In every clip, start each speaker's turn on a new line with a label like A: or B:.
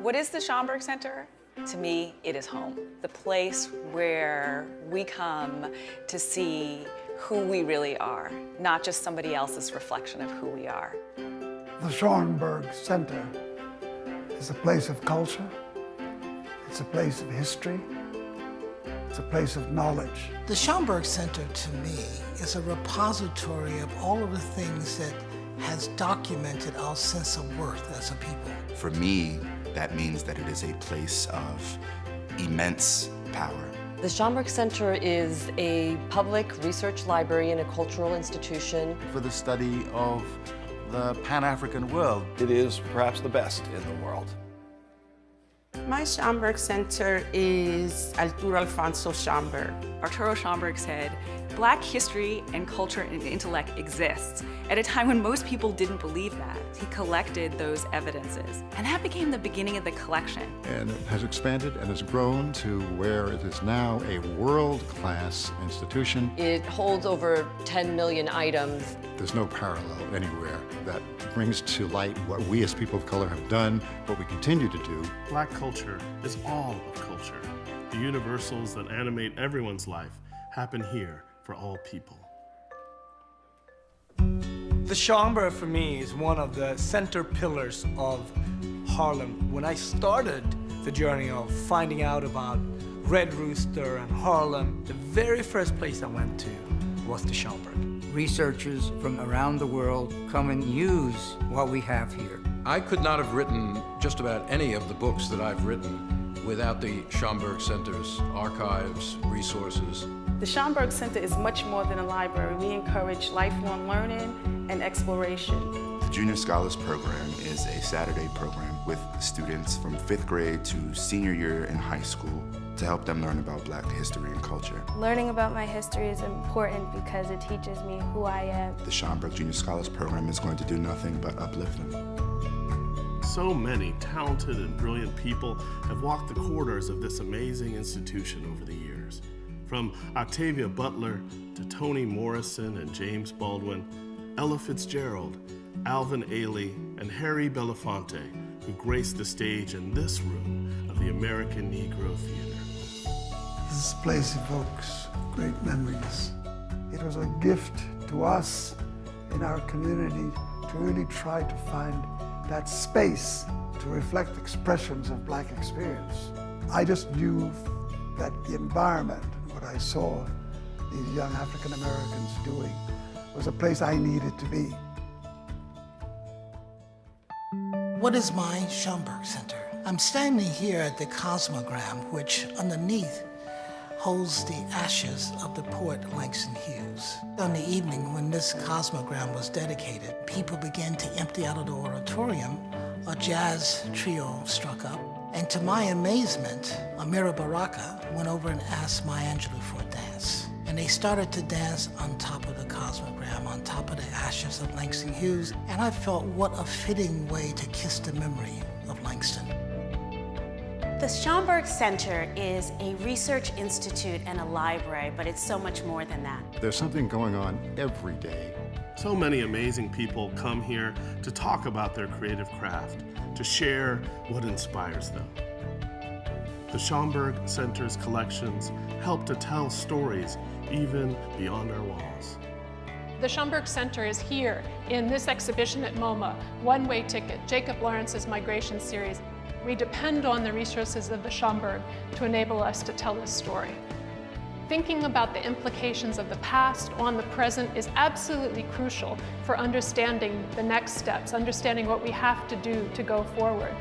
A: What is the Schomburg Center? To me, it is home. The place where we come to see who we really are, not just somebody else's reflection of who we are.
B: The Schomburg Center is a place of culture, it's a place of history, it's a place of knowledge.
C: The Schomburg Center, to me, is a repository of all of the things that has documented our sense of worth as a people.
D: For me, that means that it is a place of immense power.
E: The Schomburg Center is a public research library and a cultural institution.
F: For the study of the Pan-African world.
G: It is perhaps the best in the world.
H: My Schomburg Center is Arturo Alfonso Schomburg.
A: Arturo Schomburg said, Black history and culture and intellect exists at a time when most people didn't believe that. He collected those evidences, and that became the beginning of the collection.
I: And it has expanded and has grown to where it is now a world-class institution.
E: It holds over 10 million items.
I: There's no parallel anywhere that brings to light what we as people of color have done, what we continue to do.
J: Black culture is all of culture. The universals that animate everyone's life happen here for all people.
K: The Schomburg, for me, is one of the center pillars of Harlem. When I started the journey of finding out about Red Rooster and Harlem, the very first place I went to was the Schomburg.
L: Researchers from around the world come and use what we have here.
G: I could not have written just about any of the books that I've written without the Schomburg Center's archives, resources.
H: The Schomburg Center is much more than a library. We encourage lifelong learning and exploration.
D: The Junior Scholars Program is a Saturday program with students from 5th grade to senior year in high school to help them learn about Black history and culture.
M: Learning about my history is important because it teaches me who I am.
D: The Schomburg Junior Scholars Program is going to do nothing but uplift them.
J: So many talented and brilliant people have walked the corridors of this amazing institution over the years. From Octavia Butler to Toni Morrison and James Baldwin, Ella Fitzgerald, Alvin Ailey, and Harry Belafonte, who graced the stage in this room of the American Negro Theater.
B: This place evokes great memories. It was a gift to us in our community to really try to find that space to reflect expressions of Black experience. I just knew that the environment, what I saw these young African Americans doing, was a place I needed to be.
C: What is my Schomburg Center? I'm standing here at the Cosmogram, which underneath holds the ashes of the poet Langston Hughes. On the evening when this Cosmogram was dedicated, people began to empty out of the auditorium. A jazz trio struck up, and to my amazement, Amira Baraka went over and asked Maya Angelou for a dance. And they started to dance on top of the Cosmogram, on top of the ashes of Langston Hughes, and I felt what a fitting way to kiss the memory of Langston.
N: The Schomburg Center is a research institute and a library, but it's so much more than that.
I: There's something going on every day.
J: So many amazing people come here to talk about their creative craft, to share what inspires them. The Schomburg Center's collections help to tell stories even beyond our walls.
O: The Schomburg Center is here in this exhibition at MoMA, One-Way Ticket, Jacob Lawrence's Migration Series. We depend on the resources of the Schomburg to enable us to tell this story. Thinking about the implications of the past on the present is absolutely crucial for understanding the next steps, understanding what we have to do to go forward.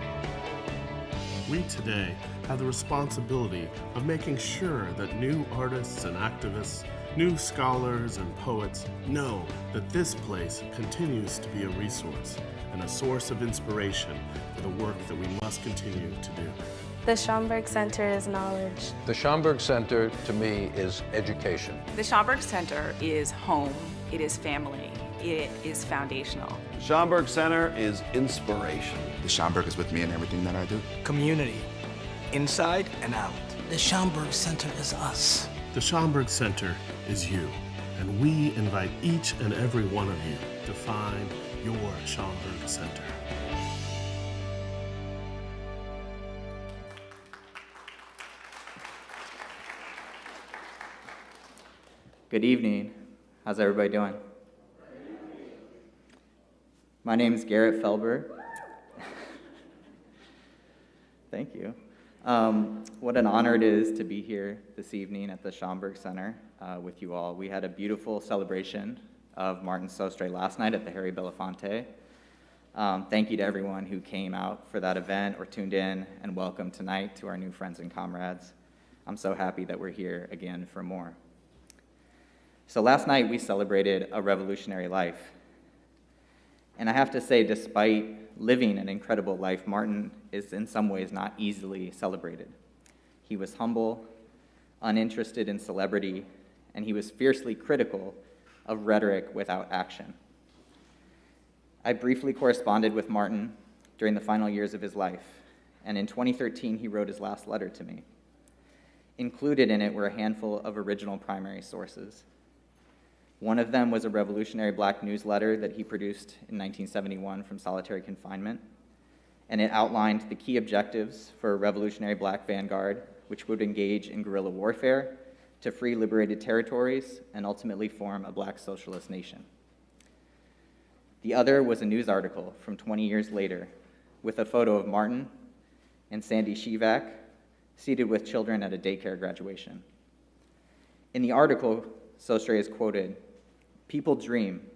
J: We today have the responsibility of making sure that new artists and activists, new scholars and poets know that this place continues to be a resource and a source of inspiration for the work that we must continue to do.
M: The Schomburg Center is knowledge.
G: The Schomburg Center, to me, is education.
A: The Schomburg Center is home, it is family, it is foundational.
G: The Schomburg Center is inspiration.
D: The Schomburg is with me in everything that I do.
K: Community, inside and out.
C: The Schomburg Center is us.
J: The Schomburg Center is you, and we invite each and every one of you to find your Schomburg Center.
P: Good evening. How's everybody doing? My name is Garrett Felber. Thank you. What an honor it is to be here this evening at the Schomburg Center with you all. We had a beautiful celebration of Martin Sostre last night at the Harry Belafonte. Thank you to everyone who came out for that event or tuned in, and welcome tonight to our new friends and comrades. I'm so happy that we're here again for more. So last night we celebrated a revolutionary life. And I have to say, despite living an incredible life, Martin is in some ways not easily celebrated. He was humble, uninterested in celebrity, and he was fiercely critical of rhetoric without action. I briefly corresponded with Martin during the final years of his life, and in 2013 he wrote his last letter to me. Included in it were a handful of original primary sources. One of them was a revolutionary black newsletter that he produced in 1971 from solitary confinement, and it outlined the key objectives for a revolutionary black vanguard, which would engage in guerrilla warfare to free liberated territories and ultimately form a black socialist nation. The other was a news article from 20 years later with a photo of Martin and Sandy Shivak seated with children at a daycare graduation. In the article, Sostre is quoted, "People dream.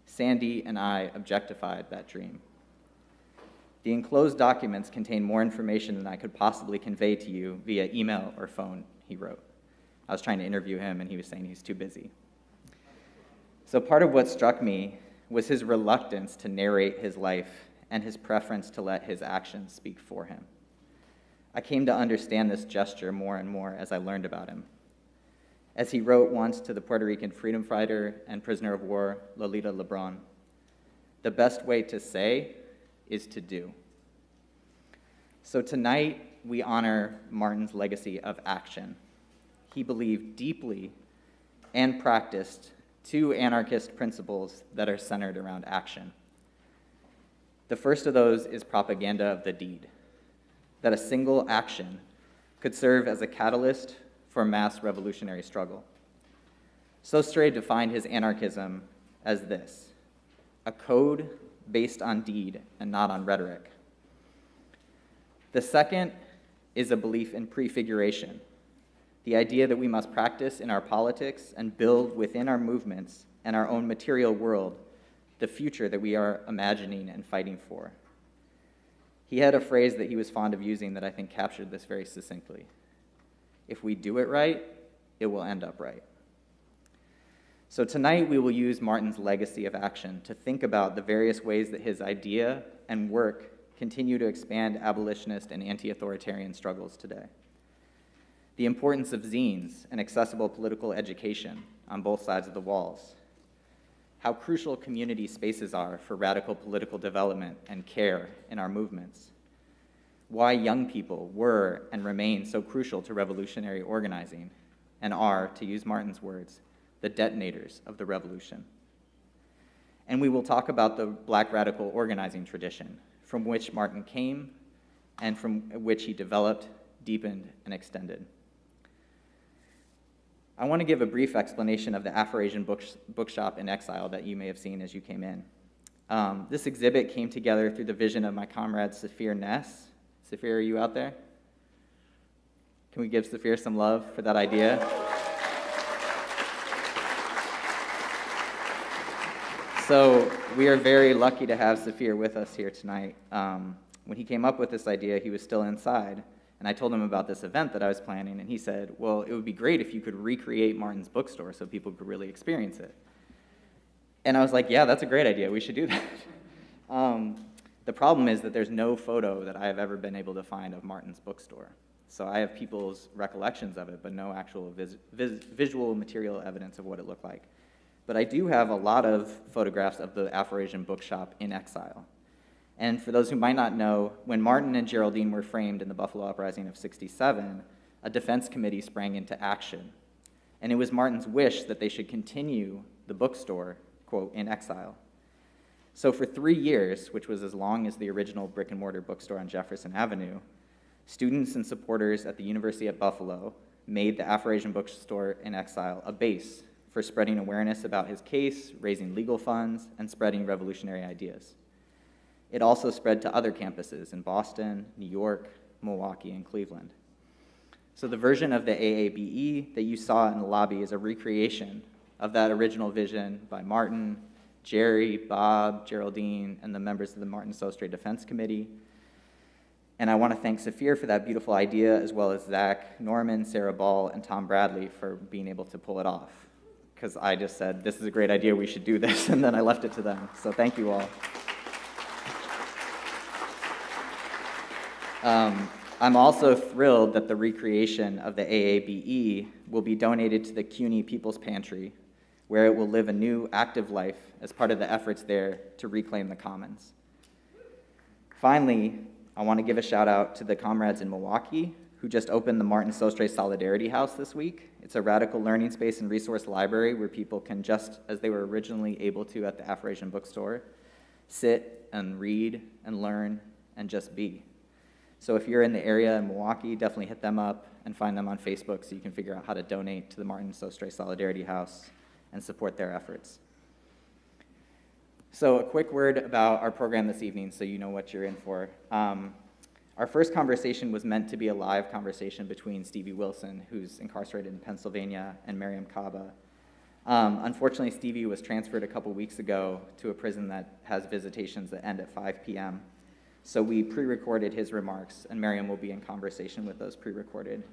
P: Sandy and I objectified that dream." The enclosed documents contain more information than I could possibly convey to you via email or phone, he wrote. I was trying to interview him, and he was saying he's too busy. So part of what struck me was his reluctance to narrate his life and his preference to let his actions speak for him. I came to understand this gesture more and more as I learned about him. As he wrote once to the Puerto Rican freedom fighter and prisoner of war, Lolita Lebron, "The best way to say is to do." So tonight, we honor Martin's legacy of action. He believed deeply and practiced two anarchist principles that are centered around action. The first of those is propaganda of the deed, that a single action could serve as a catalyst for mass revolutionary struggle. Sostre defined his anarchism as this: a code based on deed and not on rhetoric. The second is a belief in prefiguration, the idea that we must practice in our politics and build within our movements and our own material world the future that we are imagining and fighting for. He had a phrase that he was fond of using that I think captured this very succinctly: if we do it right, it will end up right. So tonight we will use Martin's legacy of action to think about the various ways that his idea and work continue to expand abolitionist and anti-authoritarian struggles today. The importance of zines and accessible political education on both sides of the walls. How crucial community spaces are for radical political development and care in our movements. Why young people were and remain so crucial to revolutionary organizing and are, to use Martin's words, the detonators of the revolution. And we will talk about the black radical organizing tradition from which Martin came and from which he developed, deepened, and extended. I want to give a brief explanation of the Afro-Asian bookshop in exile that you may have seen as you came in. This exhibit came together through the vision of my comrade Safir Ness. Safir, are you out there? Can we give Safir some love for that idea? So we are very lucky to have Safir with us here tonight. When he came up with this idea, he was still inside, and I told him about this event that I was planning, and he said, well, it would be great if you could recreate Martin's bookstore so people could really experience it. And I was like, yeah, that's a great idea. We should do that. The problem is that there's no photo that I have ever been able to find of Martin's bookstore. So I have people's recollections of it, but no actual visual material evidence of what it looked like. But I do have a lot of photographs of the Afro-Asian bookshop in exile. And for those who might not know, when Martin and Geraldine were framed in the Buffalo Uprising of '67, a defense committee sprang into action. And it was Martin's wish that they should continue the bookstore, quote, in exile. So for 3 years, which was as long as the original brick-and-mortar bookstore on Jefferson Avenue, students and supporters at the University at Buffalo made the Afro-Asian bookstore in exile a base for spreading awareness about his case, raising legal funds, and spreading revolutionary ideas. It also spread to other campuses in Boston, New York, Milwaukee, and Cleveland. So the version of the AABE that you saw in the lobby is a recreation of that original vision by Martin, Jerry, Bob, Geraldine, and the members of the Martin Sostre Defense Committee. And I want to thank Saphir for that beautiful idea, as well as Zach, Norman, Sarah Ball, and Tom Bradley for being able to pull it off. Because I just said, this is a great idea, we should do this, and then I left it to them. So thank you all. I'm also thrilled that the recreation of the AABE will be donated to the CUNY People's Pantry, where it will live a new, active life as part of the efforts there to reclaim the commons. Finally, I want to give a shout out to the comrades in Milwaukee who just opened the Martin Sostre Solidarity House this week. It's a radical learning space and resource library where people can, just as they were originally able to at the Afro-Asian bookstore, sit and read and learn and just be. So if you're in the area in Milwaukee, definitely hit them up and find them on Facebook so you can figure out how to donate to the Martin Sostre Solidarity House and support their efforts. So a quick word about our program this evening so you know what you're in for. Our first conversation was meant to be a live conversation between Stevie Wilson, who's incarcerated in Pennsylvania, and Miriam Kaba. Unfortunately, Stevie was transferred a couple weeks ago to a prison that has visitations that end at 5 p.m. So we pre-recorded his remarks, and Miriam will be in conversation with those pre-recorded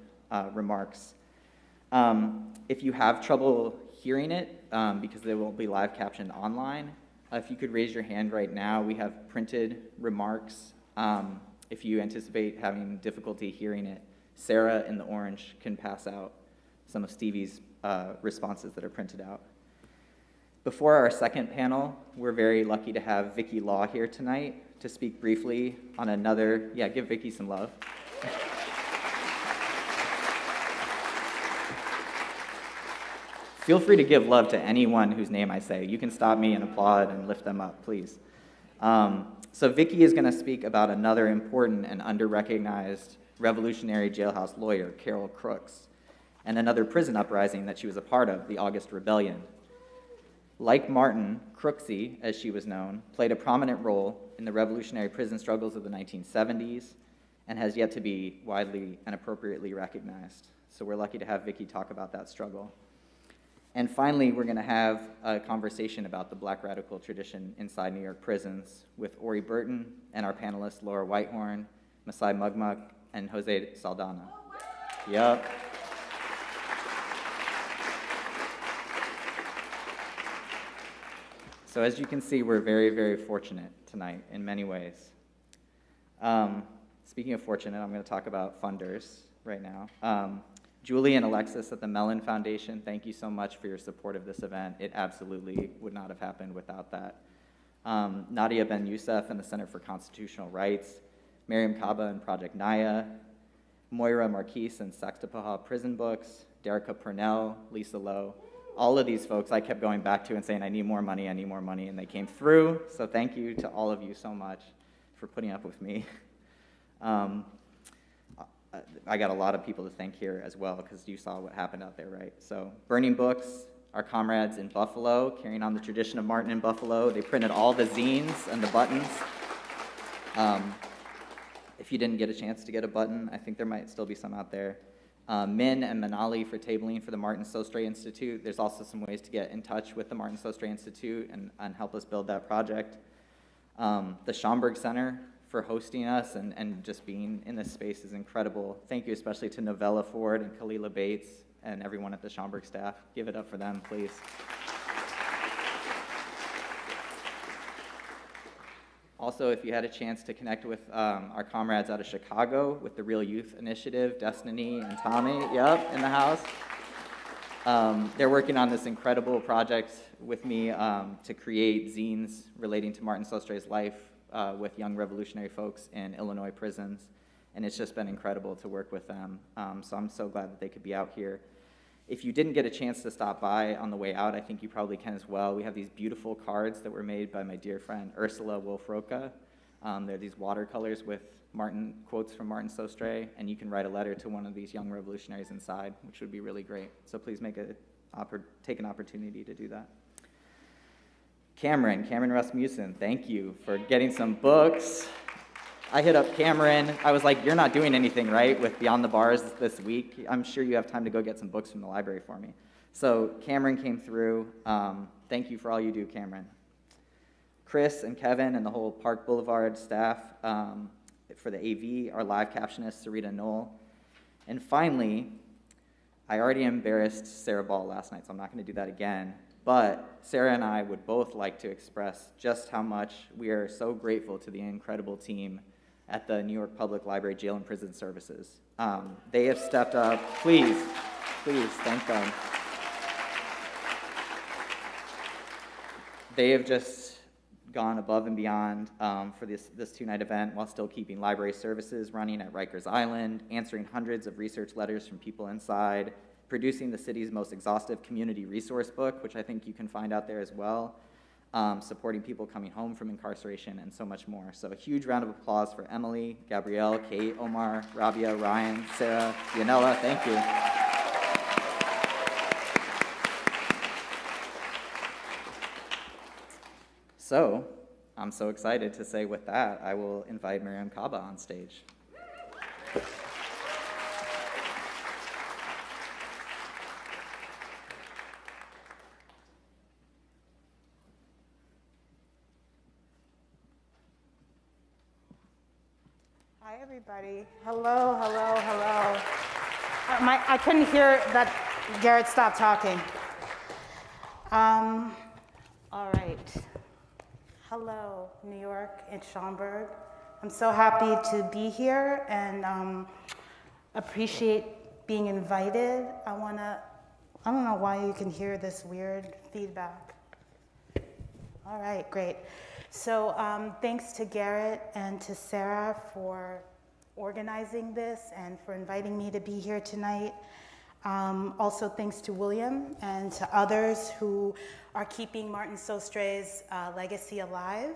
P: remarks. If you have trouble hearing it, because they won't be live captioned online, if you could raise your hand right now, we have printed remarks. If you anticipate having difficulty hearing it, Sarah in the orange can pass out some of Stevie's responses that are printed out. Before our second panel, we're very lucky to have Vicki Law here tonight to speak briefly on another, give Vicki some love. Feel free to give love to anyone whose name I say. You can stop me and applaud and lift them up, please. So Vicki is going to speak about another important and under-recognized revolutionary jailhouse lawyer, Carol Crooks, and another prison uprising that she was a part of, the August Rebellion. Like Martin, Crooksy, as she was known, played a prominent role in the revolutionary prison struggles of the 1970s and has yet to be widely and appropriately recognized. So we're lucky to have Vicki talk about that struggle. And finally, we're going to have a conversation about the Black radical tradition inside New York prisons with Ori Burton and our panelists Laura Whitehorn, Masai Mugmuk, and Jose Saldana. Yep. So as you can see, we're very, very fortunate tonight in many ways. Speaking of fortunate, I'm going to talk about funders right now. Julie and Alexis at the Mellon Foundation, thank you so much for your support of this event. It absolutely would not have happened without that. Nadia Ben Youssef and the Center for Constitutional Rights, Miriam Kaba and Project Naya, Moira Marquise and Saxtapaha Prison Books, Derica Purnell, Lisa Lowe. All of these folks I kept going back to and saying, I need more money, and they came through. So thank you to all of you so much for putting up with me. I got a lot of people to thank here as well, because you saw what happened out there, right? So Burning Books, our comrades in Buffalo, carrying on the tradition of Martin in Buffalo. They printed all the zines and the buttons. If you didn't get a chance to get a button, I think there might still be some out there. Min and Manali for tabling for the Martin Sostre Institute. There's also some ways to get in touch with the Martin Sostre Institute and help us build that project. The Schomburg Center for hosting us and just being in this space is incredible. Thank you especially to Novella Ford and Kalila Bates and everyone at the Schomburg staff. Give it up for them, please. Also, if you had a chance to connect with our comrades out of Chicago with the Real Youth Initiative, Destiny and Tommy, yep, in the house. They're working on this incredible project with me to create zines relating to Martin Sostre's life with young revolutionary folks in Illinois prisons. And it's just been incredible to work with them. So I'm so glad that they could be out here. If you didn't get a chance to stop by on the way out, I think you probably can as well. We have these beautiful cards that were made by my dear friend Ursula Wolf-Roca. They're these watercolors with quotes from Martin Sostre, and you can write a letter to one of these young revolutionaries inside, which would be really great. So please make an take an opportunity to do that. Cameron Rasmussen, thank you for getting some books. I hit up Cameron. I was like, you're not doing anything, right, with Beyond the Bars this week? I'm sure you have time to go get some books from the library for me. So Cameron came through. Thank you for all you do, Cameron. Chris and Kevin and the whole Park Boulevard staff for the AV, our live captionist, Sarita Knoll. And finally, I already embarrassed Sarah Ball last night, so I'm not going to do that again. But Sarah and I would both like to express just how much we are so grateful to the incredible team at the New York Public Library Jail and Prison Services. They have stepped up. Please, thank them. They have just gone above and beyond for this two-night event while still keeping library services running at Rikers Island, answering hundreds of research letters from people inside, producing the city's most exhaustive community resource book, which I think you can find out there as well, supporting people coming home from incarceration, and so much more. So a huge round of applause for Emily, Gabrielle, Kate, Omar, Rabia, Ryan, Sarah, Yanela. Thank you. So I'm so excited to say with that, I will invite Miriam Kaba on stage.
Q: Hi, everybody. Hello. I couldn't hear that Garrett stopped talking. All right. Hello, New York and Schomburg. I'm so happy to be here and appreciate being invited. I don't know why you can hear this weird feedback. All right, great. So thanks to Garrett and to Sarah for organizing this and for inviting me to be here tonight. Also thanks to William and to others who are keeping Martin Sostre's legacy alive.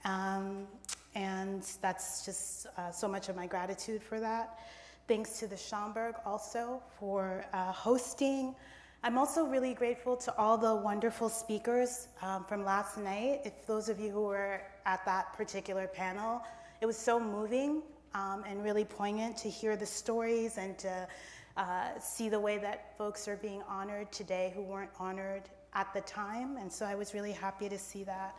Q: And that's just so much of my gratitude for that. Thanks to the Schomburg also for hosting. I'm also really grateful to all the wonderful speakers from last night. If those of you who were at that particular panel, it was so moving and really poignant to hear the stories and to see the way that folks are being honored today who weren't honored at the time. And so I was really happy to see that.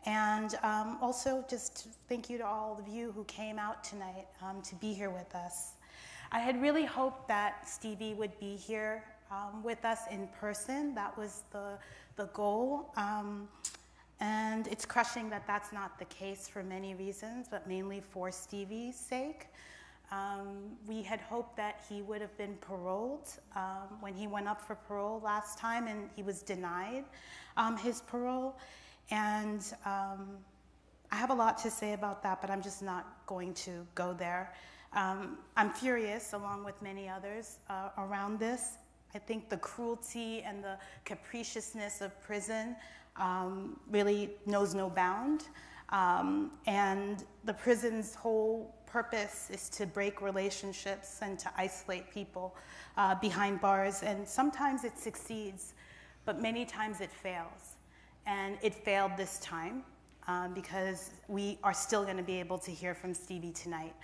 Q: And also just thank you to all of you who came out tonight to be here with us. I had really hoped that Stevie would be here with us in person. That was the goal. And it's crushing that that's not the case for many reasons, but mainly for Stevie's sake. We had hoped that he would have been paroled when he went up for parole last time, and he was denied his parole. And I have a lot to say about that, but I'm just not going to go there. I'm furious, along with many others, around this. I think the cruelty and the capriciousness of prison really knows no bound. And the prison's whole purpose is to break relationships and to isolate people behind bars. And sometimes it succeeds, but many times it fails. And it failed this time because we are still going to be able to hear from Stevie tonight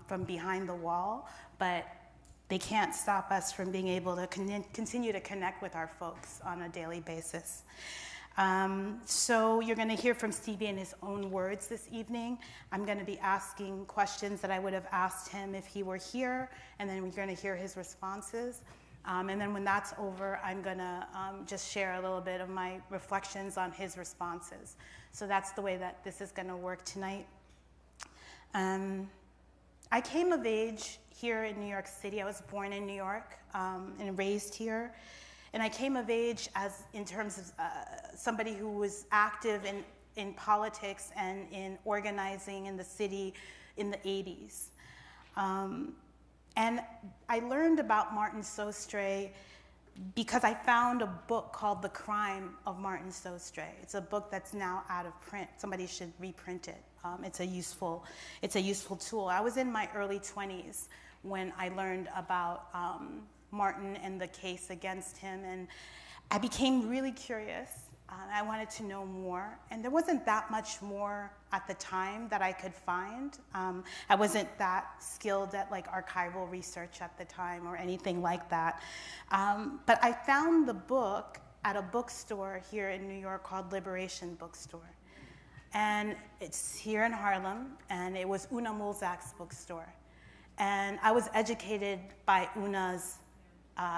Q: from behind the wall. But they can't stop us from being able to continue to connect with our folks on a daily basis. So you're going to hear from Stevie in his own words this evening. I'm going to be asking questions that I would have asked him if he were here, and then we're going to hear his responses. And then when that's over, I'm going to just share a little bit of my reflections on his responses. So that's the way that this is going to work tonight. I came of age here in New York City. I was born in New York and raised here. And I came of age in terms of somebody who was active in politics and in organizing in the city in the 80s. And I learned about Martin Sostre because I found a book called The Crime of Martin Sostre. It's a book that's now out of print. Somebody should reprint it. It's a useful tool. I was in my early 20s when I learned about Martin and the case against him, and I became really curious. I wanted to know more, and there wasn't that much more at the time that I could find. I wasn't that skilled at like archival research at the time or anything like that. But I found the book at a bookstore here in New York called Liberation Bookstore. And it's here in Harlem, and it was Una Mulzak's bookstore. And I was educated by Una's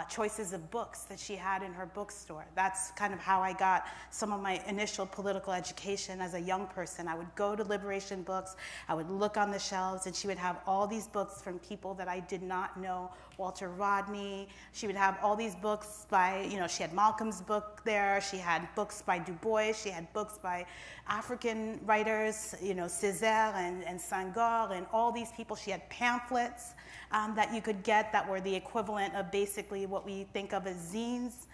Q: choices of books that she had in her bookstore. That's kind of how I got some of my initial political education as a young person. I would go to Liberation Books, I would look on the shelves, and she would have all these books from people that I did not know. Walter Rodney, she would have all these books by, she had Malcolm's book there, she had books by Du Bois, she had books by African writers, Césaire and Senghor and all these people. She had pamphlets that you could get that were the equivalent of basically what we think of as zines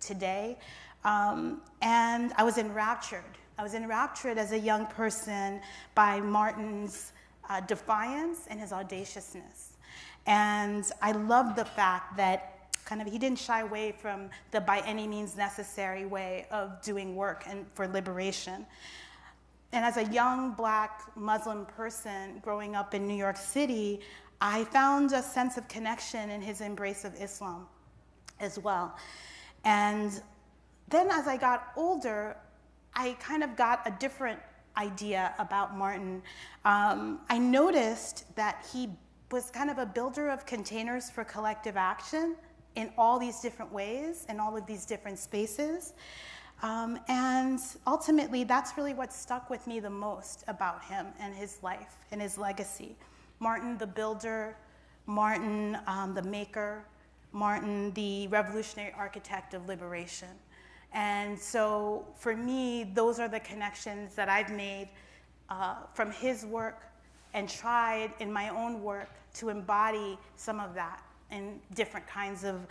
Q: today. And I was enraptured. I was enraptured as a young person by Martin's defiance and his audaciousness. And I loved the fact that he didn't shy away from the by any means necessary way of doing work and for liberation. And as a young Black Muslim person growing up in New York City, I found a sense of connection in his embrace of Islam as well. And then as I got older, I kind of got a different idea about Martin. I noticed that he was kind of a builder of containers for collective action in all these different ways, in all of these different spaces. And ultimately, that's really what stuck with me the most about him and his life and his legacy. Martin the builder, Martin the maker, Martin the revolutionary architect of liberation. And so for me, those are the connections that I've made from his work and tried in my own work to embody some of that in different kinds of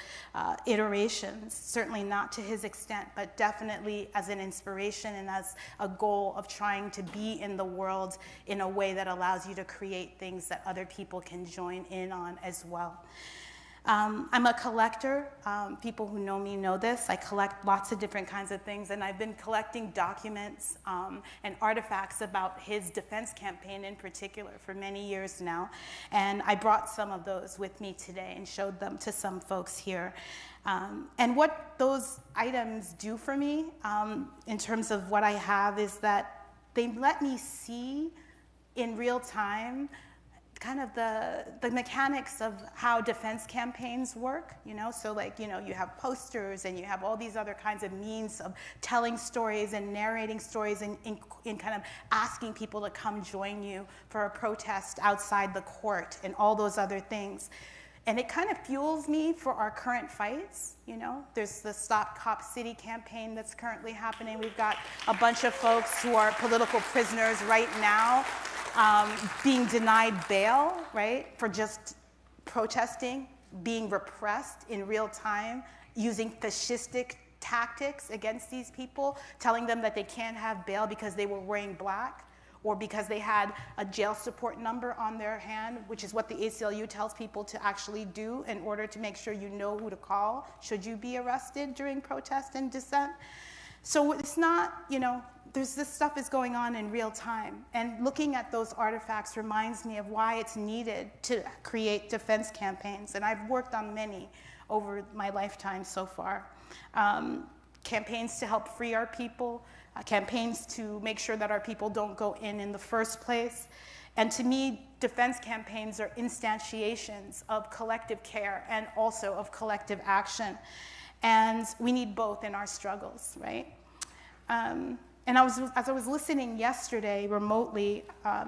Q: iterations, certainly not to his extent, but definitely as an inspiration and as a goal of trying to be in the world in a way that allows you to create things that other people can join in on as well. I'm a collector. People who know me know this. I collect lots of different kinds of things, and I've been collecting documents and artifacts about his defense campaign in particular for many years now. And I brought some of those with me today and showed them to some folks here. And what those items do for me in terms of what I have is that they let me see in real time kind of the mechanics of how defense campaigns work, so you have posters and you have all these other kinds of means of telling stories and narrating stories and in kind of asking people to come join you for a protest outside the court and all those other things. And it kind of fuels me for our current fights, There's the Stop Cop City campaign that's currently happening. We've got a bunch of folks who are political prisoners right now being denied bail, right, for just protesting, being repressed in real time, using fascistic tactics against these people, telling them that they can't have bail because they were wearing black or because they had a jail support number on their hand, which is what the ACLU tells people to actually do in order to make sure you know who to call should you be arrested during protest and dissent. So it's not, this stuff is going on in real time. And looking at those artifacts reminds me of why it's needed to create defense campaigns. And I've worked on many over my lifetime so far. Campaigns to help free our people, campaigns to make sure that our people don't go in the first place. And to me, defense campaigns are instantiations of collective care and also of collective action. And we need both in our struggles, right? And as I was listening yesterday remotely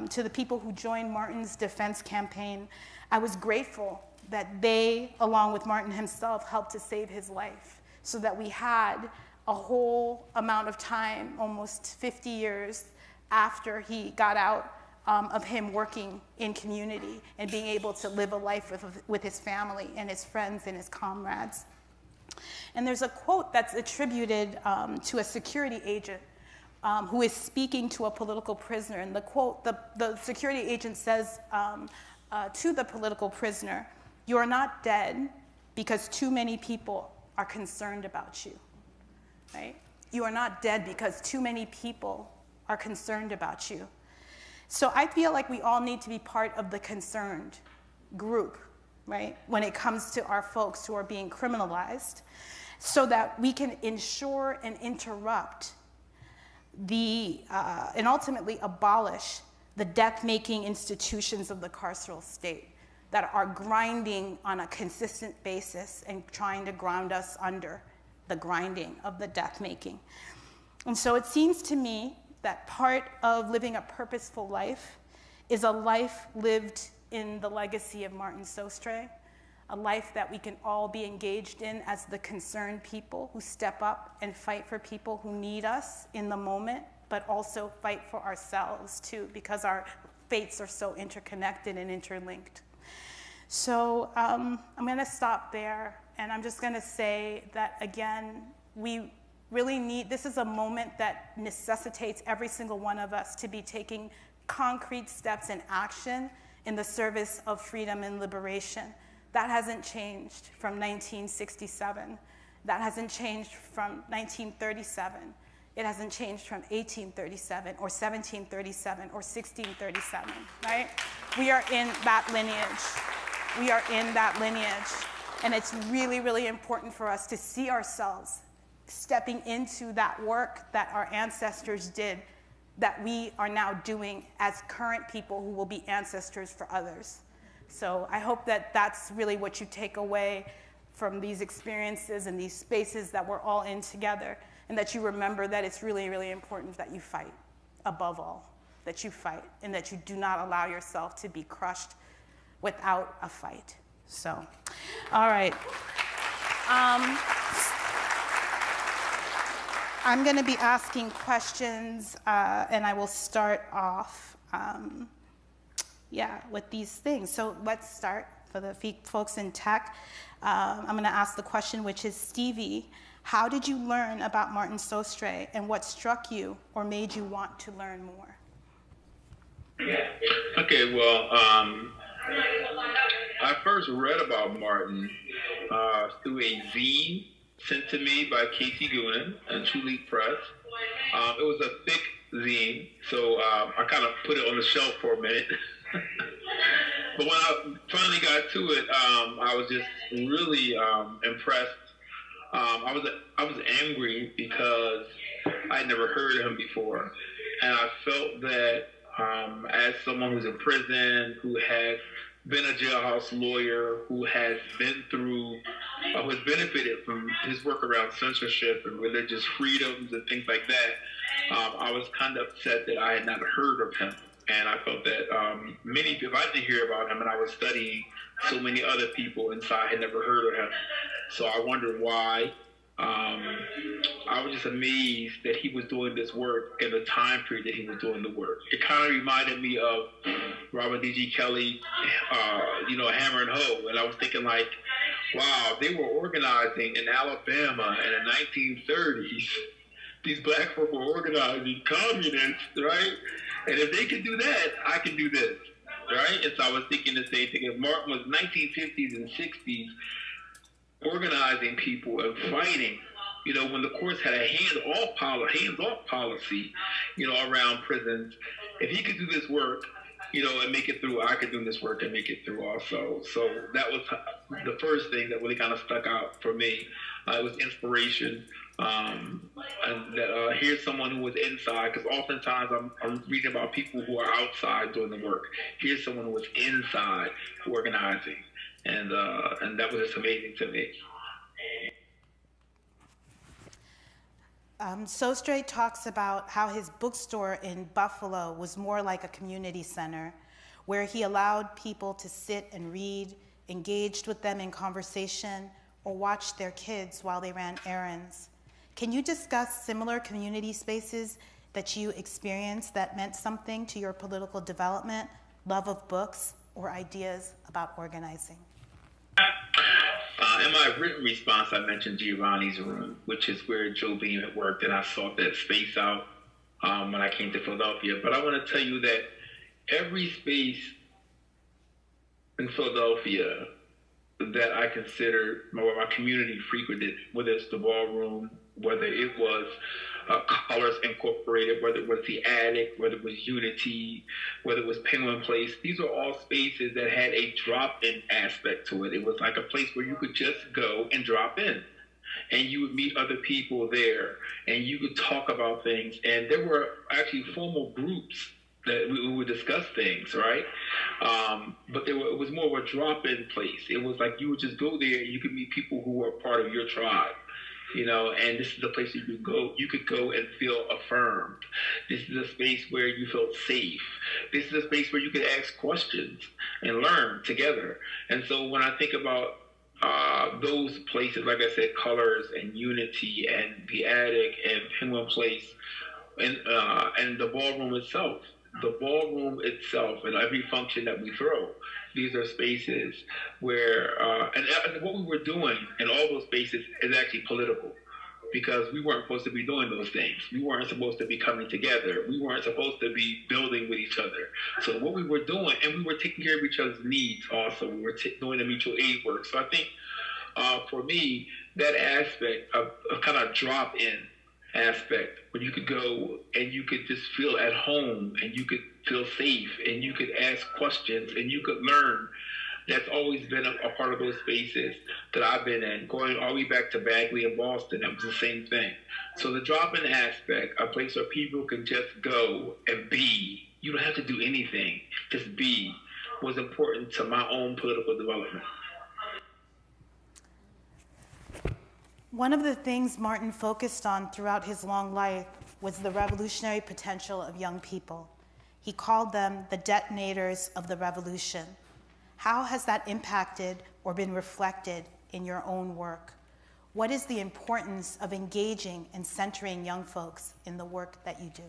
Q: to the people who joined Martin's defense campaign, I was grateful that they, along with Martin himself, helped to save his life so that we had a whole amount of time, almost 50 years after he got out, of him working in community and being able to live a life with his family and his friends and his comrades. And there's a quote that's attributed to a security agent who is speaking to a political prisoner. And the quote, the security agent says to the political prisoner, "You are not dead because too many people are concerned about you, right? You are not dead because too many people are concerned about you. So I feel like we all need to be part of the concerned group, right? When it comes to our folks who are being criminalized, so that we can ensure and interrupt and ultimately abolish the death-making institutions of the carceral state that are grinding on a consistent basis and trying to ground us under the grinding of the death-making. And so it seems to me that part of living a purposeful life is a life lived in the legacy of Martin Sostre, a life that we can all be engaged in as the concerned people who step up and fight for people who need us in the moment, but also fight for ourselves too, because our fates are so interconnected and interlinked. So I'm gonna stop there, and I'm just gonna say that again, we really need, this is a moment that necessitates every single one of us to be taking concrete steps in action in the service of freedom and liberation. That hasn't changed from 1967. That hasn't changed from 1937. It hasn't changed from 1837 or 1737 or 1637, right? We are in that lineage. We are in that lineage. And it's really, really important for us to see ourselves stepping into that work that our ancestors did, that we are now doing as current people who will be ancestors for others. So I hope that that's really what you take away from these experiences and these spaces that we're all in together, and that you remember that it's really, really important that you fight, above all, that you fight, and that you do not allow yourself to be crushed without a fight. So, all right. I'm going to be asking questions, and I will start off, with these things. So let's start for the folks in tech. I'm going to ask the question, which is, Stevie, how did you learn about Martin Sostre, and what struck you or made you want to learn more?
R: Okay, well, I first read about Martin through a zine sent to me by Casey Goonan and True Leaf Press. It was a thick zine, so I kind of put it on the shelf for a minute. But when I finally got to it, I was just really impressed. I was angry because I'd never heard of him before, and I felt that as someone who's in prison, who has been a jailhouse lawyer, who has been through, who has benefited from his work around censorship and religious freedoms and things like that, I was kind of upset that I had not heard of him. And I felt that many people, I didn't hear about him, and I was studying so many other people, and so I had never heard of him. So I wondered why. I was just amazed that he was doing this work in the time period that he was doing the work. It kind of reminded me of Robert D.G. Kelly, Hammer and Hoe. And I was thinking like, wow, they were organizing in Alabama in the 1930s. These black folk were organizing communists, right? And if they could do that, I can do this, right? And so I was thinking the same thing. If Martin was 1950s and 60s, organizing people and fighting, when the courts had a hands-off policy, around prisons, if he could do this work, and make it through, I could do this work and make it through also. So that was the first thing that really kind of stuck out for me. It was inspiration. And that here's someone who was inside, because oftentimes I'm reading about people who are outside doing the work. Here's someone who was inside organizing. And that was just amazing to me.
Q: Sostre talks about how his bookstore in Buffalo was more like a community center, where he allowed people to sit and read, engaged with them in conversation, or watch their kids while they ran errands. Can you discuss similar community spaces that you experienced that meant something to your political development, love of books, or ideas about organizing?
R: In my written response, I mentioned Giovanni's room, which is where Joe Beam had worked, and I sought that space out when I came to Philadelphia. But I want to tell you that every space in Philadelphia that I considered, or my community frequented, whether it's the ballroom, whether it was Colors Incorporated, whether it was the Attic, whether it was Unity, whether it was Penguin Place. These are all spaces that had a drop-in aspect to it. It was like a place where you could just go and drop in. And you would meet other people there, and you could talk about things. And there were actually formal groups that we would discuss things, right? But it was more of a drop-in place. It was like you would just go there, and you could meet people who were part of your tribe. You know, and this is a place you could go and feel affirmed. This is a space where you felt safe. This is a space where you could ask questions and learn together. And so when I think about those places, like I said, Colors and Unity and the Attic and Penguin Place and the ballroom itself, and every function that we throw, these are spaces where, and what we were doing in all those spaces is actually political, because we weren't supposed to be doing those things. We weren't supposed to be coming together. We weren't supposed to be building with each other. So what we were doing, and we were taking care of each other's needs also. We were doing the mutual aid work. So I think for me, that aspect of kind of drop-in aspect, where you could go and you could just feel at home and you could feel safe and you could ask questions and you could learn. That's always been a part of those spaces that I've been in. Going all the way back to Bagley and Boston, that was the same thing. So the drop-in aspect, a place where people can just go and be, you don't have to do anything, just be, was important to my own political development.
Q: One of the things Martin focused on throughout his long life was the revolutionary potential of young people. He called them the detonators of the revolution. How has that impacted or been reflected in your own work? What is the importance of engaging and centering young folks in the work that you do?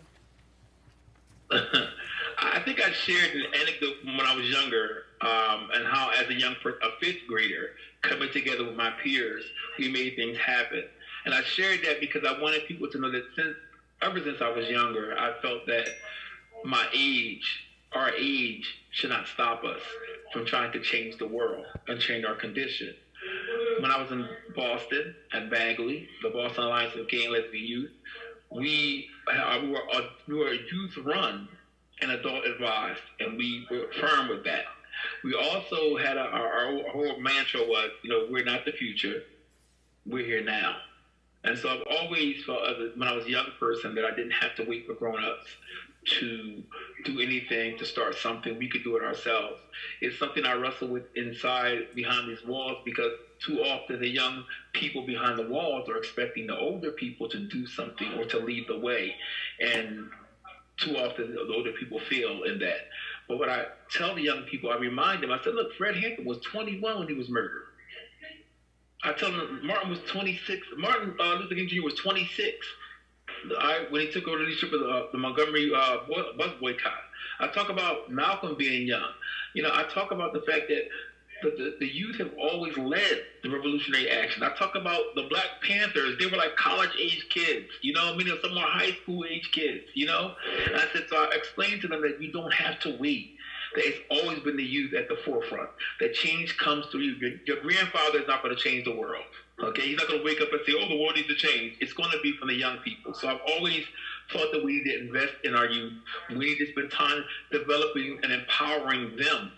R: I think I shared an anecdote when I was younger, and how as a fifth grader, coming together with my peers, we made things happen. And I shared that because I wanted people to know that ever since I was younger, I felt that our age should not stop us from trying to change the world and change our condition. When I was in Boston at Bagley, the Boston Alliance of Gay and Lesbian Youth, we were a youth run and adult advised, and we were firm with that. We also had our whole mantra was, we're not the future, we're here now. And so I've always felt, when I was a young person, that I didn't have to wait for grown-ups to do anything, to start something. We could do it ourselves. It's something I wrestle with inside, behind these walls, because too often the young people behind the walls are expecting the older people to do something or to lead the way. And too often the older people fail in that. But when I tell the young people, I remind them, I said, look, Fred Hampton was 21 when he was murdered. I tell them Martin was 26. Martin Luther King Jr. was 26 when he took over the leadership of the Montgomery bus boycott. I talk about Malcolm being young. I talk about the fact that the youth have always led the revolutionary action. I talk about the Black Panthers. They were like college-age kids, some more high school-age kids, And I said, so I explained to them that you don't have to wait. That it's always been the youth at the forefront. That change comes through you. Your grandfather is not going to change the world. Okay, he's not going to wake up and say, the world needs to change. It's going to be from the young people. So I've always thought that we need to invest in our youth. We need to spend time developing and empowering them.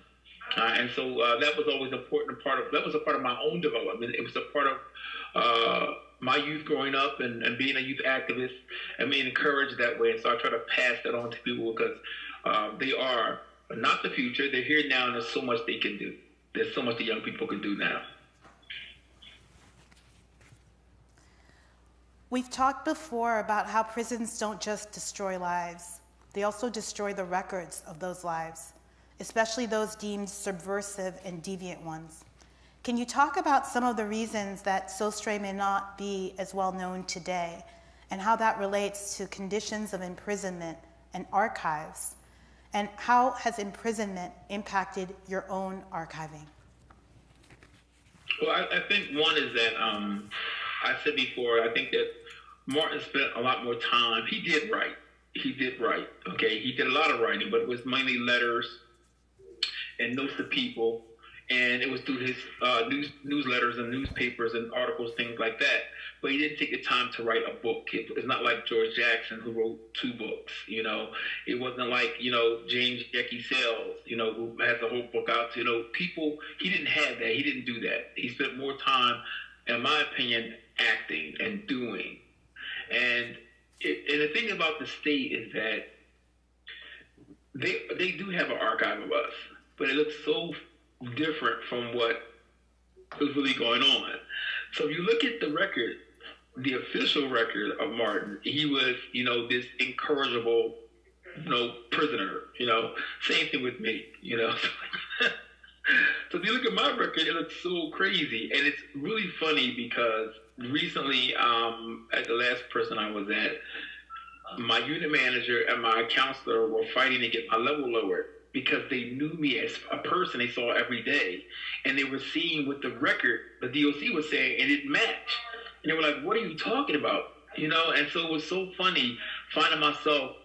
R: And so that was always that was a part of my own development. It was a part of my youth growing up and being a youth activist and being encouraged that way. And so I try to pass that on to people because they are not the future. They're here now, and there's so much they can do. There's so much the young people can do now.
Q: We've talked before about how prisons don't just destroy lives. They also destroy the records of those lives, especially those deemed subversive and deviant ones. Can you talk about some of the reasons that Sostre may not be as well known today, and how that relates to conditions of imprisonment and archives? And how has imprisonment impacted your own archiving?
R: Well, I think one is that, I said before, I think that Martin spent a lot more time. He did write, okay? He did a lot of writing, but it was mainly letters and notes to people and it was through his newsletters and newspapers and articles, things like that. But he didn't take the time to write a book. It's not like George Jackson, who wrote 2 books. It wasn't like James Jackie Sales, who has a whole book out. People. He didn't have that. He didn't do that. He spent more time, in my opinion, acting and doing. And the thing about the state is that they do have an archive of us, but it looks so different from what was really going on. So if you look at the record, the official record of Martin, he was, this incorrigible, prisoner, same thing with me, So if you look at my record, it looks so crazy. And it's really funny because recently, at the last prison I was at, my unit manager and my counselor were fighting to get my level lowered because they knew me as a person they saw every day. And they were seeing what the record, the DOC was saying, and it didn't match. And they were like, what are you talking about? And so it was so funny finding myself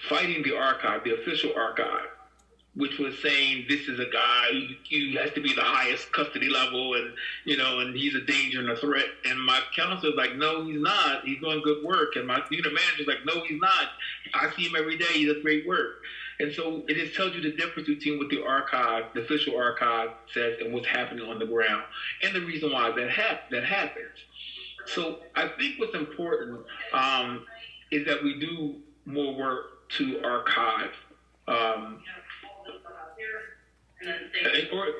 R: fighting the archive, the official archive, which was saying this is a guy who has to be the highest custody level and he's a danger and a threat. And my counselor was like, no, he's not. He's doing good work. And my unit manager's like, no, he's not. I see him every day. He does great work. And so it just tells you the difference between what the archive, the official archive says and what's happening on the ground and the reason why that happens. So I think what's important is that we do more work to archive or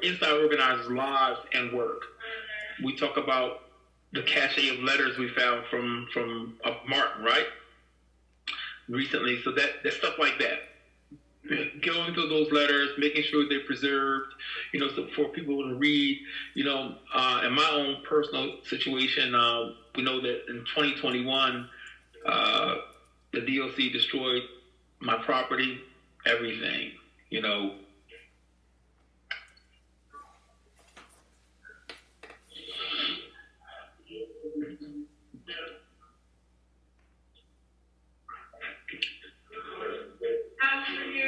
R: inside organizers' lives and work. We talk about the cache of letters we found from Martin, right? Recently, so that stuff like that. Going through those letters, making sure they're preserved, so for people to read. In my own personal situation, we know that in 2021, the DOC destroyed my property, everything.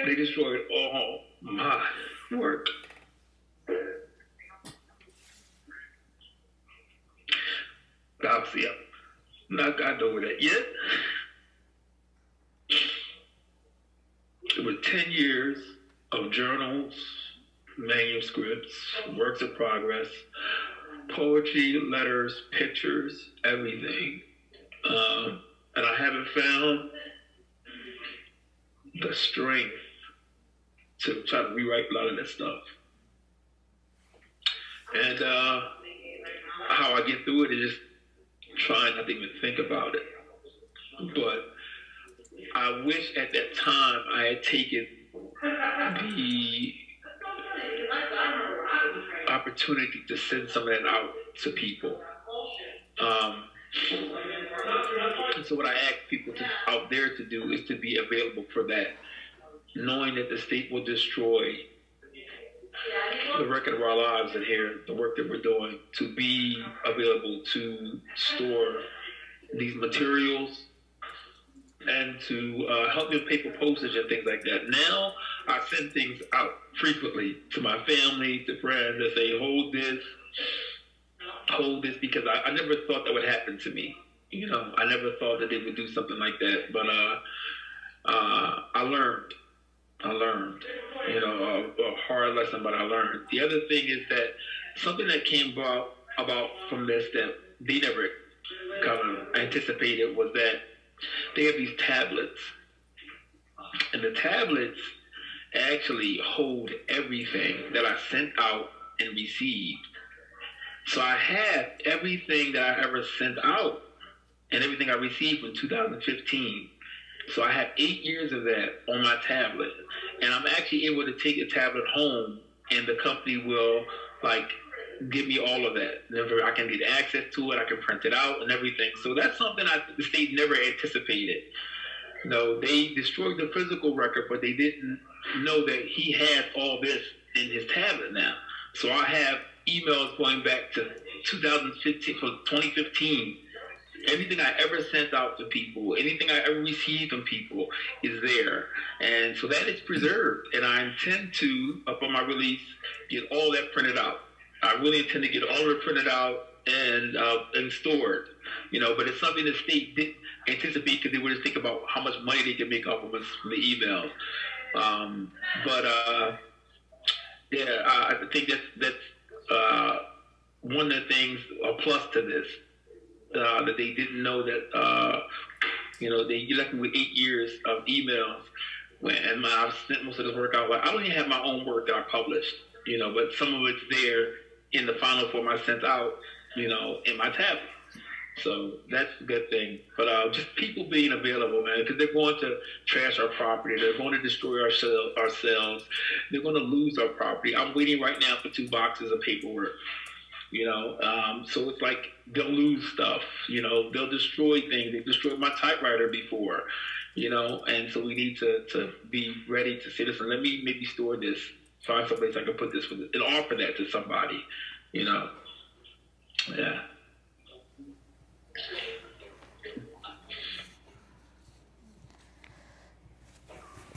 R: They destroyed all my work. Obviously, I'm not gotten over that yet. It was 10 years of journals, manuscripts, works in progress, poetry, letters, pictures, everything. And I haven't found the strength to try to rewrite a lot of that stuff. And how I get through it is just trying not to even think about it. But I wish at that time I had taken the opportunity to send some of that out to people. So what I ask people out there to do is to be available for that, knowing that the state will destroy the record of our lives in here, the work that we're doing, to be available to store these materials and to help me pay for postage and things like that. Now I send things out frequently to my family, to friends, that say, hold this, because I never thought that would happen to me. I never thought that they would do something like that, but I learned, a hard lesson, but I learned. The other thing is that something that came about from this that they never kind of anticipated was that they have these tablets, and the tablets actually hold everything that I sent out and received. So I have everything that I ever sent out and everything I received from 2015. So I have 8 years of that on my tablet. And I'm actually able to take the tablet home, and the company will give me all of that. I can get access to it, I can print it out and everything. So that's something the state never anticipated. They destroyed the physical record, but they didn't know that he had all this in his tablet now. So I have emails going back to 2015 Anything I ever sent out to people, anything I ever received from people is there. And so that is preserved. And I intend to, upon my release, get all that printed out. I really intend to get all of it printed out and stored, but it's something the state didn't anticipate because they were just thinking about how much money they can make off of us from the emails. I think that's one of the things, a plus to this, that they didn't know that, they left me with 8 years of emails and I've sent most of this work out. Like, I don't even have my own work that I published, but some of it's there in the final form I sent out, in my tablet. So that's a good thing. But just people being available, man, because they're going to trash our property. They're going to destroy ourselves. They're going to lose our property. I'm waiting right now for 2 boxes of paperwork. So it's like they'll lose stuff. They'll destroy things. They destroyed my typewriter before, and so we need to be ready to say, listen, let me maybe store this, find someplace I can put this and offer that to somebody, Yeah.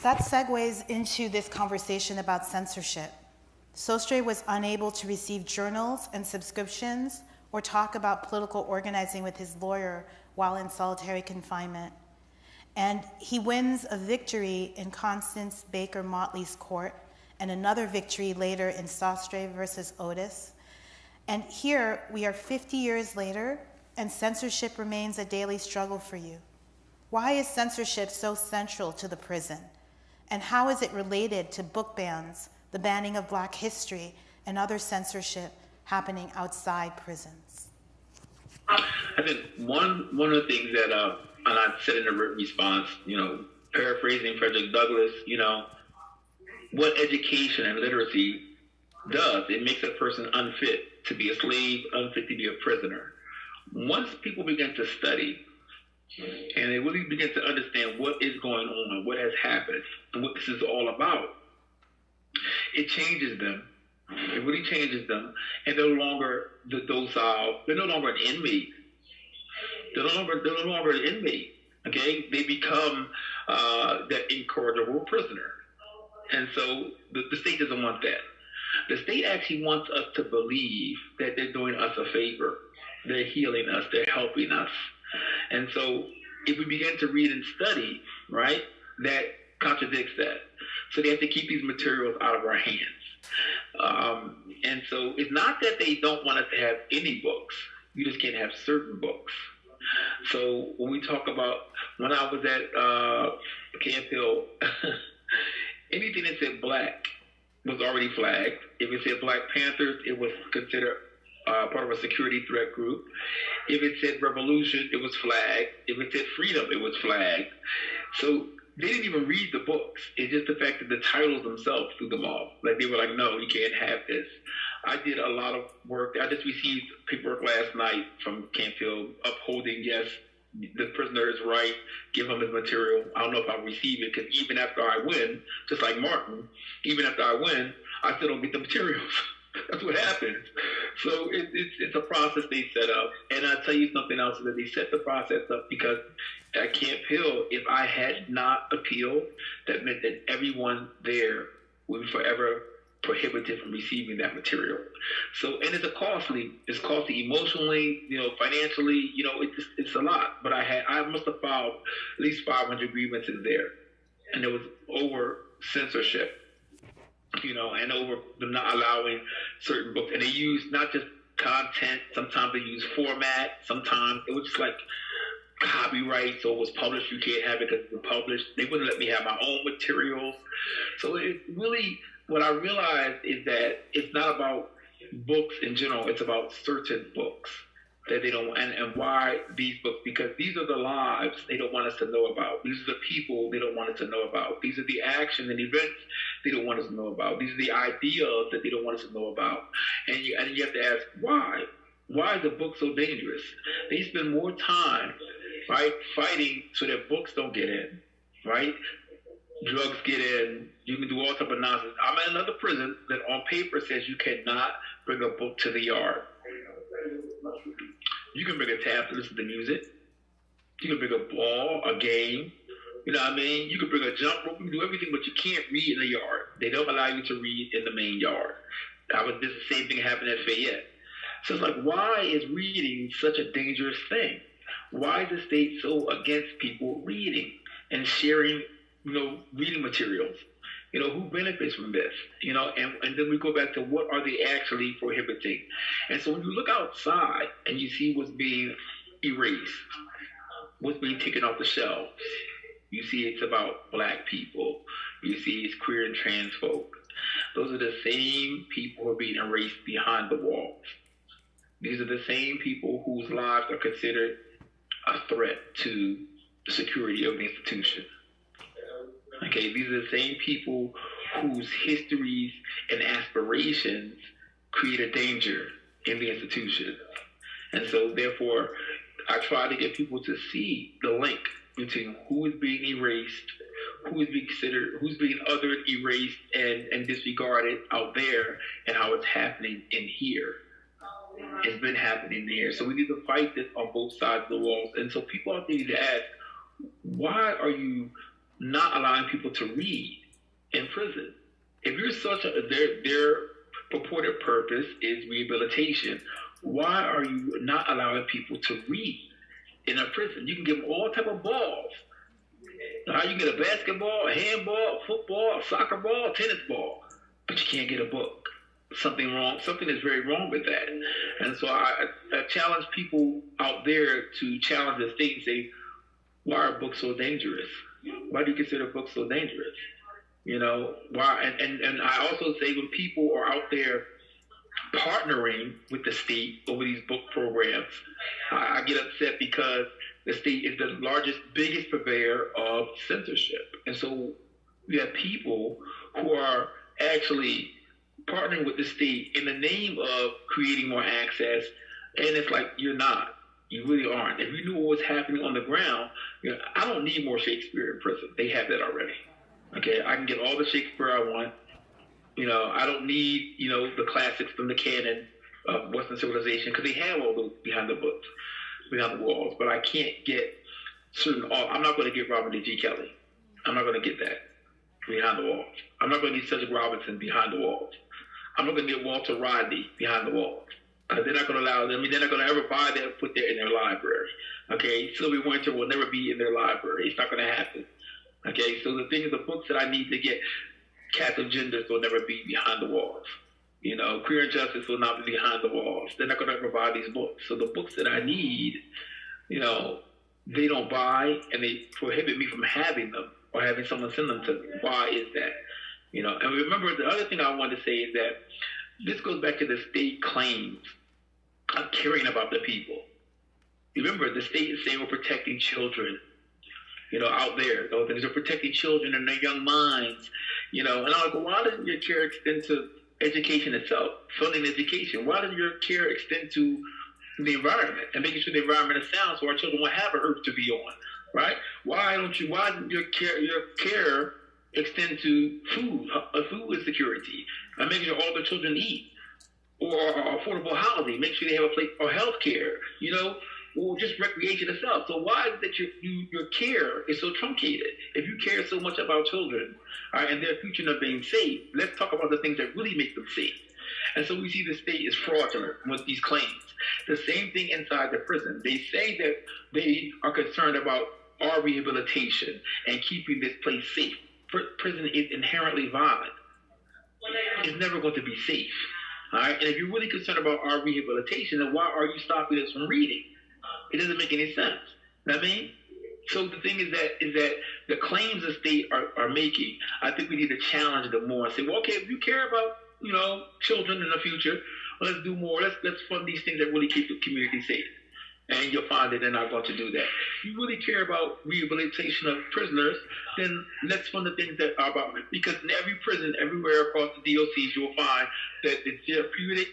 Q: That segues into this conversation about censorship. Sostre was unable to receive journals and subscriptions or talk about political organizing with his lawyer while in solitary confinement. And he wins a victory in Constance Baker Motley's court and another victory later in Sostre versus Otis. And here we are 50 years later, and censorship remains a daily struggle for you. Why is censorship so central to the prison? And how is it related to book bans, the banning of Black history, and other censorship happening outside prisons?
R: I think one of the things that, and I said in the written response, paraphrasing Frederick Douglass, what education and literacy does, it makes a person unfit to be a slave, unfit to be a prisoner. Once people begin to study and they really begin to understand what is going on, what has happened, and what this is all about, it changes them. It really changes them. And they're no longer the docile, they're no longer an inmate. They're no longer an inmate. Okay? They become that incorrigible prisoner. And so the state doesn't want that. The state actually wants us to believe that they're doing us a favor. They're healing us. They're helping us. And so if we begin to read and study, right, that contradicts that. So they have to keep these materials out of our hands. And so it's not that they don't want us to have any books. You just can't have certain books. So when we talk about, when I was at Camp Hill, anything that said Black was already flagged. If it said Black Panthers, it was considered part of a security threat group. If it said revolution, it was flagged. If it said freedom, it was flagged. So they didn't even read the books. It's just the fact that the titles themselves threw them off. Like they were like, no, you can't have this. I did a lot of work. I just received paperwork last night from Camp Hill upholding, yes, the prisoner is right, give him his material. I don't know if I'll receive it, because even after I win, just like Martin, even after I win, I still don't get the materials. That's what happens. So it's a process they set up. And I'll tell you something else, that they set the process up because at Camp Hill, if I had not appealed, that meant that everyone there would be forever prohibited from receiving that material. So, and it's costly emotionally, financially, it's a lot. But I must have filed at least 500 grievances there. And it was over censorship, and over them not allowing certain books. And they used not just content, sometimes they used format, sometimes it was just like copyright, so it was published, you can't have it because it was published. They wouldn't let me have my own materials. So it really, what I realized is that it's not about books in general, it's about certain books that they don't, and why these books, because these are the lives they don't want us to know about. These are the people they don't want us to know about. These are the actions and events they don't want us to know about. These are the ideas that they don't want us to know about. And you have to ask, why? Why is the book so dangerous? They spend more time, right, fighting so that books don't get in, right? Drugs get in, you can do all type of nonsense. I'm in another prison that on paper says you cannot bring a book to the yard. You can bring a tab to listen to music. You can bring a ball, a game. You know what I mean? You can bring a jump rope. You can do everything, but you can't read in the yard. They don't allow you to read in the main yard. This is the same thing happened at Fayette. So it's like, why is reading such a dangerous thing? Why is the state so against people reading and sharing, reading materials? Who benefits from this? And then we go back to what are they actually prohibiting? And so when you look outside and you see what's being erased, what's being taken off the shelves, you see it's about Black people. You see it's queer and trans folk. Those are the same people who are being erased behind the walls. These are the same people whose lives are considered a threat to the security of the institution. Okay, these are the same people whose histories and aspirations create a danger in the institution. And so therefore, I try to get people to see the link between who is being erased, who is being considered, who's being othered, erased, and disregarded out there, and how it's happening in here. It's been happening here. So we need to fight this on both sides of the walls. And so people out there need to ask, why are you not allowing people to read in prison? If you're their purported purpose is rehabilitation, why are you not allowing people to read in a prison? You can give them all type of balls. How you get a basketball, a handball, football, a soccer ball, a tennis ball, but you can't get a book. Something wrong. Something is very wrong with that. And so I challenge people out there to challenge the state and say, why are books so dangerous? Why do you consider books so dangerous? Why? And I also say when people are out there partnering with the state over these book programs, I get upset because the state is the largest, biggest purveyor of censorship. And so we have people who are actually partnering with the state in the name of creating more access. And it's like, you're not. You really aren't. If you knew what was happening on the ground, I don't need more Shakespeare in prison. They have that already. Okay, I can get all the Shakespeare I want. I don't need, the classics from the canon of Western civilization, because they have all those behind the books, behind the walls. But I can't get I'm not going to get Robert G. Kelly. I'm not going to get that behind the walls. I'm not going to get Cedric Robinson behind the walls. I'm not going to get Walter Riley behind the walls. They're not going to allow them. They're not going to ever buy that and put that in their library. Okay, Sylvia Winter will never be in their library. It's not going to happen. Okay, so the thing is, the books that I need to get, Catholic genders will never be behind the walls. Queer injustice will not be behind the walls. They're not going to ever buy these books. So the books that I need, they don't buy, and they prohibit me from having them or having someone send them to me. Why is that? And remember, the other thing I want to say is that this goes back to the state claims of caring about the people. Remember, the state is saying we're protecting children, out there. Those things are protecting children and their young minds, and I'm like, well, why doesn't your care extend to education itself, funding education? Why does your care extend to the environment and making sure the environment is sound so our children will have an earth to be on, right? Why doesn't your care extend to food insecurity, and making sure all the children eat, or affordable housing, make sure they have a place, or health care, or just recreation itself? So why is it that your care is so truncated? If you care so much about children, and their future not being safe, let's talk about the things that really make them safe. And so we see the state is fraudulent with these claims. The same thing inside the prison. They say that they are concerned about our rehabilitation and keeping this place safe. Prison is inherently violent. It's never going to be safe. All right? And if you're really concerned about our rehabilitation, then why are you stopping us from reading? It doesn't make any sense. You know what I mean? So the thing is that the claims the state are making, I think we need to challenge them more and say, well, okay, if you care about, children in the future, well, let's do more. Let's fund these things that really keep the community safe. And you'll find that they're not going to do that. If you really care about rehabilitation of prisoners, then let's fund the things that are about, because in every prison, everywhere across the DOCs, you'll find that the therapeutic,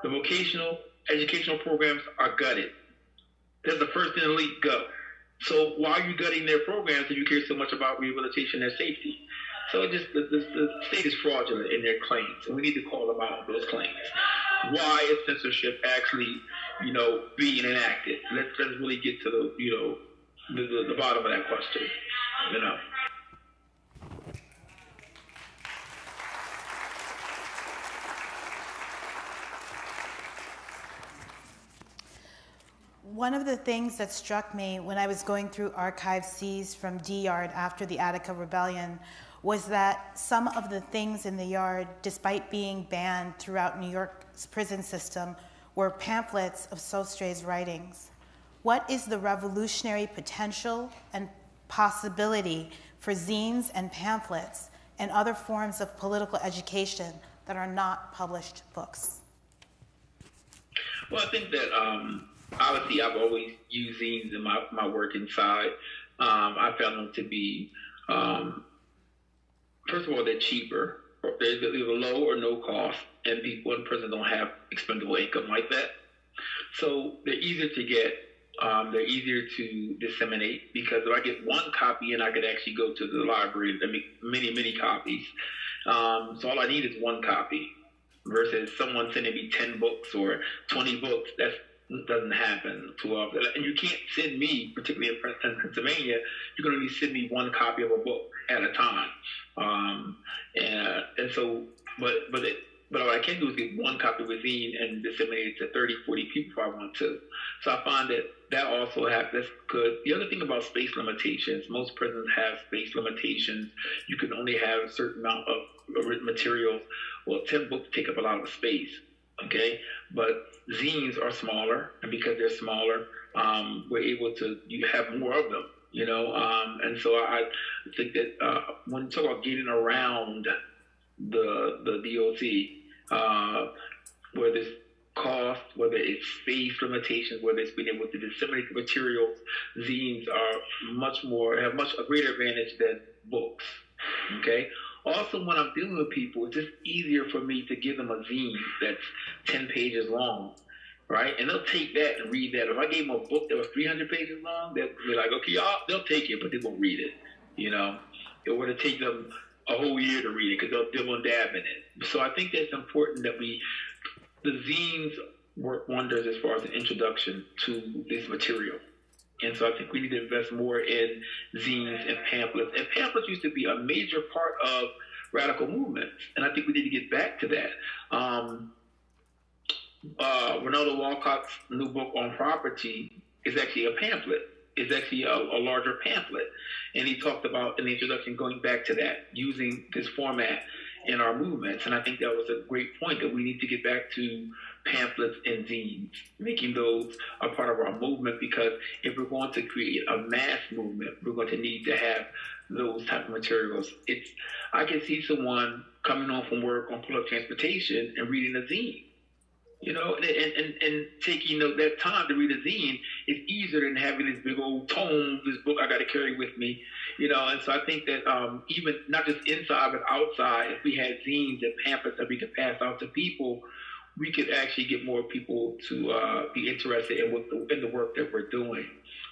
R: the vocational, educational programs are gutted. That's the first in the league, go. So why are you gutting their programs if you care so much about rehabilitation and safety? So the state is fraudulent in their claims, and we need to call them out on those claims. Why is censorship actually being enacted. Let's really get to the bottom of that question.
Q: One of the things that struck me when I was going through archive C's from D Yard after the Attica Rebellion was that some of the things in the yard, despite being banned throughout New York's prison system, were pamphlets of Sostre's writings. What is the revolutionary potential and possibility for zines and pamphlets and other forms of political education that are not published books?
R: Well, I think that obviously I've always used zines in my work inside. I found them to be, first of all, they're cheaper. They're low or no cost, and people in prison don't have expendable income like that. So they're easier to get. They're easier to disseminate, because if I get one copy and I could actually go to the library and make many copies. So all I need is one copy versus someone sending me 10 books or 20 books. That doesn't happen too often. And you can't send me, particularly in Pennsylvania, you can only send me one copy of a book at a time. And so, but what I can do is get one copy of a zine and disseminate it to 30, 40 people if I want to. So I find that also happens because the other thing about space limitations, most prisons have space limitations. You can only have a certain amount of written materials. Well, 10 books take up a lot of space, okay? But zines are smaller, and because they're smaller, we're able to have more of them, and so I think that when you talk about getting around the DOC, whether it's cost, whether it's space limitations, whether it's being able to disseminate the materials, zines have a greater advantage than books. Okay. Also, when I'm dealing with people, it's just easier for me to give them a zine that's 10 pages long, right? And they'll take that and read that. If I gave them a book that was 300 pages long, they'll be like, okay, they'll take it, but they won't read it. It would take them a whole year to read it because they'll dibble and dab in it. So I think that's important that the zines work wonders as far as an introduction to this material. And so I think we need to invest more in zines and pamphlets. And pamphlets used to be a major part of radical movements. And I think we need to get back to that. Ronaldo Walcott's new book on property is actually a pamphlet. It's actually a larger pamphlet. And he talked about in the introduction going back to that, using this format in our movements. And I think that was a great point, that we need to get back to pamphlets and zines, making those a part of our movement, because if we're going to create a mass movement, we're going to need to have those type of materials. I can see someone coming home from work on public transportation and reading a zine. And taking that time to read a zine is easier than having this big old tome, this book I got to carry with me, And so I think that even not just inside but outside, if we had zines and pamphlets that we could pass out to people, we could actually get more people to be interested in the work that we're doing.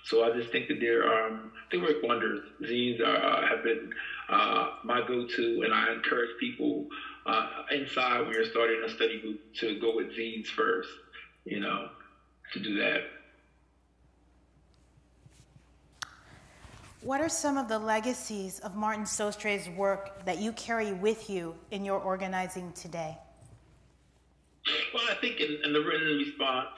R: So I just think that they work wonders. Zines have been my go-to, and I encourage people inside when you're starting a study group to go with zines first, to do that.
Q: What are some of the legacies of Martin Sostre's work that you carry with you in your organizing today?
R: Well, I think in the written response,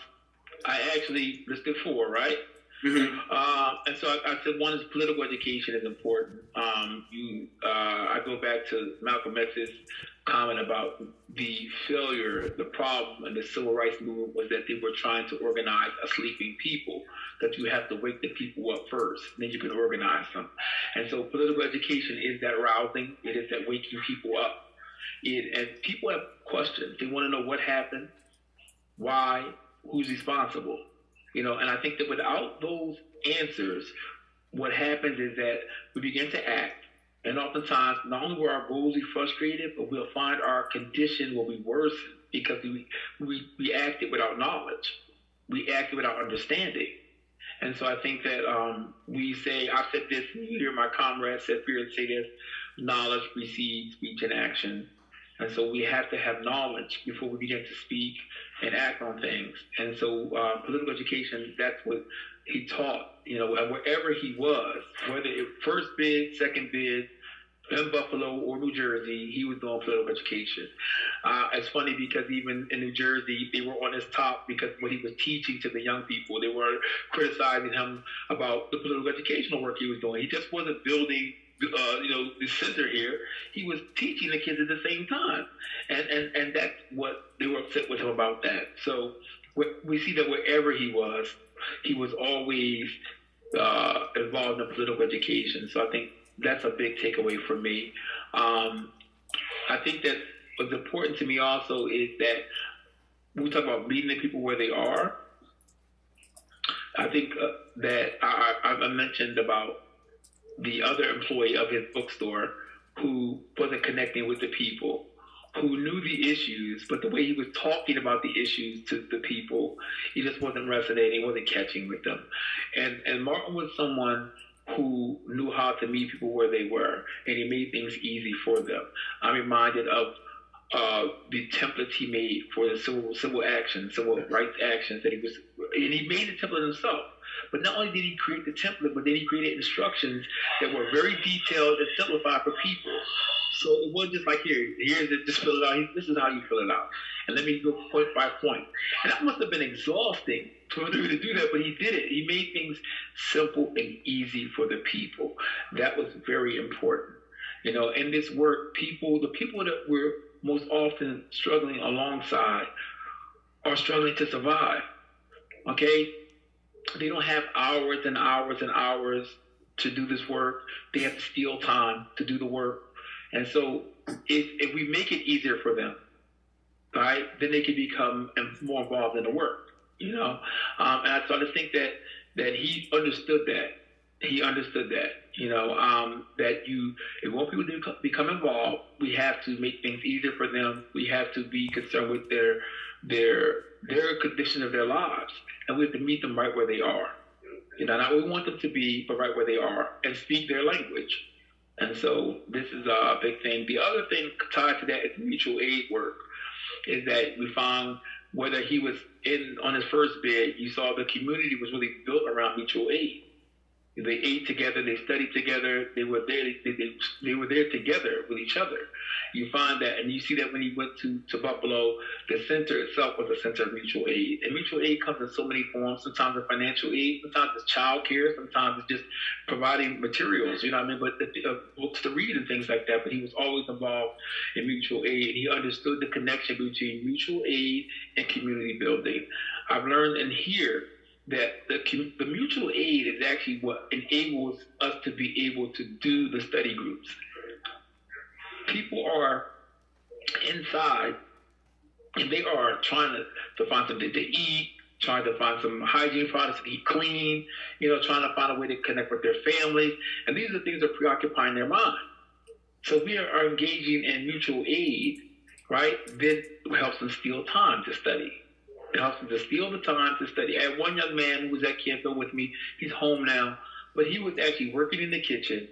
R: I actually listed 4, right? Mm-hmm. And so I said one is political education is important. I go back to Malcolm X's comment about the failure, the problem in the civil rights movement was that they were trying to organize a sleeping people, that you have to wake the people up first, then you can organize them. And so political education is that rousing, it is that waking people up. And people have questions. They want to know what happened, why, who's responsible. And I think that without those answers, what happens is that we begin to act. And oftentimes, not only will our goals be frustrated, but we'll find our condition will be worse because we acted without knowledge. We acted without understanding. And so I think that I said this, you hear my comrades say here and say this, knowledge precedes speech and action. And so we have to have knowledge before we begin to speak and act on things. And so political education, that's what he taught, and wherever he was, whether it first bid, second bid, in Buffalo or New Jersey, he was doing political education. It's funny because even in New Jersey, they were on his top because what he was teaching to the young people, they were criticizing him about the political educational work he was doing. He just wasn't building the center here. He was teaching the kids at the same time. And that's what they were upset with him about that. So we see that wherever he was always involved in political education. So I think that's a big takeaway for me. I think that what's important to me also is that when we talk about meeting the people where they are, I think that I mentioned about the other employee of his bookstore who wasn't connecting with the people, who knew the issues, but the way he was talking about the issues to the people, he just wasn't resonating, wasn't catching with them. And Martin was someone who knew how to meet people where they were, and he made things easy for them. I'm reminded of the templates he made for the civil rights actions that he made the template himself. But not only did he create the template, but then he created instructions that were very detailed and simplified for people. So it wasn't just like, here's it, just fill it out. This is how you fill it out. And let me go point by point. And that must have been exhausting for him to do that, but he did it. He made things simple and easy for the people. That was very important. In this work, the people that we're most often struggling alongside are struggling to survive. Okay? They don't have hours and hours and hours to do this work. They have to steal time to do the work. And so if we make it easier for them, right, then they can become more involved in the work, And so I just think that he understood that. He understood that, that if we want people to become involved, we have to make things easier for them. We have to be concerned with their condition of their lives. And we have to meet them right where they are. Not where we want them to be, but right where they are, and speak their language. And so this is a big thing. The other thing tied to that is mutual aid work, is that we found whether he was on his first bid, you saw the community was really built around mutual aid. They ate together, they studied together, they were there together with each other. You find that, and you see that when he went to Buffalo, the center itself was a center of mutual aid. And mutual aid comes in so many forms. Sometimes it's financial aid, sometimes it's child care, sometimes it's just providing materials, but books to read and things like that. But he was always involved in mutual aid, and he understood the connection between mutual aid and community building. I've learned in here that the mutual aid is actually what enables us to be able to do the study groups. People are inside and they are trying to find something to eat, trying to find some hygiene products to eat clean, trying to find a way to connect with their families. And these are things that are preoccupying their mind. So we are engaging in mutual aid, right? Then it helps them steal time to study. It helps them to steal the time to study. I had one young man who was at Campbell with me. He's home now, but he was actually working in the kitchen.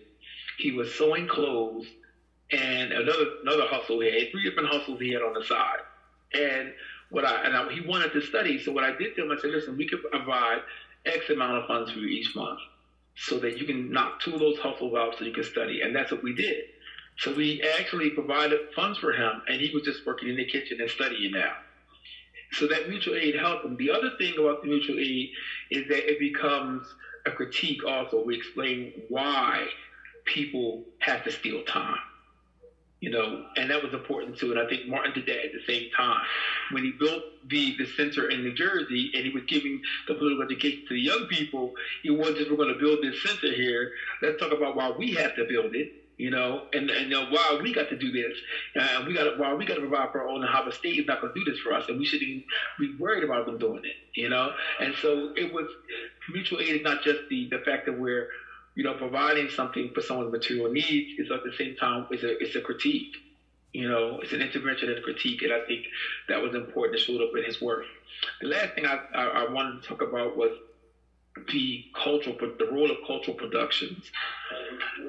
R: He was sewing clothes and another hustle he had. 3 different hustles he had on the side. And he wanted to study. So what I did to him, I said, listen, we could provide X amount of funds for you each month so that you can knock 2 of those hustles out so you can study. And that's what we did. So we actually provided funds for him, and he was just working in the kitchen and studying now. So that mutual aid helped them. The other thing about the mutual aid is that it becomes a critique also. We explain why people have to steal time, and that was important too. And I think Martin did that at the same time. When he built the center in New Jersey and he was giving the political education to the young people, it wasn't just, we're going to build this center here. Let's talk about why we have to build it. And why we got to do this, why we got to provide for our own, and how the state is not going to do this for us, and we shouldn't even be worried about them doing it, And so it was, mutual aid is not just the fact that we're, providing something for someone's material needs. It's at the same time, it's a critique, it's an intervention and a critique, and I think that was important. It showed up in his work. The last thing I wanted to talk about was the role of cultural productions.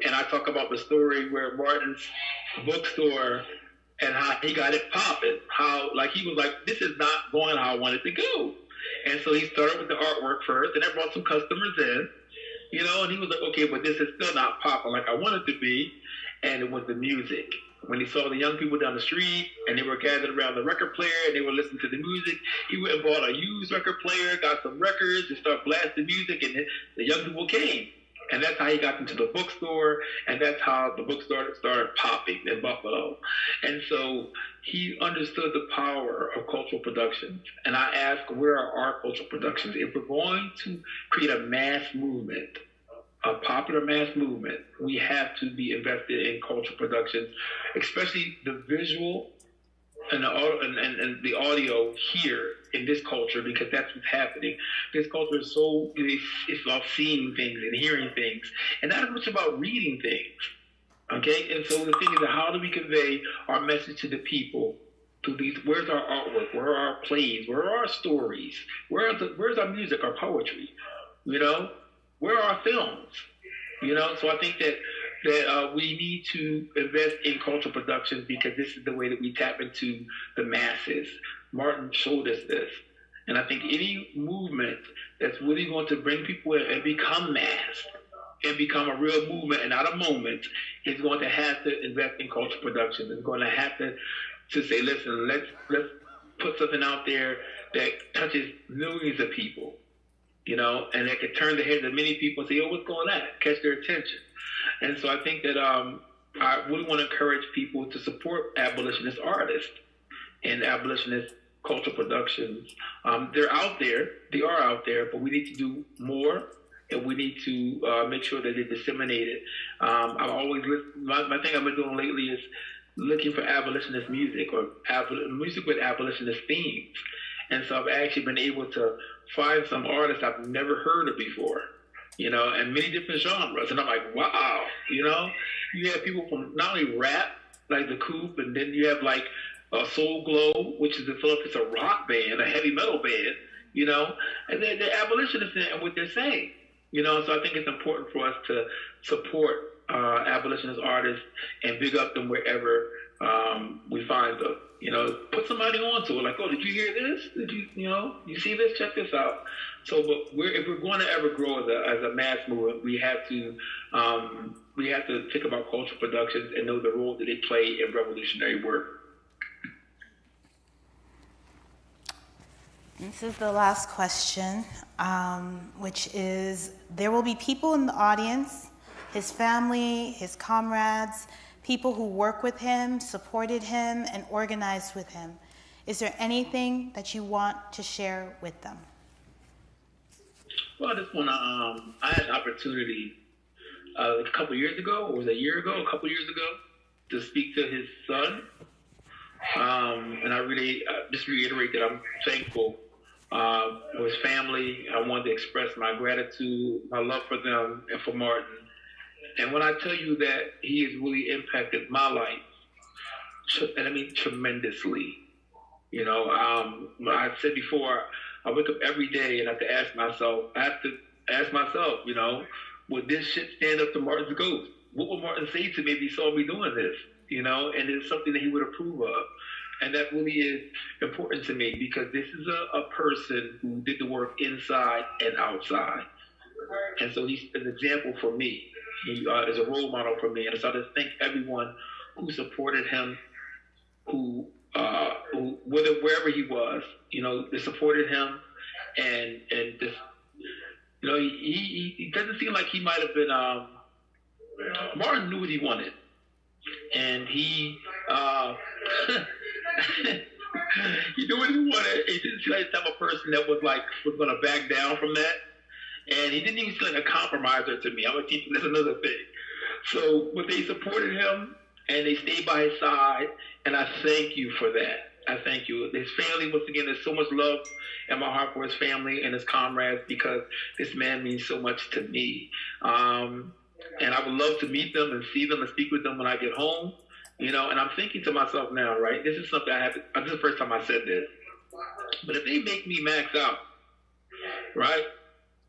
R: And I talk about the story where Martin's bookstore and how he got it popping. How, like, he was like, this is not going how I wanted to go. And so he started with the artwork first, and that brought some customers in, you know, and he was like, okay, but this is still not popping like I want it to be. And it was the music. When he saw the young people down the street and they were gathered around the record player and they were listening to the music, he went and bought a used record player, got some records, and started blasting music, and the young people came. And that's how he got into the bookstore, and that's how the bookstore started popping in Buffalo. And so he understood the power of cultural productions. And I asked, where are our cultural productions? If we're going to create a mass movement, a popular mass movement, we have to be invested in cultural productions, especially the visual and the audio here in this culture, because that's what's happening. This culture is so, it's about seeing things and hearing things, and not as much about reading things, okay? And so the thing is, how do we convey our message to the people through these? Where's our artwork? Where are our plays? Where are our stories? Where's our music, our poetry? You know? Where are our films? You know? So I think that we need to invest in cultural productions, because this is the way that we tap into the masses. Martin showed us this. And I think any movement that's really going to bring people in and become mass and become a real movement and not a moment is going to have to invest in cultural productions. It's going to have to say, listen, let's put something out there that touches millions of people, you know, and that could turn the heads of many people and say, oh, what's going on? Catch their attention. And so I think that I really want to encourage people to support abolitionist artists and abolitionist cultural productions. They're out there, they are out there, but we need to do more, and we need to make sure that they're disseminated. I've always my thing I've been doing lately is looking for abolitionist music or music with abolitionist themes. And so I've actually been able to find some artists I've never heard of before, you know, and many different genres. And I'm like, wow, you know, you have people from not only rap, like the Coop, and then you have like Soul Glow, which is it's a rock band, a heavy metal band, you know, and they're abolitionists in what they're saying, you know. So I think it's important for us to support abolitionist artists and big up them wherever we find them. You know, put somebody on to it, like, oh, did you hear this? Did you see this? Check this out. So, but if we're going to ever grow as a mass movement, we have to think about cultural productions and know the role that they play in revolutionary work.
Q: This is the last question, which is, there will be people in the audience, his family, his comrades, people who work with him, supported him, and organized with him. Is there anything that you want to share with them?
R: Well, I just want to, I had an opportunity a couple years ago, or was it a couple years ago, to speak to his son. And I really just reiterate that I'm thankful for his family. I wanted to express my gratitude, my love for them and for Martin. And when I tell you that he has really impacted my life, and I mean tremendously, you know, I said before, I wake up every day and I have to ask myself, you know, would this shit stand up to Martin's ghost? What would Martin say to me if he saw me doing this? You know, and it's something that he would approve of. And that really is important to me, because this is a person who did the work inside and outside. And so he's an example for me. He is a role model for me. And so I just thank everyone who supported him, who wherever he was, you know, they supported him. And just, you know, he doesn't seem like he might have been, Martin knew what he wanted. And he knew what he wanted. He didn't seem like the type of person that was going to back down from that. And he didn't even seem like a compromiser to me. I'm going to teach you, that's another thing. So, but they supported him and they stayed by his side. And I thank you for that. I thank you. His family, once again, there's so much love in my heart for his family and his comrades, because this man means so much to me. And I would love to meet them and see them and speak with them when I get home, you know. And I'm thinking to myself now, right, this is something this is the first time I said this, but if they make me max out, right,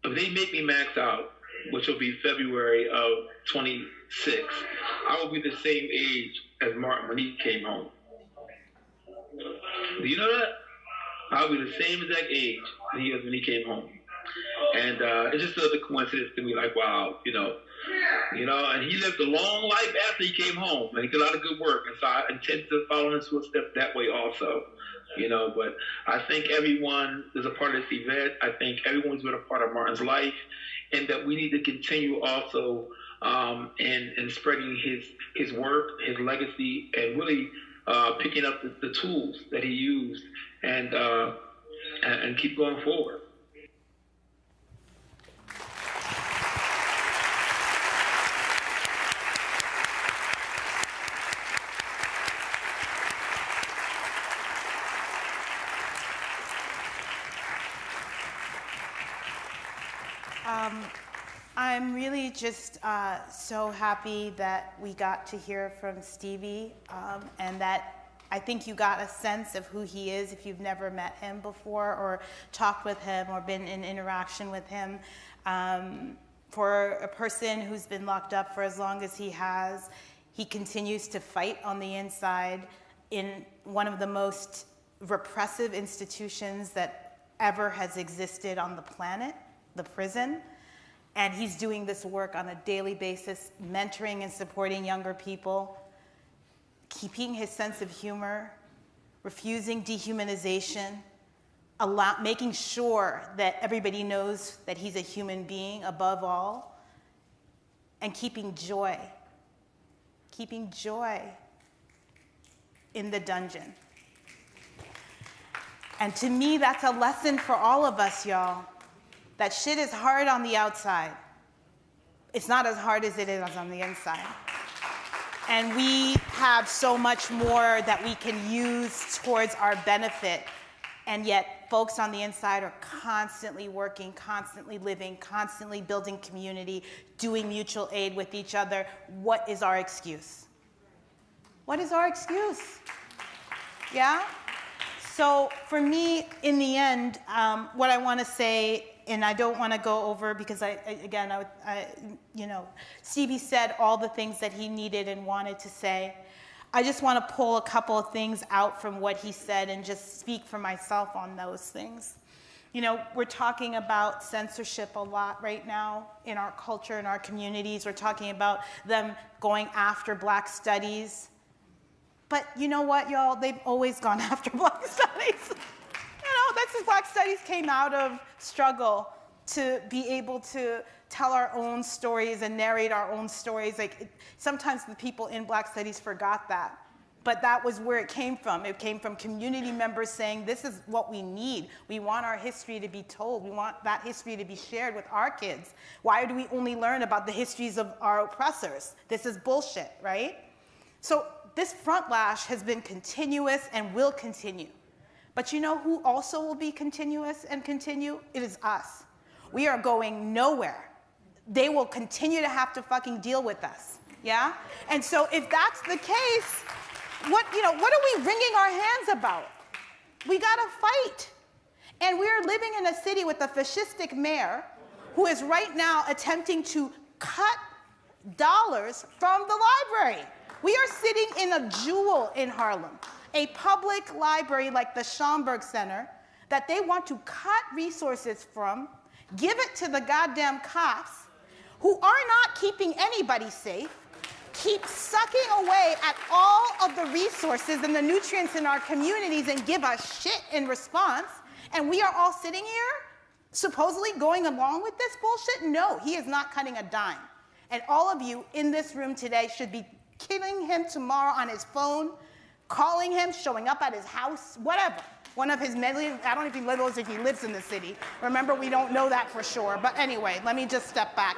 R: if they make me max out, which will be February of 26, I will be the same age as Martin when he came home. Do you know that? I'll be the same exact age that he was when he came home. And it's just another coincidence to me, like, wow, and he lived a long life after he came home, and he did a lot of good work, and so I intend to follow in his footsteps that way also, but I think everyone is a part of this event. I think everyone's been a part of Martin's life, and that we need to continue also in spreading his work, his legacy, and really picking up the tools that he used and keep going forward.
Q: I'm really just so happy that we got to hear from Stevie, and that I think you got a sense of who he is if you've never met him before or talked with him or been in interaction with him. For a person who's been locked up for as long as he has, he continues to fight on the inside in one of the most repressive institutions that ever has existed on the planet, the prison. And he's doing this work on a daily basis, mentoring and supporting younger people, keeping his sense of humor, refusing dehumanization, making sure that everybody knows that he's a human being above all, and keeping joy in the dungeon. And to me, that's a lesson for all of us, y'all. That shit is hard on the outside. It's not as hard as it is on the inside. And we have so much more that we can use towards our benefit. And yet, folks on the inside are constantly working, constantly living, constantly building community, doing mutual aid with each other. What is our excuse? What is our excuse? Yeah? So for me, in the end, what I want to say, and I don't want to go over because Stevie said all the things that he needed and wanted to say. I just want to pull a couple of things out from what he said and just speak for myself on those things. We're talking about censorship a lot right now in our culture, in our communities. We're talking about them going after Black studies. But you know what, y'all? They've always gone after Black studies. That's Black studies came out of struggle to be able to tell our own stories and narrate our own stories. Sometimes the people in Black studies forgot that. But that was where it came from. It came from community members saying, this is what we need. We want our history to be told. We want that history to be shared with our kids. Why do we only learn about the histories of our oppressors? This is bullshit, right? So this front lash has been continuous and will continue. But you know who also will be continuous and continue? It is us. We are going nowhere. They will continue to have to fucking deal with us, yeah? And so if that's the case, what are we wringing our hands about? We gotta fight. And we're living in a city with a fascistic mayor who is right now attempting to cut dollars from the library. We are sitting in a jewel in Harlem, a public library like the Schomburg Center that they want to cut resources from, give it to the goddamn cops who are not keeping anybody safe, keep sucking away at all of the resources and the nutrients in our communities and give us shit in response. And we are all sitting here supposedly going along with this bullshit? No, he is not cutting a dime. And all of you in this room today should be killing him tomorrow on his phone, calling him, showing up at his house, whatever. One of his many, I don't even know if he lives in the city. Remember, we don't know that for sure. But anyway, let me just step back.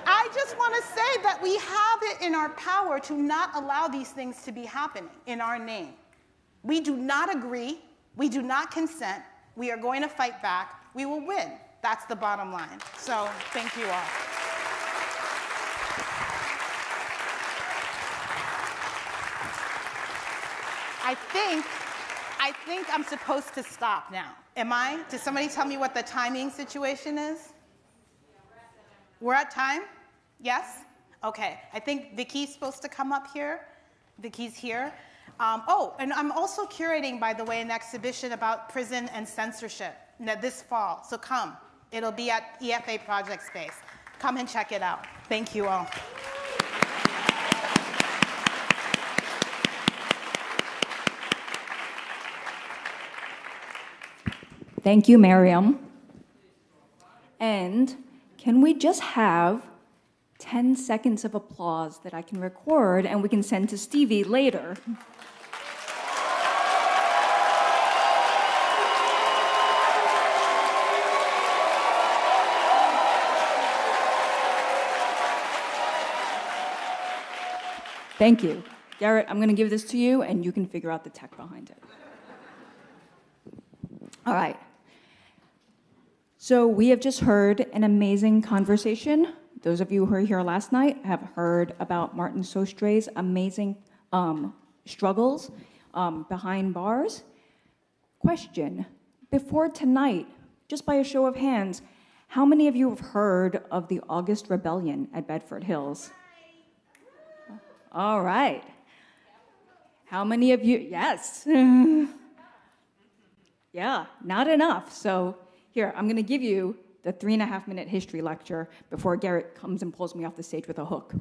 Q: I just want to say that we have it in our power to not allow these things to be happening in our name. We do not agree. We do not consent. We are going to fight back. We will win. That's the bottom line. So thank you all. I think I'm supposed to stop now. Am I? Did somebody tell me what the timing situation is? We're at time? Yes? Okay. I think Vicky's supposed to come up here Vicky's here. Oh, and I'm also curating, by the way, an exhibition about prison and censorship this fall. So come. It'll be at EFA Project Space. Come and check it out. Thank you all.
S: Thank you, Miriam. And can we just have 10 seconds of applause that I can record and we can send to Stevie later? Thank you. Garrett, I'm going to give this to you, and you can figure out the tech behind it. All right. So we have just heard an amazing conversation. Those of you who were here last night have heard about Martin Sostre's amazing struggles behind bars. Question, before tonight, just by a show of hands, how many of you have heard of the August Rebellion at Bedford Hills? All right. How many of you? Yes. Yeah, not enough. So here, I'm going to give you the 3.5-minute history lecture before Garrett comes and pulls me off the stage with a hook.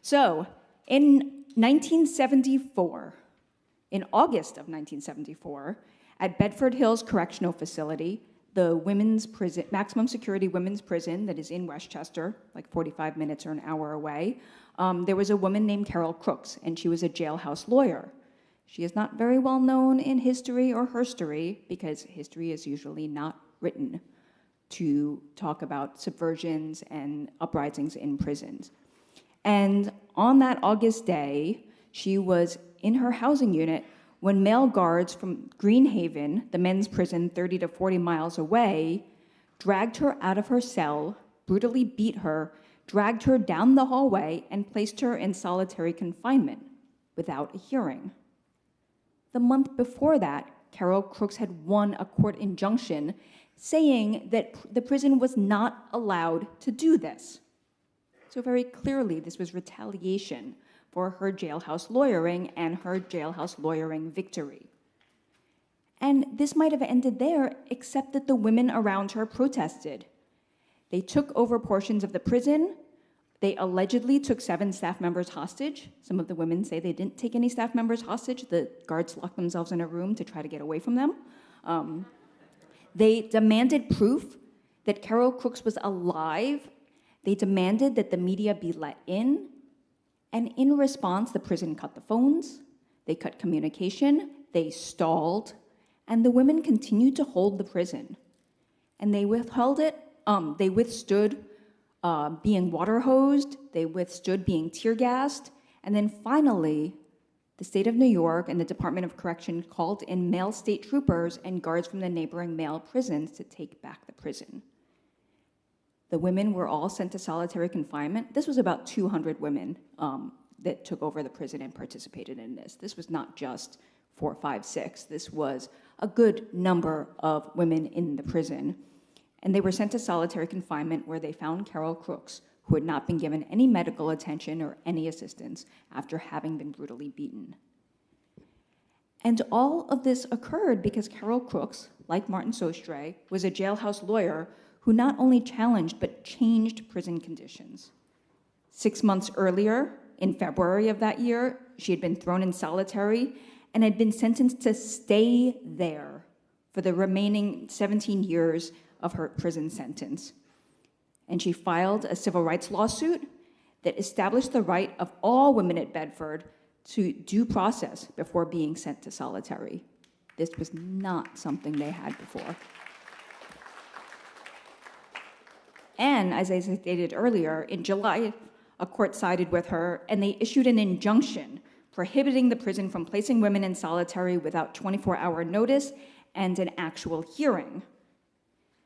S: So in 1974, in August of 1974, at Bedford Hills Correctional Facility, the women's prison, maximum security women's prison that is in Westchester, like 45 minutes or an hour away, there was a woman named Carol Crooks, and she was a jailhouse lawyer. She is not very well known in history or herstory, because history is usually not written to talk about subversions and uprisings in prisons. And on that August day, she was in her housing unit when male guards from Greenhaven, the men's prison 30 to 40 miles away, dragged her out of her cell, brutally beat her, dragged her down the hallway, and placed her in solitary confinement without a hearing. The month before that, Carol Crooks had won a court injunction saying that the prison was not allowed to do this. So very clearly, this was retaliation for her jailhouse lawyering and her jailhouse lawyering victory. And this might have ended there, except that the women around her protested. They took over portions of the prison. They allegedly took 7 staff members hostage. Some of the women say they didn't take any staff members hostage. The guards locked themselves in a room to try to get away from them. They demanded proof that Carol Crooks was alive. They demanded that the media be let in. And in response, the prison cut the phones. They cut communication. They stalled. And the women continued to hold the prison. And they withheld it. They withstood being water hosed, they withstood being tear gassed, and then finally, the state of New York and the Department of Correction called in male state troopers and guards from the neighboring male prisons to take back the prison. The women were all sent to solitary confinement. This was about 200 women that took over the prison and participated in this. This was not just 4, 5, 6. This was a good number of women in the prison. And they were sent to solitary confinement where they found Carol Crooks, who had not been given any medical attention or any assistance after having been brutally beaten. And all of this occurred because Carol Crooks, like Martin Sostre, was a jailhouse lawyer who not only challenged but changed prison conditions. 6 months earlier, in February of that year, she had been thrown in solitary and had been sentenced to stay there for the remaining 17 years of her prison sentence. And she filed a civil rights lawsuit that established the right of all women at Bedford to due process before being sent to solitary. This was not something they had before. And as I stated earlier, in July, a court sided with her and they issued an injunction prohibiting the prison from placing women in solitary without 24-hour notice and an actual hearing.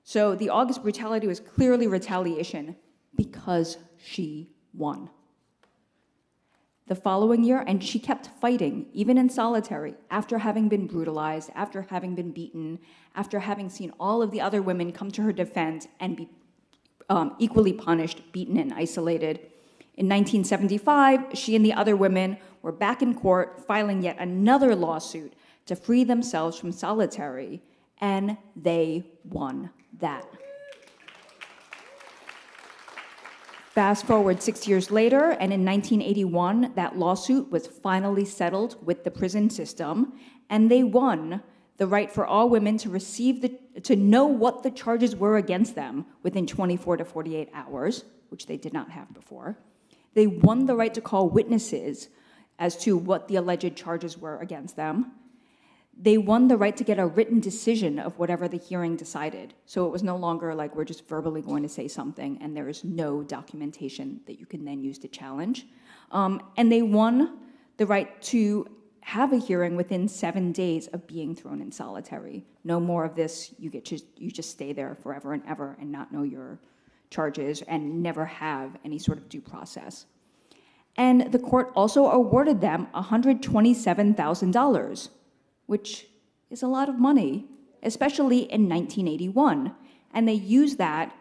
S: So the August brutality was clearly retaliation because she won. The following year, and she kept fighting, even in solitary, after having been brutalized, after having been beaten, after having seen all of the other women come to her defense and be equally punished, beaten, and isolated. In 1975, she and the other women were back in court filing yet another lawsuit to free themselves from solitary, and they won that. Fast forward 6 years later, and in 1981, that lawsuit was finally settled with the prison system, and they won the right for all women to know what the charges were against them within 24 to 48 hours, which they did not have before. They won the right to call witnesses as to what the alleged charges were against them. They won the right to get a written decision of whatever the hearing decided. So it was no longer like we're just verbally going to say something and there is no documentation that you can then use to challenge. And they won the right to have a hearing within 7 days of being thrown in solitary. No more of this, you just stay there forever and ever and not know your charges and never have any sort of due process. And the court also awarded them $127,000, which is a lot of money, especially in 1981. And they used that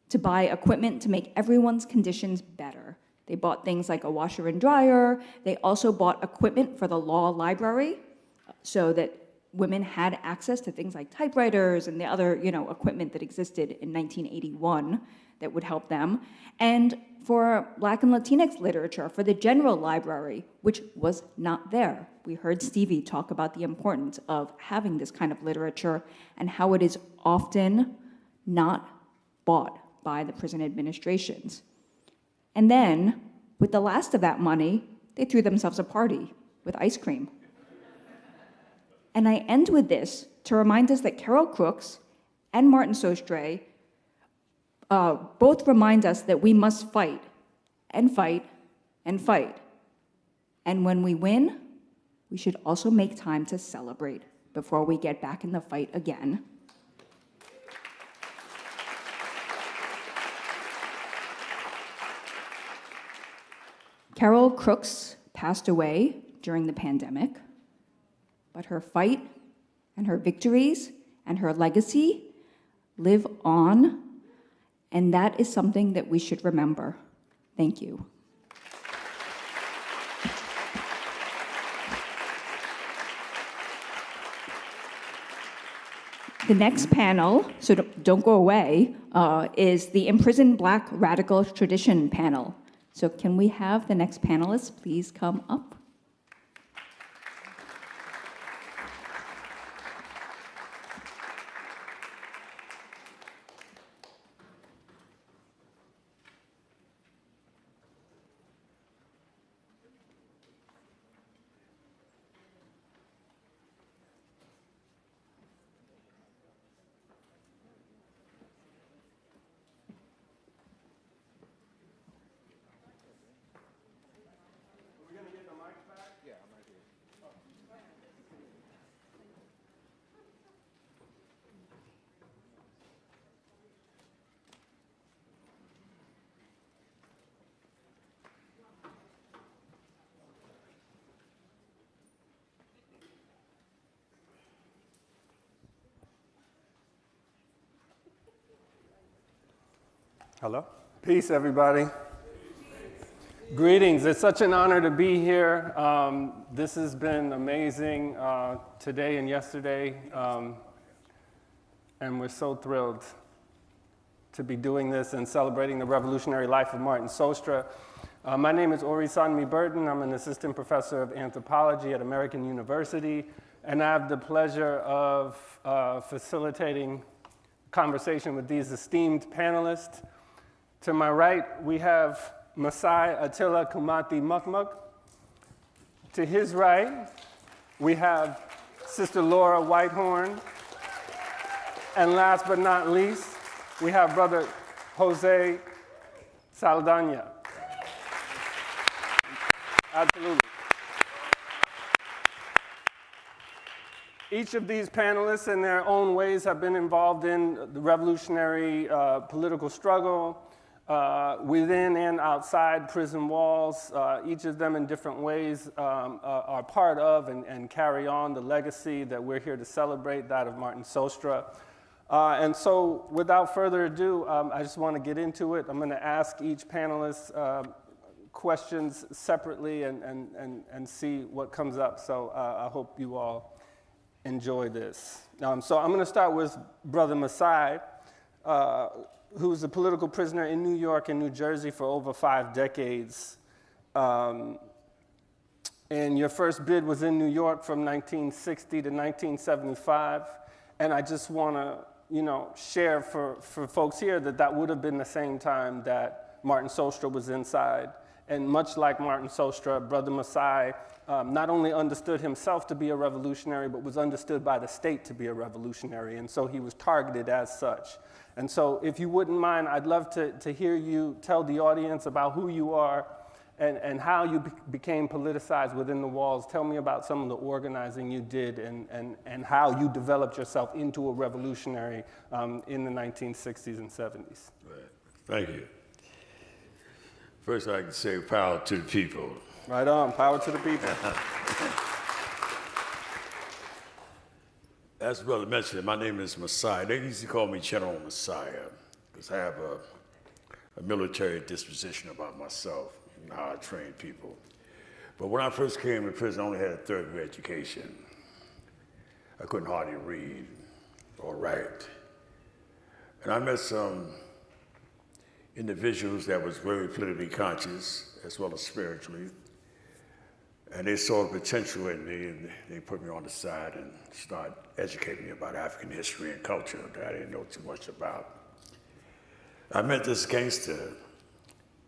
S: to buy equipment to make everyone's conditions better. They bought things like a washer and dryer. They also bought equipment for the law library so that women had access to things like typewriters and the other, equipment that existed in 1981 that would help them. And for Black and Latinx literature, for the general library, which was not there. We heard Stevie talk about the importance of having this kind of literature and how it is often not bought by the prison administrations. And then, with the last of that money, they threw themselves a party with ice cream. And I end with this to remind us that Carol Crooks and Martin Sostre both remind us that we must fight and fight and fight. And when we win, we should also make time to celebrate before we get back in the fight again. Carol Crooks passed away during the pandemic, but her fight and her victories and her legacy live on, and that is something that we should remember. Thank you. The next panel, so don't go away, is the Imprisoned Black Radical Tradition panel. So can we have the next panelists please come up?
T: Hello. Peace, everybody. Greetings. It's such an honor to be here. This has been amazing today and yesterday, and we're so thrilled to be doing this and celebrating the revolutionary life of Martin Sostre. My name is Ori Sanmi Burton. I'm an assistant professor of anthropology at American University, and I have the pleasure of facilitating conversation with these esteemed panelists. To my right, we have Masai Attila Kumati Mukmuk. To his right, we have Sister Laura Whitehorn. And last but not least, we have Brother Jose Saldana. Absolutely. Each of these panelists in their own ways have been involved in the revolutionary political struggle within and outside prison walls. Each of them in different ways are part of and carry on the legacy that we're here to celebrate, that of Martin Sostre. And so without further ado, I just want to get into it. I'm going to ask each panelist questions separately and see what comes up. So I hope you all enjoy this. So I'm going to start with Brother Masai, who's a political prisoner in New York and New Jersey for over 5 decades. And your first bid was in New York from 1960 to 1975. And I just want to, share for folks here that would have been the same time that Martin Sostre was inside. And much like Martin Sostre, Brother Masai not only understood himself to be a revolutionary, but was understood by the state to be a revolutionary. And so he was targeted as such. And so if you wouldn't mind, I'd love to hear you tell the audience about who you are and how you became politicized within the walls. Tell me about some of the organizing you did and how you developed yourself into a revolutionary in the 1960s and 70s.
U: Right. Thank you. First, I can say power to the people.
T: Right on, power to the people.
U: As Brother mentioned, my name is Messiah. They used to call me General Messiah because I have a military disposition about myself and how I train people. But when I first came to prison, I only had a 3rd grade education. I couldn't hardly read or write. And I met some individuals that was very politically conscious as well as spiritually. And they saw the potential in me, and they put me on the side and started educating me about African history and culture that I didn't know too much about. I met this gangster.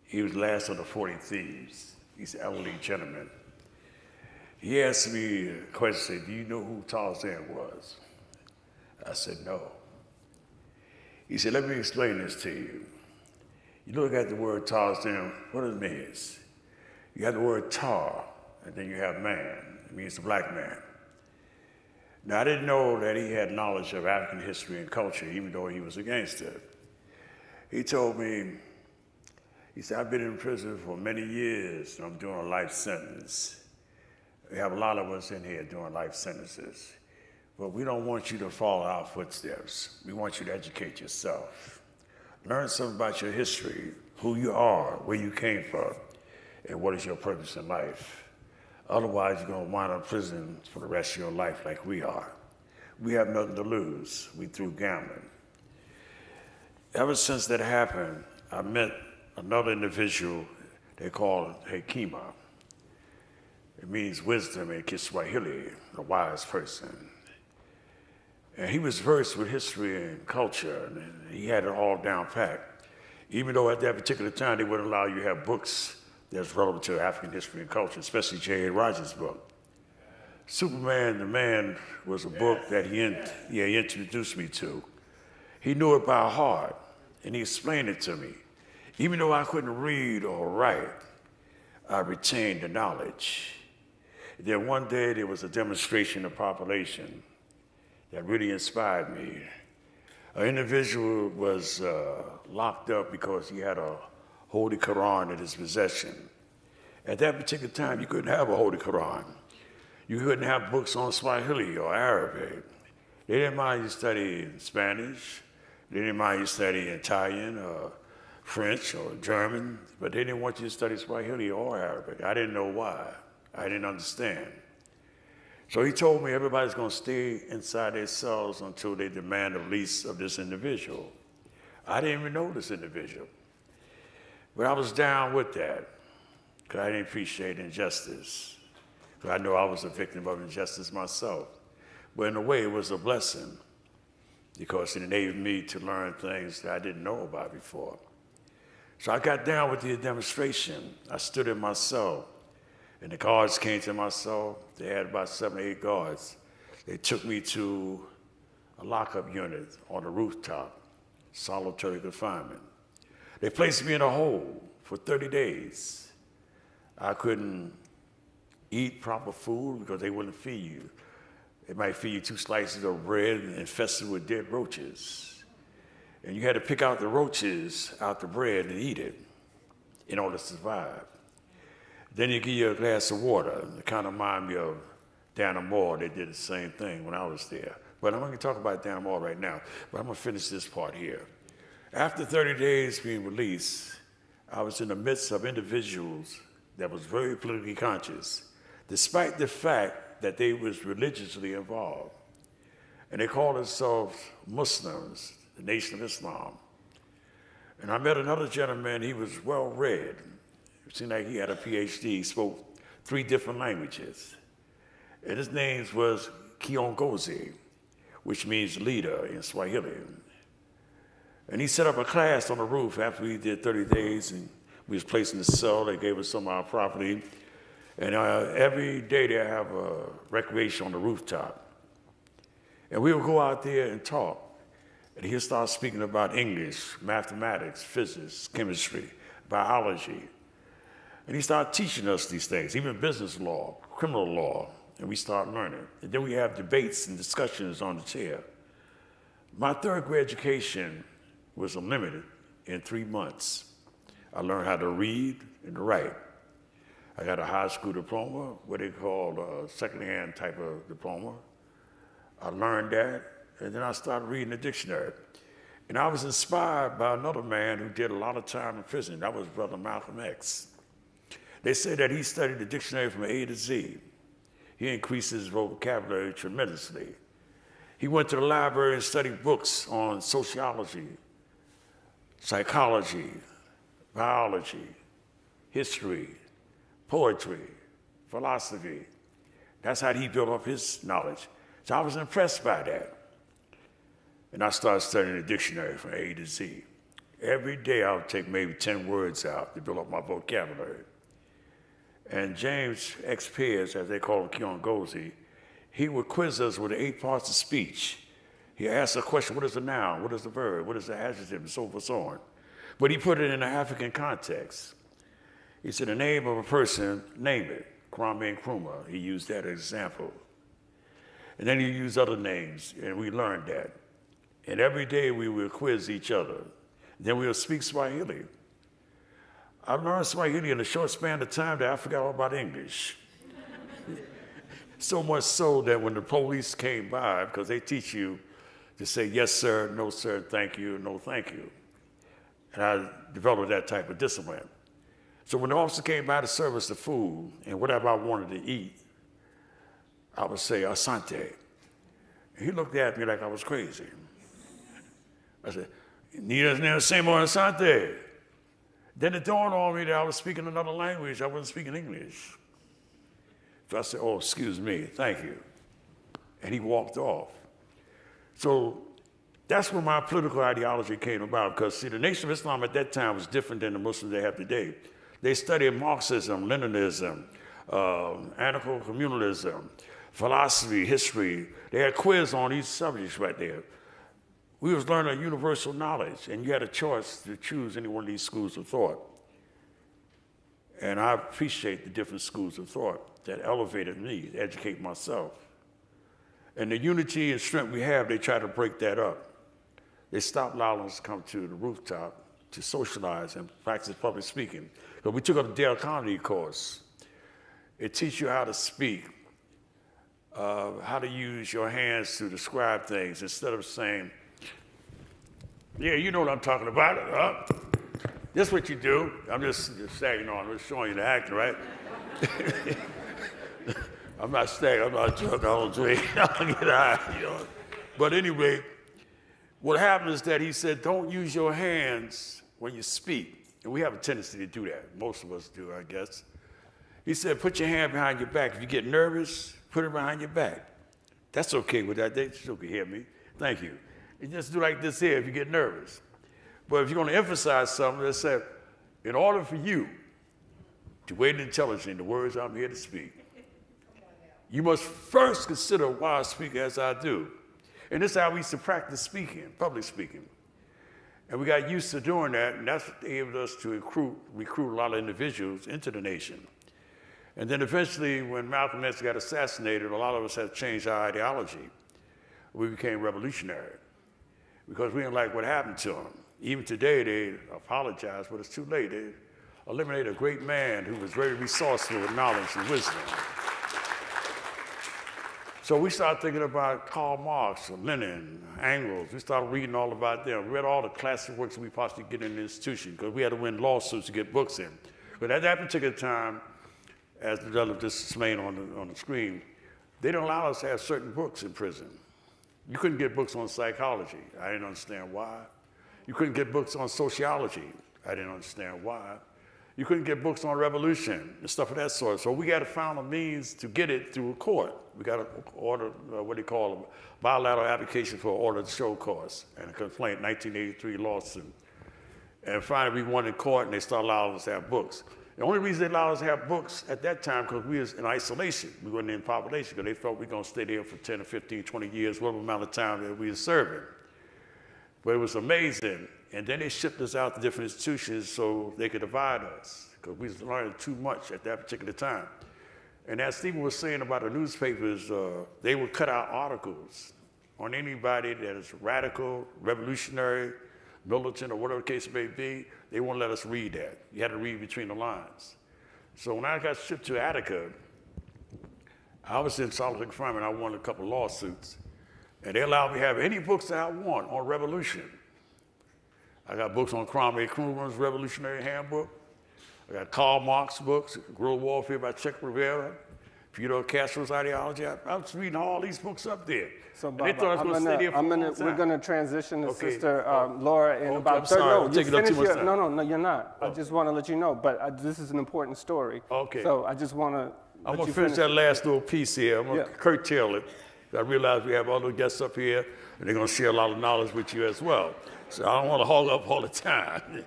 U: He was last of the 40 Thieves. He's an elderly gentleman. He asked me a question, do you know who Tarzan was? I said, no. He said, let me explain this to you. You look at the word Tarzan, what it means? You have the word tar, and then you have man. It means a black man. Now, I didn't know that he had knowledge of African history and culture, even though he was a gangster. He told me, he said, I've been in prison for many years, and I'm doing a life sentence. We have a lot of us in here doing life sentences. But we don't want you to follow our footsteps. We want you to educate yourself. Learn something about your history, who you are, where you came from, and what is your purpose in life. Otherwise, you're going to wind up in prison for the rest of your life like we are. We have nothing to lose. We through gambling. Ever since that happened, I met another individual they call Hekima. It means wisdom in Kiswahili, a wise person. And he was versed with history and culture, and he had it all down pat. Even though at that particular time they wouldn't allow you to have books that's relevant to African history and culture, especially J.A. Rogers' book. Superman the Man was a book that he introduced me to. He knew it by heart, and he explained it to me. Even though I couldn't read or write, I retained the knowledge. Then one day there was a demonstration of population that really inspired me. An individual was locked up because he had a Holy Quran in his possession. At that particular time, you couldn't have a Holy Quran. You couldn't have books on Swahili or Arabic. They didn't mind you studying Spanish. They didn't mind you studying Italian or French or German, but they didn't want you to study Swahili or Arabic. I didn't know why. I didn't understand. So he told me everybody's going to stay inside their cells until they demand the release of this individual. I didn't even know this individual. But I was down with that because I didn't appreciate injustice. Because I know I was a victim of injustice myself. But in a way, it was a blessing because it enabled me to learn things that I didn't know about before. So I got down with the demonstration. I stood in my cell, and the guards came to my cell. They had about 7 or 8 guards. They took me to a lockup unit on the rooftop, solitary confinement. They placed me in a hole for 30 days. I couldn't eat proper food because they wouldn't feed you. They might feed you 2 slices of bread infested with dead roaches. And you had to pick out the roaches out the bread and eat it in order to survive. Then they give you a glass of water. It kind of reminded me of Dana Moore. They did the same thing when I was there. But I'm going to talk about Dana Moore right now. But I'm going to finish this part here. After 30 days being released, I was in the midst of individuals that was very politically conscious, despite the fact that they was religiously involved. And they called themselves Muslims, the Nation of Islam. And I met another gentleman, he was well-read. It seemed like he had a PhD, he spoke 3 different languages. And his name was Kiongozi, which means leader in Swahili. And he set up a class on the roof after we did 30 days, and we was placed in the cell. They gave us some of our property. And every day they have a recreation on the rooftop. And we would go out there and talk. And he'll start speaking about English, mathematics, physics, chemistry, biology. And he started teaching us these things, even business law, criminal law, and we start learning. And then we have debates and discussions on the chair. My 3rd grade education was unlimited in 3 months. I learned how to read and to write. I got a high school diploma, what they call a second-hand type of diploma. I learned that, and then I started reading the dictionary. And I was inspired by another man who did a lot of time in prison. That was Brother Malcolm X. They said that he studied the dictionary from A to Z. He increased his vocabulary tremendously. He went to the library and studied books on sociology, psychology, biology, history, poetry, philosophy. That's how he built up his knowledge. So I was impressed by that. And I started studying the dictionary from A to Z. Every day I would take maybe 10 words out to build up my vocabulary. And James X. Pierce, as they call him, Kiongozi, he would quiz us with the 8 parts of speech. He asked a question, what is the noun, what is the verb, what is the adjective, and so forth, so on. But he put it in an African context. He said, the name of a person, name it, Kwame Nkrumah. He used that as an example. And then he used other names, and we learned that. And every day we would quiz each other. Then we would speak Swahili. I learned Swahili in a short span of time that I forgot all about English. So much so that when the police came by, because they teach you to say yes, sir, no, sir, thank you, no, thank you. And I developed that type of discipline. So when the officer came by to serve us the food and whatever I wanted to eat, I would say, asante. And he looked at me like I was crazy. I said, need us say more asante. Then it dawned on me that I was speaking another language. I wasn't speaking English. So I said, oh, excuse me, thank you. And he walked off. So that's where my political ideology came about, because see, the Nation of Islam at that time was different than the Muslims they have today. They studied Marxism, Leninism, anarcho-communalism, philosophy, history. They had quiz on these subjects right there. We was learning universal knowledge, and you had a choice to choose any one of these schools of thought. And I appreciate the different schools of thought that elevated me to educate myself. And the unity and strength we have, they try to break that up. They stopped allowing us to come to the rooftop to socialize and practice public speaking. But we took up the Dale Carnegie course. It teaches you how to speak, how to use your hands to describe things instead of saying, yeah, you know what I'm talking about. This is what you do. I'm just saying, I'm just showing you the acting, right? I'm not staying, I'm not drunk, I don't drink, I don't get high, But anyway, what happened is that he said, don't use your hands when you speak. And we have a tendency to do that. Most of us do, I guess. He said, put your hand behind your back. If you get nervous, put it behind your back. That's okay with that. They still can hear me. Thank you. You just do like this here if you get nervous. But if you're going to emphasize something, let's say, in order for you to weigh intelligently the words I'm here to speak, you must first consider why I speak as I do. And this is how we used to practice speaking, public speaking. And we got used to doing that, and that's what enabled us to recruit a lot of individuals into the nation. And then eventually, when Malcolm X got assassinated, a lot of us had to change our ideology. We became revolutionary because we didn't like what happened to him. Even today, they apologize, but it's too late. They eliminated a great man who was very resourceful with knowledge and wisdom. So we started thinking about Karl Marx, Lenin, Engels. We started reading all about them. We read all the classic works we possibly get in the institution because we had to win lawsuits to get books in. But at that particular time, as developed this display on the screen, they didn't allow us to have certain books in prison. You couldn't get books on psychology. I didn't understand why. You couldn't get books on sociology. I didn't understand why. You couldn't get books on revolution and stuff of that sort. So we got to find a means to get it through a court. We got to order what they call a bilateral application for an order to show cause and a complaint, 1983 lawsuit. And finally, we won in court, and they started allowing us to have books. The only reason they allowed us to have books at that time because we was in isolation. We weren't in population because they felt we were going to stay there for 10 or 15, 20 years, whatever amount of time that we were serving. But it was amazing. And then they shipped us out to different institutions so they could divide us because we was learning too much at that particular time. And as Stephen was saying about the newspapers, they would cut out articles on anybody that is radical, revolutionary, militant, or whatever the case may be. They won't let us read that. You had to read between the lines. So when I got shipped to Attica, I was in solitary confinement. I won a couple of lawsuits. And they allowed me to have any books that I want on revolution. I got books on Kwame Nkrumah's Revolutionary Handbook. I got Karl Marx books, Guerrilla Warfare by Che Guevara, Fidel Castro's ideology. I was reading all these books up there.
T: So,
U: Baba, they thought I was going to stay there for a long time.
T: We're going to transition to
U: Okay.
T: Sister Laura in about 30
U: minutes. I'm taking up too much time.
T: No, you're not. I just want to let you know, but this is an important story.
U: Okay.
T: So I just want to
U: I'm going to finish that last little piece here. I'm going to curtail it. I realize we have other guests up here, and they're going to share a lot of knowledge with you as well. So I don't want to hog up all the time.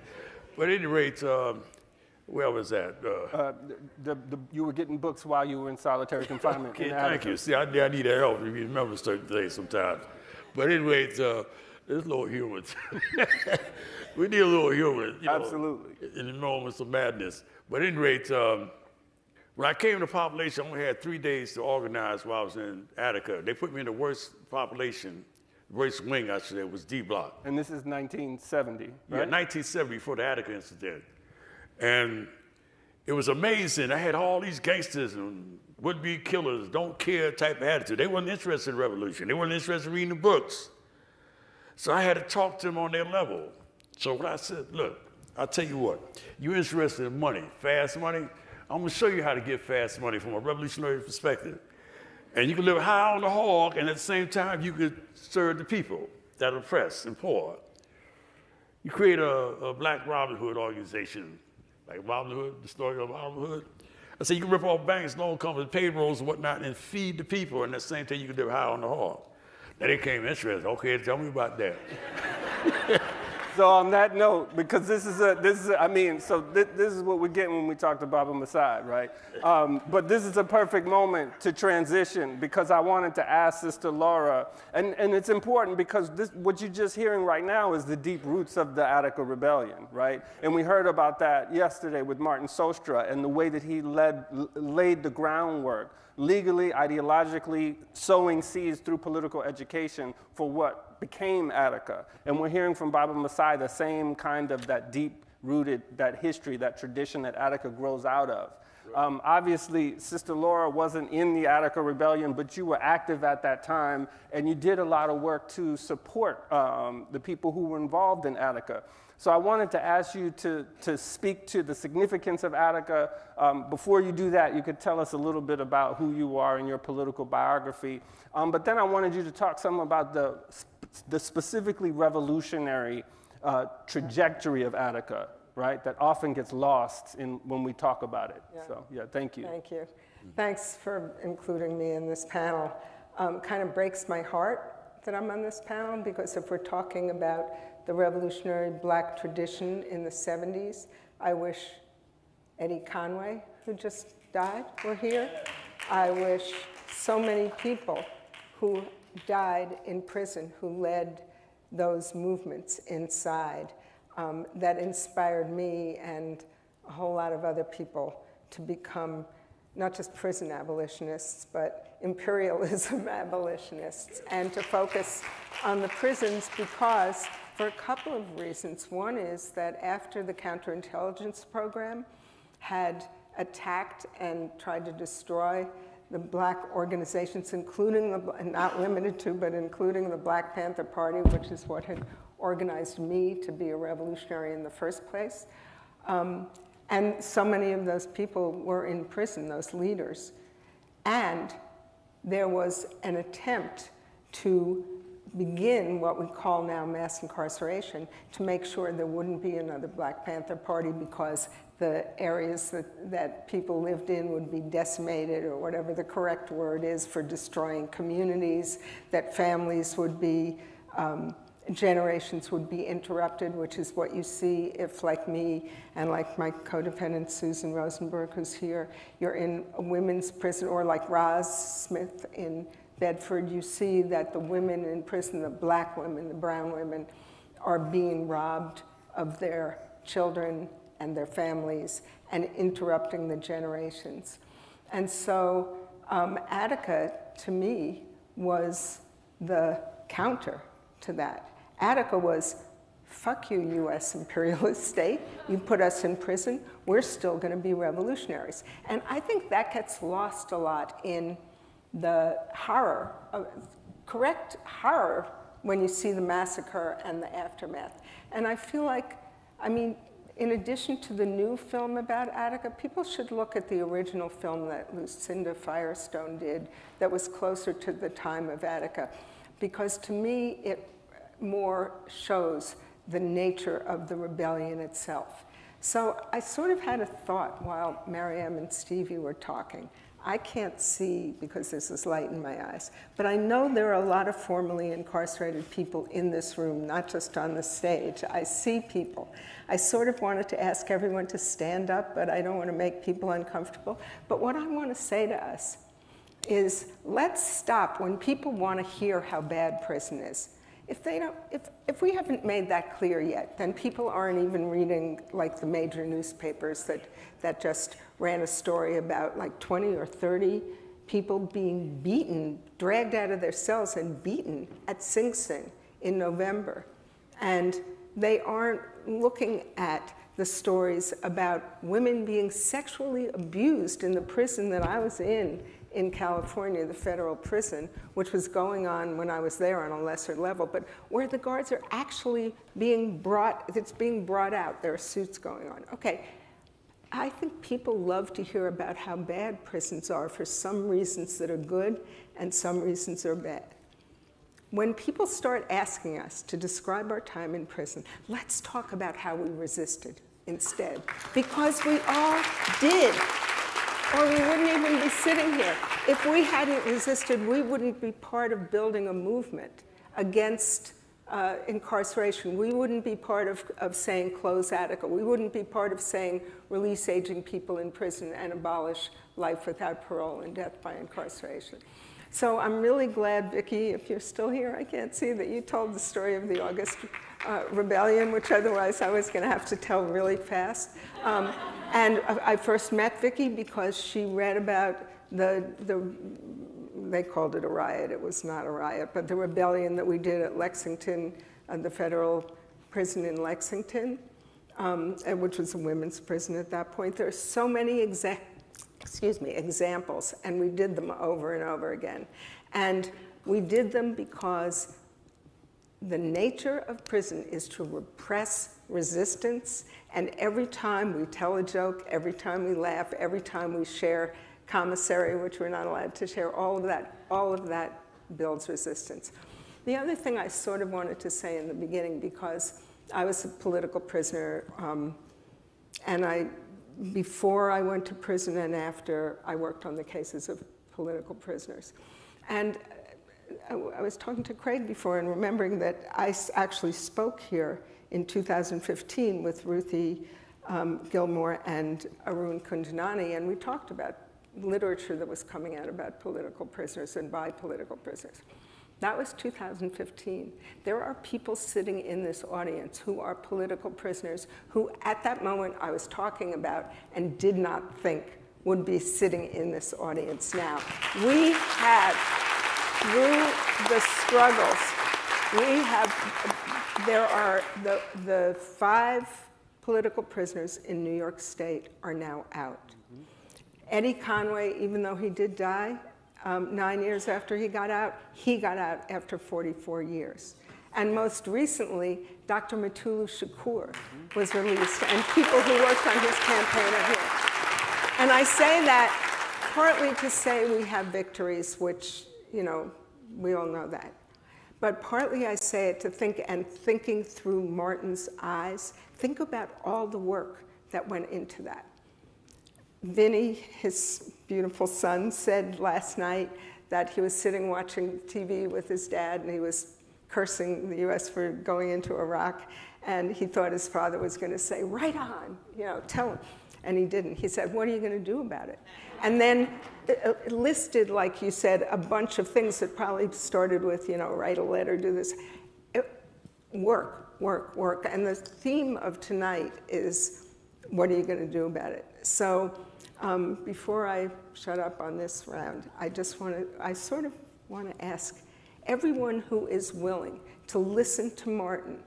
U: But at any rate, where was that?
T: You were getting books while you were in solitary confinement.
U: Okay, thank you. See, I need that help. You remember certain things sometimes. But anyway, there's a little humor. We need a little humor.
T: Absolutely.
U: In the moments of madness. But at any rate, when I came to population, I only had 3 days to organize while I was in Attica. They put me in the worst population, worst wing, I should say, was D Block.
T: And this is 1970, right?
U: Yeah, 1970, before the Attica incident. And it was amazing. I had all these gangsters and would-be killers, don't care type of attitude. They weren't interested in revolution. They weren't interested in reading the books. So I had to talk to them on their level. So what I said, look, I'll tell you what, you're interested in money, fast money. I'm going to show you how to get fast money from a revolutionary perspective. And you can live high on the hog, and at the same time, you could serve the people that are oppressed and poor. You create a Black Robin Hood organization, like Robin Hood, the story of Robin Hood. I said you can rip off banks, loan companies, payrolls and whatnot, and feed the people, and at the same time, you can live high on the hog. Then they came interested. Okay, tell me about that.
T: So on that note, because this is what we're getting when we talk to Baba Masad, right? But this is a perfect moment to transition because I wanted to ask Sister Laura, and it's important because what you're just hearing right now is the deep roots of the Attica Rebellion, right? And we heard about that yesterday with Martin Sostre and the way that he laid the groundwork, legally, ideologically, sowing seeds through political education for what became Attica. And we're hearing from Baba Masai the same kind of that deep-rooted, that history, that tradition that Attica grows out of. Obviously, Sister Laura wasn't in the Attica Rebellion, but you were active at that time, and you did a lot of work to support the people who were involved in Attica. So I wanted to ask you to speak to the significance of Attica. Before you do that, you could tell us a little bit about who you are and your political biography. But then I wanted you to talk some about the specifically revolutionary trajectory of Attica, right? That often gets lost when we talk about it.
F: Yeah.
T: So, yeah, thank you.
F: Thank you. Thanks for including me in this panel. Kind of breaks my heart that I'm on this panel because if we're talking about the revolutionary Black tradition in the 70s, I wish Eddie Conway, who just died, were here. I wish so many people who died in prison, who led those movements inside, that inspired me and a whole lot of other people to become not just prison abolitionists, but imperialism abolitionists, and to focus on the prisons because, for a couple of reasons. One is that after the counterintelligence program had attacked and tried to destroy the black organizations, including, not limited to, but including the Black Panther Party, which is what had organized me to be a revolutionary in the first place. And so many of those people were in prison, those leaders. And there was an attempt to begin what we call now mass incarceration, to make sure there wouldn't be another Black Panther Party because the areas that people lived in would be decimated, or whatever the correct word is for destroying communities, that families would be, generations would be interrupted, which is what you see if, like me and like my co-defendant Susan Rosenberg, who's here, you're in a women's prison, or like Roz Smith in Bedford, you see that the women in prison, the black women, the brown women, are being robbed of their children and their families and interrupting the generations. And so Attica, to me, was the counter to that. Attica was, fuck you, US imperialist state. You put us in prison, we're still going to be revolutionaries. And I think that gets lost a lot in the horror, correct horror, when you see the massacre and the aftermath. And I feel like, I mean, in addition to the new film about Attica, people should look at the original film that Lucinda Firestone did that was closer to the time of Attica, because to me it more shows the nature of the rebellion itself. So I sort of had a thought while Mariam and Stevie were talking. I can't see because there's this light in my eyes, but I know there are a lot of formerly incarcerated people in this room, not just on the stage. I see people. I sort of wanted to ask everyone to stand up, but I don't want to make people uncomfortable. But what I want to say to us is, let's stop when people want to hear how bad prison is. If we haven't made that clear yet, then people aren't even reading like the major newspapers that just ran a story about like 20 or 30 people being beaten, dragged out of their cells and beaten at Sing Sing in November. And they aren't looking at the stories about women being sexually abused in the prison that I was in California, the federal prison, which was going on when I was there on a lesser level, but where the guards are actually being brought, it's being brought out, there are suits going on. Okay, I think people love to hear about how bad prisons are for some reasons that are good and some reasons are bad. When people start asking us to describe our time in prison, let's talk about how we resisted instead, because we all did. Or we wouldn't even be sitting here. If we hadn't resisted, we wouldn't be part of building a movement against incarceration. We wouldn't be part of saying close Attica. We wouldn't be part of saying release aging people in prison and abolish life without parole and death by incarceration. So I'm really glad, Vicki, if you're still here, I can't see, that you told the story of the August Rebellion, which otherwise I was going to have to tell really fast. And I first met Vicki because she read about they called it a riot, it was not a riot, but the rebellion that we did at Lexington, the federal prison in Lexington, which was a women's prison at that point. There are so many examples, and we did them over and over again. And we did them because the nature of prison is to repress resistance, and every time we tell a joke, every time we laugh, every time we share commissary, which we're not allowed to share, all of that builds resistance. The other thing I sort of wanted to say in the beginning, because I was a political prisoner, and before I went to prison and after, I worked on the cases of political prisoners. And I was talking to Craig before and remembering that I actually spoke here in 2015 with Ruthie Gilmore and Arun Kundanani, and we talked about literature that was coming out about political prisoners and by political prisoners. That was 2015. There are people sitting in this audience who are political prisoners who at that moment I was talking about and did not think would be sitting in this audience now. We have, through the struggles, there are the 5 political prisoners in New York State are now out. Eddie Conway, even though he did die 9 years after he got out after 44 years. And most recently, Dr. Mutulu Shakur was released, and people who worked on his campaign are here. And I say that partly to say we have victories, which, you know, we all know that. But partly I say it to think, and thinking through Martin's eyes, think about all the work that went into that. Vinny, his beautiful son, said last night that he was sitting watching TV with his dad, and he was cursing the US for going into Iraq, and he thought his father was going to say, right on, you know, tell him. And he didn't. He said, what are you going to do about it? And then it listed, like you said, a bunch of things that probably started with, you know, write a letter, do this. Work, work, work. And the theme of tonight is, what are you going to do about it? So before I shut up on this round, I sort of want to ask everyone who is willing to listen to Martin,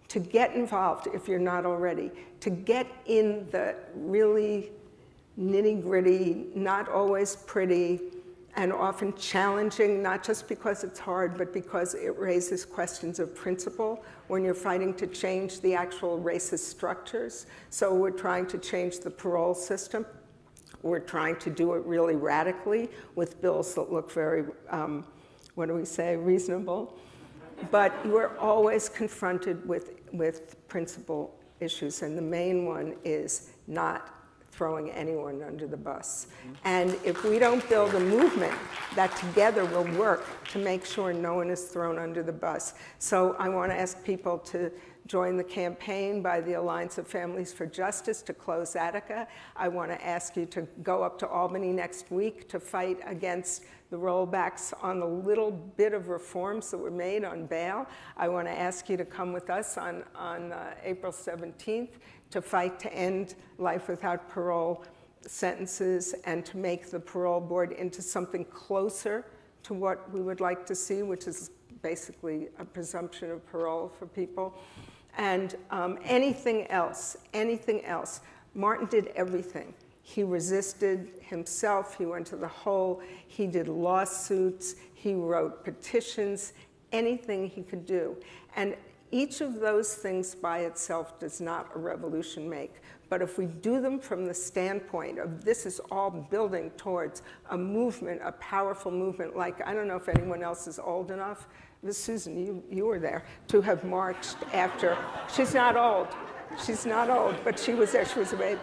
F: to get involved if you're not already, to get in the really nitty-gritty, not always pretty, and often challenging, not just because it's hard, but because it raises questions of principle when you're fighting to change the actual racist structures. So we're trying to change the parole system. We're trying to do it really radically with bills that look very, what do we say, reasonable. But we're always confronted with principal issues, and the main one is not throwing anyone under the bus. And if we don't build a movement that together will work to make sure no one is thrown under the bus. So I want to ask people to join the campaign by the Alliance of Families for Justice to close Attica. I want to ask you to go up to Albany next week to fight against the rollbacks on the little bit of reforms that were made on bail. I want to ask you to come with us on April 17th to fight to end life without parole sentences and to make the parole board into something closer to what we would like to see, which is basically a presumption of parole for people. And anything else. Martin did everything. He resisted himself, he went to the hole, he did lawsuits, he wrote petitions, anything he could do. And each of those things by itself does not a revolution make. But if we do them from the standpoint of this is all building towards a movement, a powerful movement, like, I don't know if anyone else is old enough, Susan, you were there, to have marched after. She's not old, but she was there, she was a baby.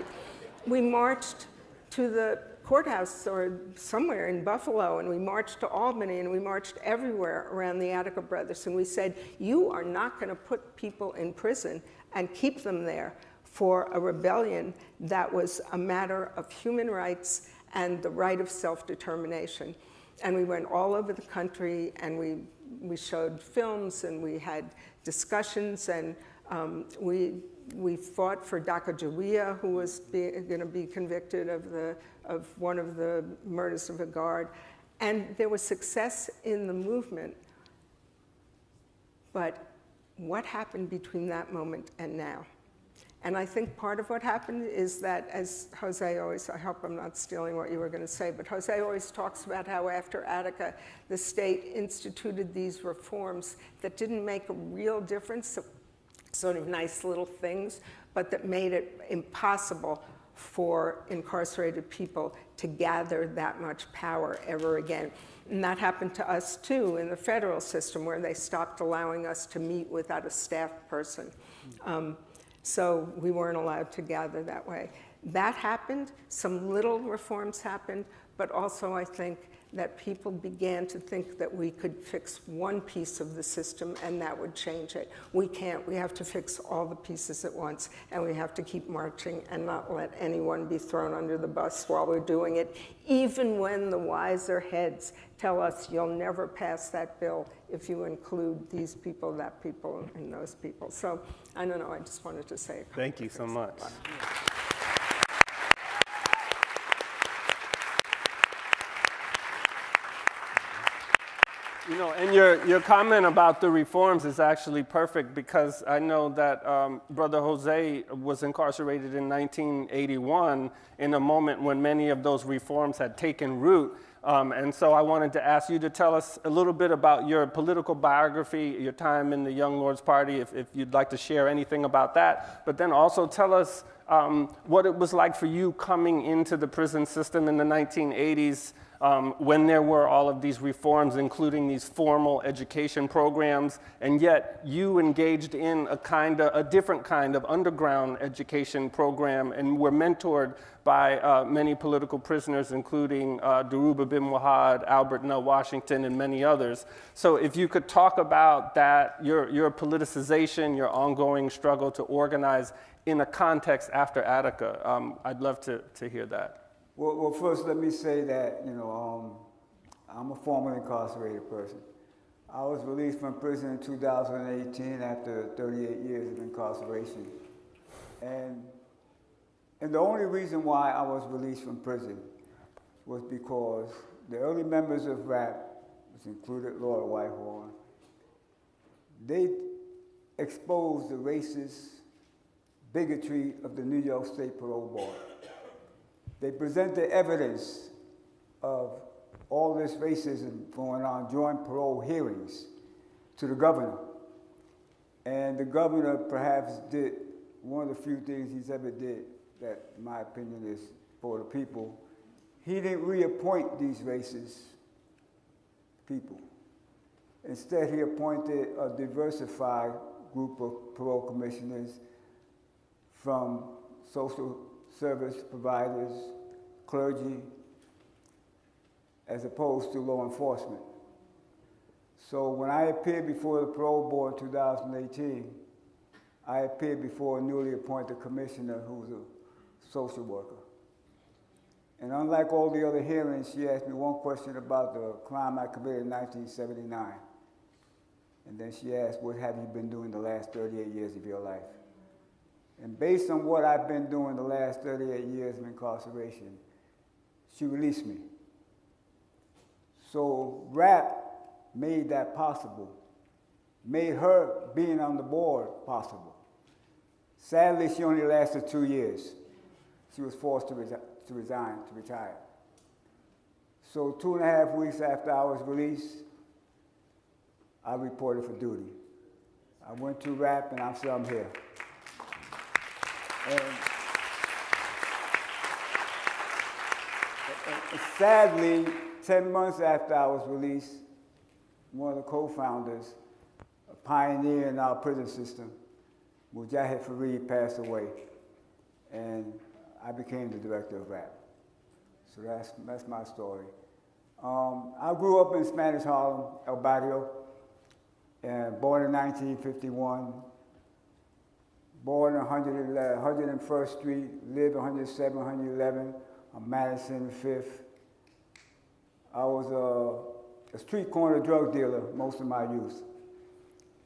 F: We marched to the courthouse or somewhere in Buffalo, and we marched to Albany, and we marched everywhere around the Attica brothers, and we said, you are not going to put people in prison and keep them there for a rebellion that was a matter of human rights and the right of self-determination. And we went all over the country, and we showed films, and we had discussions, and we fought for Sacagawea, who was going to be convicted of one of the murders of a guard. And there was success in the movement. But what happened between that moment and now? And I think part of what happened is that, as Jose always, I hope I'm not stealing what you were going to say, but Jose always talks about how after Attica, the state instituted these reforms that didn't make a real difference, sort of nice little things, but that made it impossible for incarcerated people to gather that much power ever again. And that happened to us too in the federal system, where they stopped allowing us to meet without a staff person. So we weren't allowed to gather that way. That happened, some little reforms happened, but also I think that people began to think that we could fix one piece of the system and that would change it. We can't. We have to fix all the pieces at once, and we have to keep marching and not let anyone be thrown under the bus while we're doing it, even when the wiser heads tell us you'll never pass that bill if you include these people, that people, and those people. So I don't know, I just wanted to say a
T: Thank you so much. You know, and your comment about the reforms is actually perfect, because I know that Brother Jose was incarcerated in 1981 in a moment when many of those reforms had taken root. And so I wanted to ask you to tell us a little bit about your political biography, your time in the Young Lords Party, if you'd like to share anything about that. But then also tell us what it was like for you coming into the prison system in the 1980s, when there were all of these reforms, including these formal education programs, and yet you engaged in a different kind of underground education program and were mentored by many political prisoners, including Dhoruba bin Wahad, Albert Nell Washington, and many others. So if you could talk about that, your politicization, your ongoing struggle to organize in a context after Attica, I'd love to hear that.
E: Well, first let me say that, you know, I'm a formerly incarcerated person. I was released from prison in 2018 after 38 years of incarceration. And the only reason why I was released from prison was because the early members of RAP, which included Laura Whitehorn, they exposed the racist bigotry of the New York State Parole Board. They presented evidence of all this racism going on during parole hearings to the governor. And the governor perhaps did one of the few things he's ever did that, in my opinion, is for the people. He didn't reappoint these racist people. Instead, he appointed a diversified group of parole commissioners from social service providers, clergy, as opposed to law enforcement. So when I appeared before the parole board in 2018, I appeared before a newly appointed commissioner who was a social worker. And unlike all the other hearings, she asked me one question about the crime I committed in 1979. And then she asked, what have you been doing the last 38 years of your life? And based on what I've been doing the last 38 years of incarceration, she released me. So RAP made that possible, made her being on the board possible. Sadly, she only lasted 2 years. She was forced to resign, to retire. So 2.5 weeks after I was released, I reported for duty. I went to RAP and I'm still here. And sadly, 10 months after I was released, one of the co-founders, a pioneer in our prison system, Mujahid Fareed, passed away. And I became the director of RAP. So that's my story. I grew up in Spanish Harlem, El Barrio, and born in 1951. Born on 101st Street, lived 107, 111 on Madison and 5th. I was a street corner drug dealer most of my youth,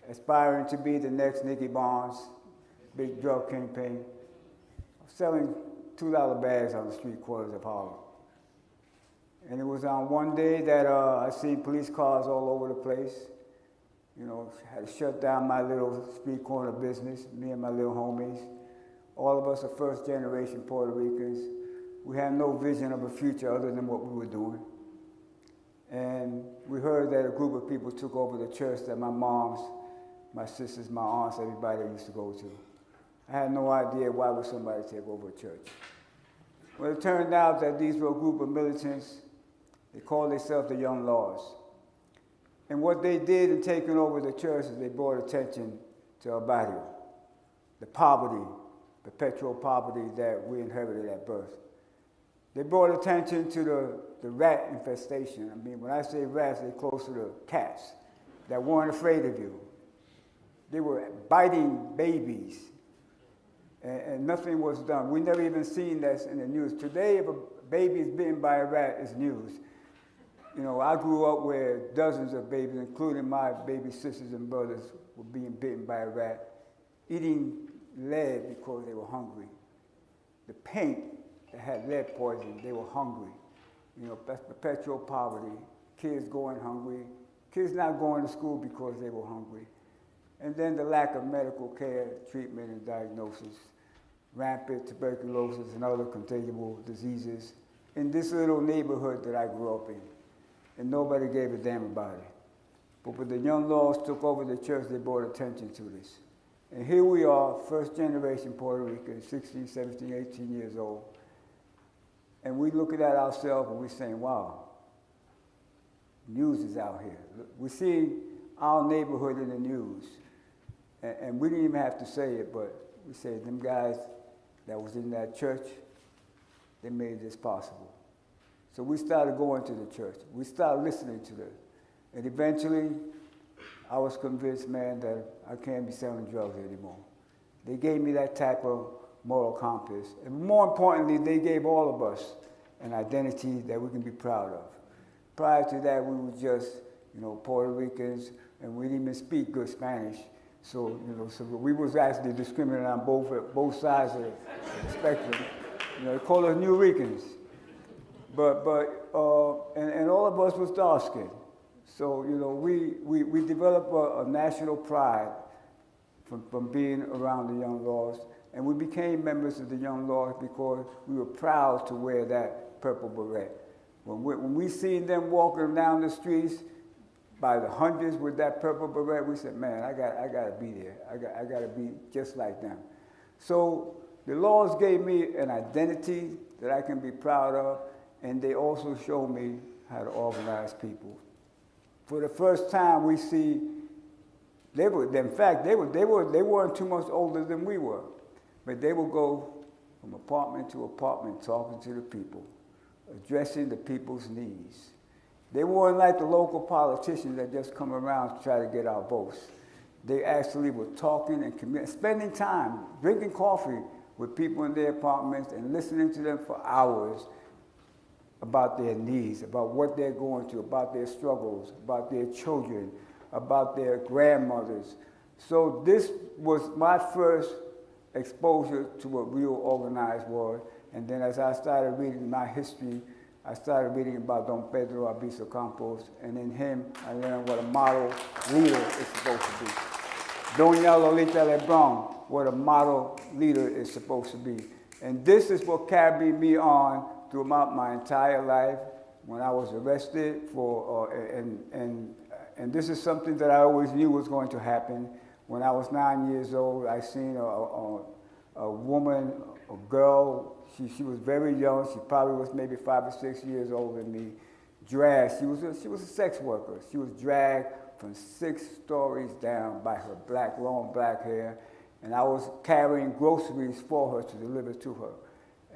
E: aspiring to be the next Nicky Barnes, big drug kingpin, selling $2 bags on the street corners of Harlem. And it was on one day that I seen police cars all over the place. You know, had to shut down my little street corner business, me and my little homies. All of us are first generation Puerto Ricans. We had no vision of a future other than what we were doing. And we heard that a group of people took over the church that my moms, my sisters, my aunts, everybody used to go to. I had no idea why would somebody take over a church. Well, it turned out that these were a group of militants. They called themselves the Young Lords. And what they did in taking over the church is they brought attention to El Barrio, the poverty, perpetual poverty that we inherited at birth. They brought attention to the rat infestation. I mean, when I say rats, they're close to the cats that weren't afraid of you. They were biting babies, and nothing was done. We never even seen this in the news. Today, if a baby is bitten by a rat, it's news. You know, I grew up where dozens of babies, including my baby sisters and brothers, were being bitten by a rat, eating lead because they were hungry. The paint that had lead poison, they were hungry. You know, that's perpetual poverty. Kids going hungry, kids not going to school because they were hungry. And then the lack of medical care, treatment, and diagnosis, rampant tuberculosis and other contagious diseases in this little neighborhood that I grew up in. And nobody gave a damn about it. But when the young laws took over the church, they brought attention to this. And here we are, first generation Puerto Rican, 16, 17, 18 years old. And we looking at ourselves and we're saying, wow, news is out here. We're seeing our neighborhood in the news. And we didn't even have to say it, but we said, them guys that was in that church, they made this possible. So we started going to the church. We started listening to them. And eventually, I was convinced, man, that I can't be selling drugs anymore. They gave me that type of moral compass. And more importantly, they gave all of us an identity that we can be proud of. Prior to that, we were just, Puerto Ricans, and we didn't even speak good Spanish. So, so we was actually discriminated on both sides of the spectrum. They call us New Ricans. And all of us was dark-skinned. So, we developed a national pride from being around the Young Lords, and we became members of the Young Lords because we were proud to wear that purple beret. When we seen them walking down the streets by the hundreds with that purple beret, we said, man, I gotta be there. I gotta be just like them. So the laws gave me an identity that I can be proud of, and they also showed me how to organize people. For the first time, we see they weren't too much older than we were, but they would go from apartment to apartment talking to the people, addressing the people's needs. They weren't like the local politicians that just come around to try to get our votes. They actually were talking and spending time, drinking coffee with people in their apartments and listening to them for hours about their needs, about what they're going through, about their struggles, about their children, about their grandmothers. So this was my first exposure to what real organized was. And then as I started reading my history, I started reading about Don Pedro Albizu Campos, and in him, I learned what a model leader is supposed to be. Doña Lolita Lebrón, what a model leader is supposed to be. And this is what carried me on throughout my entire life. When I was arrested and this is something that I always knew was going to happen. When I was 9 years old, I seen a woman, a girl. She was very young. She probably was maybe 5 or 6 years older than me. Dragged. She was a sex worker. She was dragged from 6 stories down by her long black hair, and I was carrying groceries for her to deliver to her.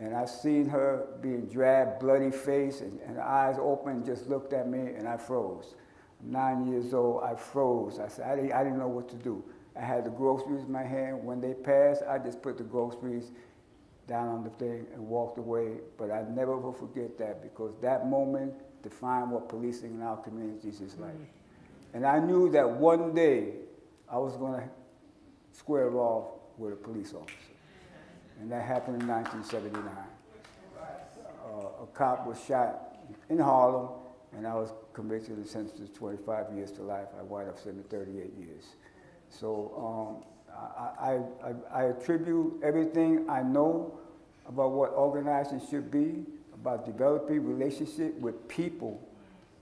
E: And I seen her being dragged, bloody face, and her eyes open, just looked at me, and I froze. 9 years old, I froze. I said, I didn't know what to do. I had the groceries in my hand. When they passed, I just put the groceries down on the thing and walked away. But I never will forget that, because that moment defined what policing in our communities is like. And I knew that one day I was going to square off with a police officer. And that happened in 1979. A cop was shot in Harlem, and I was convicted and sentenced to 25 years to life. I wound up serving 38 years. So I attribute everything I know about what organizing should be, about developing relationship with people,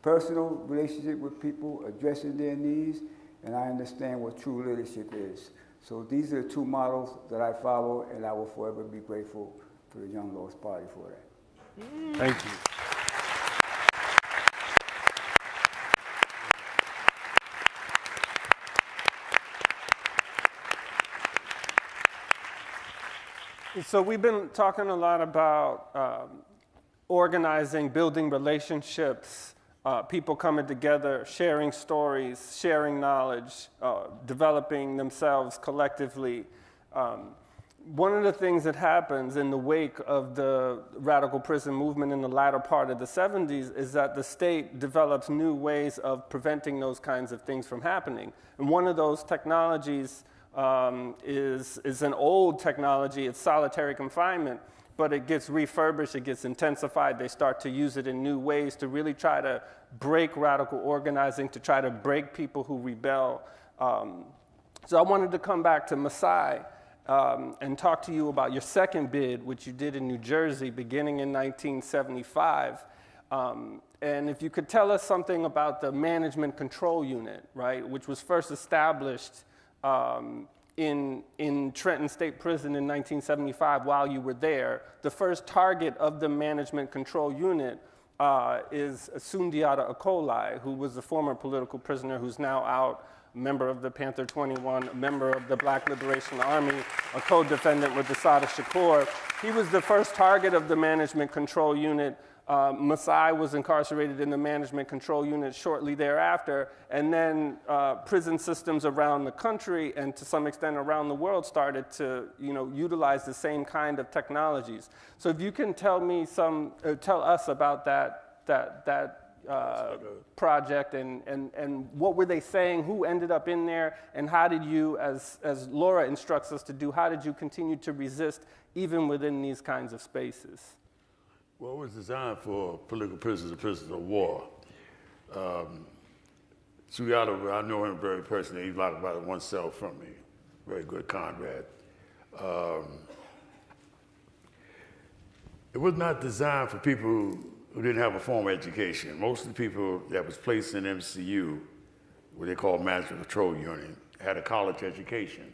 E: personal relationship with people, addressing their needs, and I understand what true leadership is. So these are the 2 models that I follow, and I will forever be grateful for the Young Lords Party for that.
T: Thank you. So we've been talking a lot about organizing, building relationships, people coming together, sharing stories, sharing knowledge, developing themselves collectively. One of the things that happens in the wake of the radical prison movement in the latter part of the 70s is that the state develops new ways of preventing those kinds of things from happening. And one of those technologies is an old technology. It's solitary confinement. but it gets refurbished, it gets intensified. They start to use it in new ways to really try to break radical organizing, to try to break people who rebel. So I wanted to come back to Masai and talk to you about your second bid, which you did in New Jersey beginning in 1975. And if you could tell us something about the Management Control Unit, right, which was first established in Trenton State Prison in 1975 while you were there. The first target of the Management Control Unit is Sundiata Acoli, who was a former political prisoner who's now out, a member of the Panther 21, a member of the Black Liberation Army, a co-defendant with Assata Shakur. He was the first target of the Management Control Unit. Masai was incarcerated in the Management Control Unit shortly thereafter, and then prison systems around the country and to some extent around the world started to, utilize the same kind of technologies. So if you can tell me tell us about that project and what were they saying, who ended up in there, and how did you, as Laura instructs us to do, how did you continue to resist even within these kinds of spaces?
U: Well, it was designed for political prisoners and prisoners of war. Sundiata, I know him very personally. He's locked about one cell from me. Very good comrade. It was not designed for people who didn't have a formal education. Most of the people that was placed in MCU, what they call Management Control Unit, had a college education.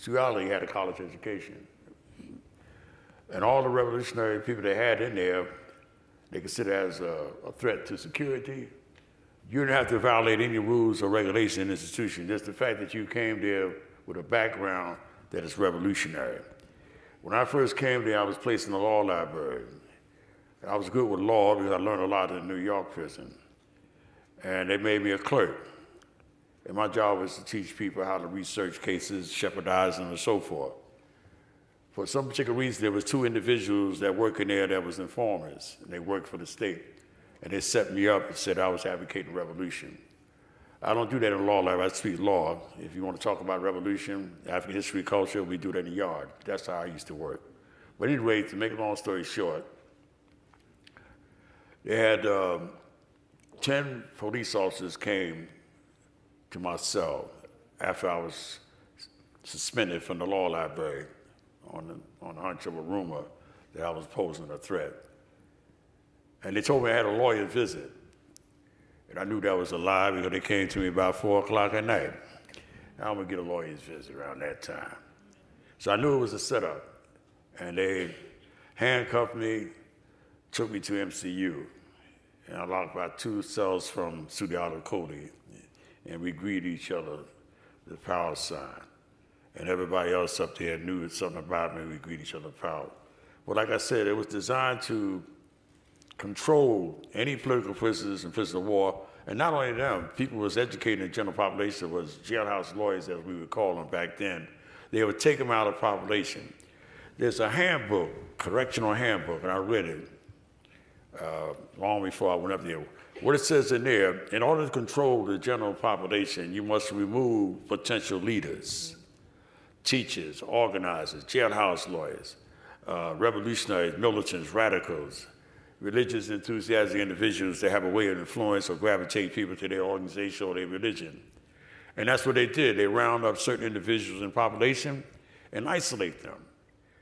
U: Sundiata had a college education. And all the revolutionary people they had in there, they considered as a threat to security. You didn't have to violate any rules or regulations in the institution. Just the fact that you came there with a background that is revolutionary. When I first came there, I was placed in the law library. I was good with law because I learned a lot in the New York prison. And they made me a clerk. And my job was to teach people how to research cases, shepherdize them, and so forth. For some particular reason, there was two individuals that worked in there that was informers, and they worked for the state. And they set me up and said I was advocating revolution. I don't do that in law library, I speak law. If you want to talk about revolution, African history, culture, we do that in the yard. That's how I used to work. But anyway, to make a long story short, they had 10 police officers came to my after I was suspended from the law library on the hunch of a rumor that I was posing a threat. And they told me I had a lawyer visit. And I knew that was a lie because they came to me about 4 o'clock at night. I'm gonna get a lawyer's visit around that time. So I knew it was a setup. And they handcuffed me, took me to MCU. And I locked about 2 cells from Sundiata Acoli. And we greeted each other, the power sign. And everybody else up there knew something about me. We greet each other proud. But like I said, it was designed to control any political prisoners and prisoners of war. And not only them, people who was educated in the general population was jailhouse lawyers, as we would call them back then. They would take them out of the population. There's a handbook, correctional handbook, and I read it long before I went up there. What it says in there, in order to control the general population, you must remove potential leaders. Teachers, organizers, jailhouse lawyers, revolutionaries, militants, radicals, religious enthusiastic individuals that have a way of influence or gravitate people to their organization or their religion. And that's what they did. They round up certain individuals in the population and isolate them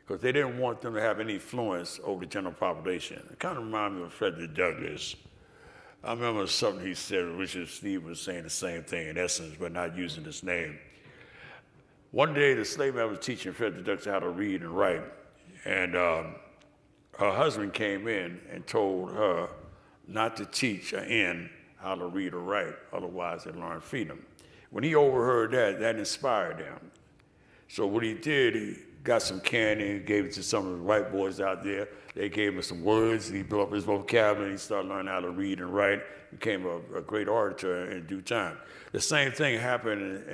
U: because they didn't want them to have any influence over the general population. It kind of reminded me of Frederick Douglass. I remember something he said, Richard Steve was saying the same thing in essence, but not using his name. One day, the slave man was teaching Frederick Douglass how to read and write, and her husband came in and told her not to teach an N how to read or write, otherwise they'd learn freedom. When he overheard that, that inspired him. So what he did, he got some candy, gave it to some of the white boys out there. They gave him some words, he built up his vocabulary, he started learning how to read and write, became a great orator in due time. The same thing happened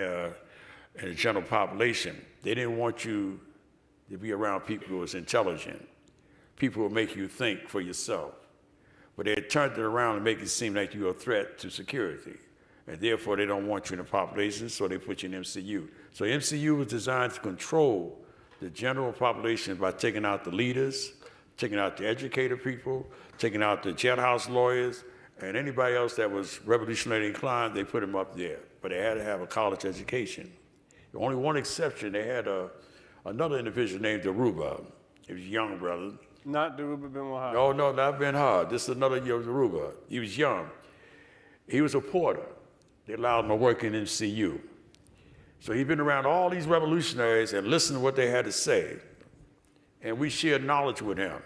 U: in the general population. They didn't want you to be around people who was intelligent, people who make you think for yourself. But they turned it around and make it seem like you're a threat to security. And therefore, they don't want you in the population, so they put you in MCU. So MCU was designed to control the general population by taking out the leaders, taking out the educated people, taking out the jailhouse lawyers, and anybody else that was revolutionary inclined, they put them up there. But they had to have a college education. Only one exception, they had another individual named Deruba. He was a young brother.
T: Not Deruba Ben Wahab.
U: No, not Ben Wahab. This is another Deruba. He was young. He was a porter. They allowed him to work in MCU. So he'd been around all these revolutionaries and listened to what they had to say. And we shared knowledge with him.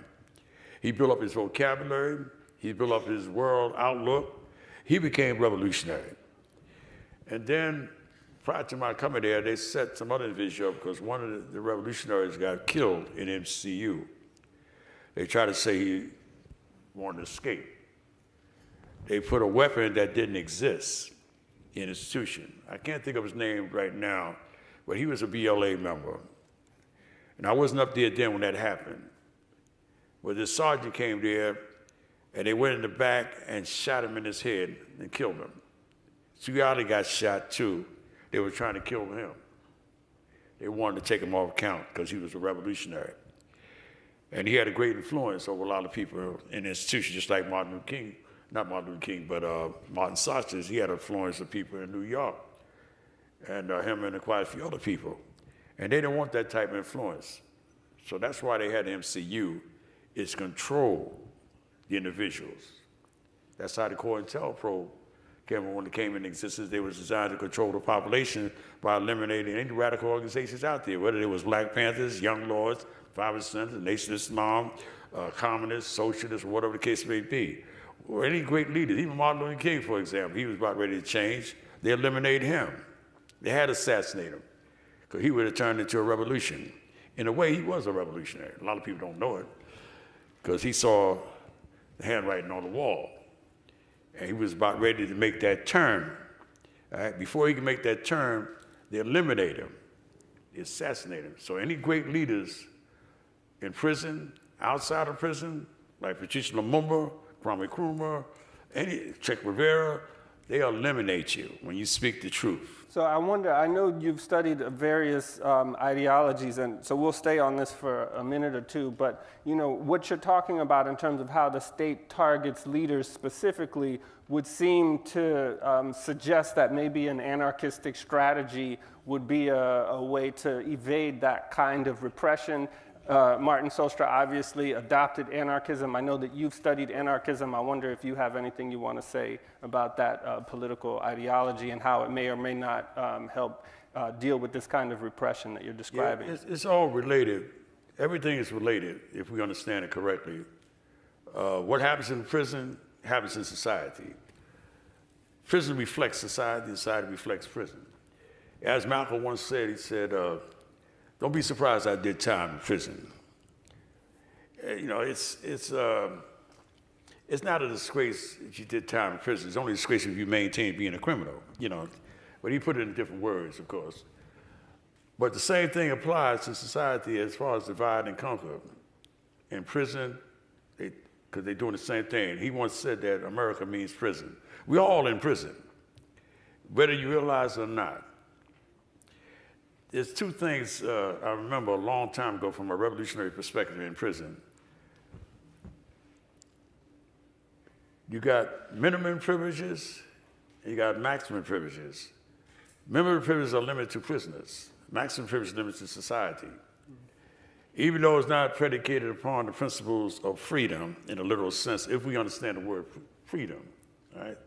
U: He built up his vocabulary. He built up his world outlook. He became revolutionary. And then, prior to my coming there, they set some other individual up because one of the revolutionaries got killed in MCU. They tried to say he wanted to escape. They put a weapon that didn't exist in the institution. I can't think of his name right now, but he was a BLA member. And I wasn't up there then when that happened. But the sergeant came there, and they went in the back and shot him in his head and killed him. Suyali got shot too. They were trying to kill him. They wanted to take him off account because he was a revolutionary. And he had a great influence over a lot of people in the institution, just like Martin Luther King. Not Martin Luther King, but Martin Sostre. He had influence of people in New York. And him and quite a few other people. And they didn't want that type of influence. So that's why they had the MCU, is control the individuals. That's how the COINTELPRO when it came into existence. They was designed to control the population by eliminating any radical organizations out there, whether it was Black Panthers, Young Lords, 5%, the Nation of Islam, communists, socialists, whatever the case may be. Or any great leaders, even Martin Luther King, for example, he was about ready to change. They eliminated him. They had to assassinate him because he would have turned into a revolution. In a way, he was a revolutionary. A lot of people don't know it because he saw the handwriting on the wall. And he was about ready to make that turn. All right? Before he could make that turn, they eliminate him. They assassinate him. So any great leaders in prison, outside of prison, like Patricia Lumumba, Kwame Nkrumah, any Che Guevara, they eliminate you when you speak the truth.
T: So I wonder, I know you've studied various ideologies, and so we'll stay on this for a minute or two, but you know, what you're talking about in terms of how the state targets leaders specifically would seem to suggest that maybe an anarchistic strategy would be a way to evade that kind of repression. Martin Sostre obviously adopted anarchism. I know that you've studied anarchism. I wonder if you have anything you want to say about that political ideology and how it may or may not help deal with this kind of repression that you're describing.
U: Yeah, it's all related. Everything is related if we understand it correctly. What happens in prison happens in society. Prison reflects society, society reflects prison. As Malcolm once said, he said, don't be surprised I did time in prison. You know, it's not a disgrace if you did time in prison. It's only a disgrace if you maintain being a criminal, you know. But he put it in different words, of course. But the same thing applies to society as far as divide and conquer. In prison, because they're doing the same thing. He once said that America means prison. We're all in prison, whether you realize it or not. There's two things I remember a long time ago from a revolutionary perspective in prison. You got minimum privileges, and you got maximum privileges. Minimum privileges are limited to prisoners. Maximum privileges are limited to society. Even though it's not predicated upon the principles of freedom in a literal sense, if we understand the word freedom, right?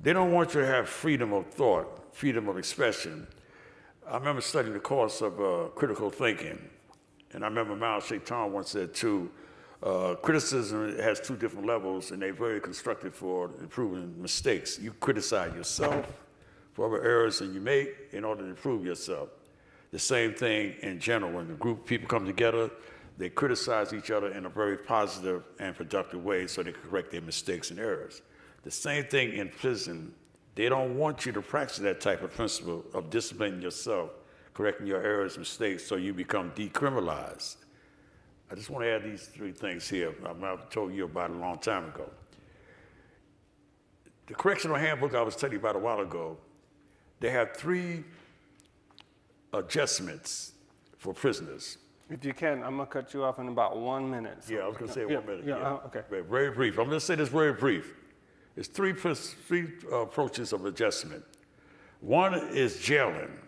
U: They don't want you to have freedom of thought, freedom of expression. I remember studying the course of critical thinking, and I remember Mao Zedong once said too, criticism has two different levels, and they're very constructive for improving mistakes. You criticize yourself for other errors that you make in order to improve yourself. The same thing in general, when a group of people come together, they criticize each other in a very positive and productive way so they can correct their mistakes and errors. The same thing in prison. They don't want you to practice that type of principle of disciplining yourself, correcting your errors, mistakes, so you become decriminalized. I just want to add these three things here. I've told you about it a long time ago. The correctional handbook I was telling you about a while ago, they have 3 adjustments for prisoners.
T: If you can, I'm gonna cut you off in about 1 minute. So.
U: Yeah, I was gonna say 1 minute.
T: Yeah, okay.
U: Very brief. I'm gonna say this very brief. There's three approaches of adjustment. One is jailing.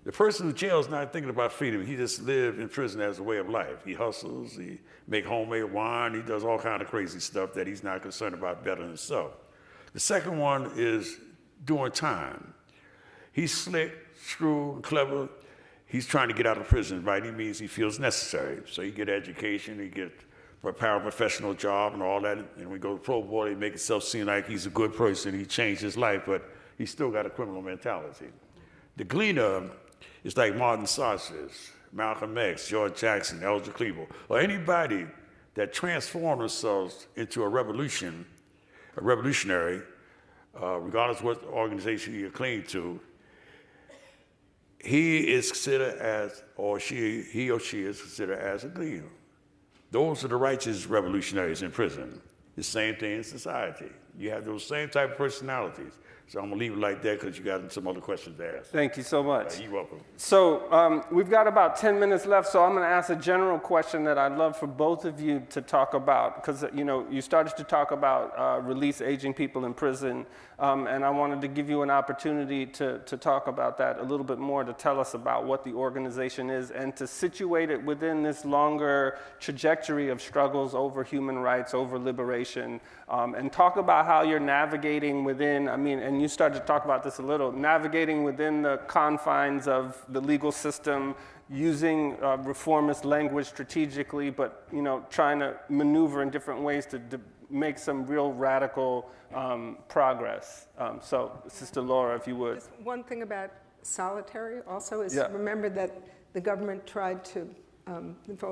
U: The person who jails not thinking about freedom. He just lives in prison as a way of life. He hustles, he make homemade wine, he does all kind of crazy stuff that he's not concerned about bettering himself. The second one is doing time. He's slick, shrewd, clever. He's trying to get out of prison, right? He means he feels necessary. So he get education, he get a paraprofessional job and all that. And we go to pro board, he make himself seem like he's a good person. He changed his life, but he's still got a criminal mentality. The gleaner is like Martin Sostre, Malcolm X, George Jackson, Elder Cleveland, or anybody that transformed themselves into a revolutionary, regardless of what organization you cling to. He is considered as, he or she is considered as a gleaner. Those are the righteous revolutionaries in prison. The same thing in society. You have those same type of personalities. So I'm gonna leave it like that because you got some other questions to ask.
T: Thank you so much.
U: You're welcome.
T: So we've got about 10 minutes left, so I'm gonna ask a general question that I'd love for both of you to talk about, because you started to talk about release aging people in prison, and I wanted to give you an opportunity to talk about that a little bit more, to tell us about what the organization is, and to situate it within this longer trajectory of struggles over human rights, over liberation, and talk about how you're navigating within, and you started to talk about this a little, navigating within the confines of the legal system, using reformist language strategically, but trying to maneuver in different ways to make some real radical progress. So, Sister Laura, if you would.
F: Just one thing about solitary also is remember that the government tried to,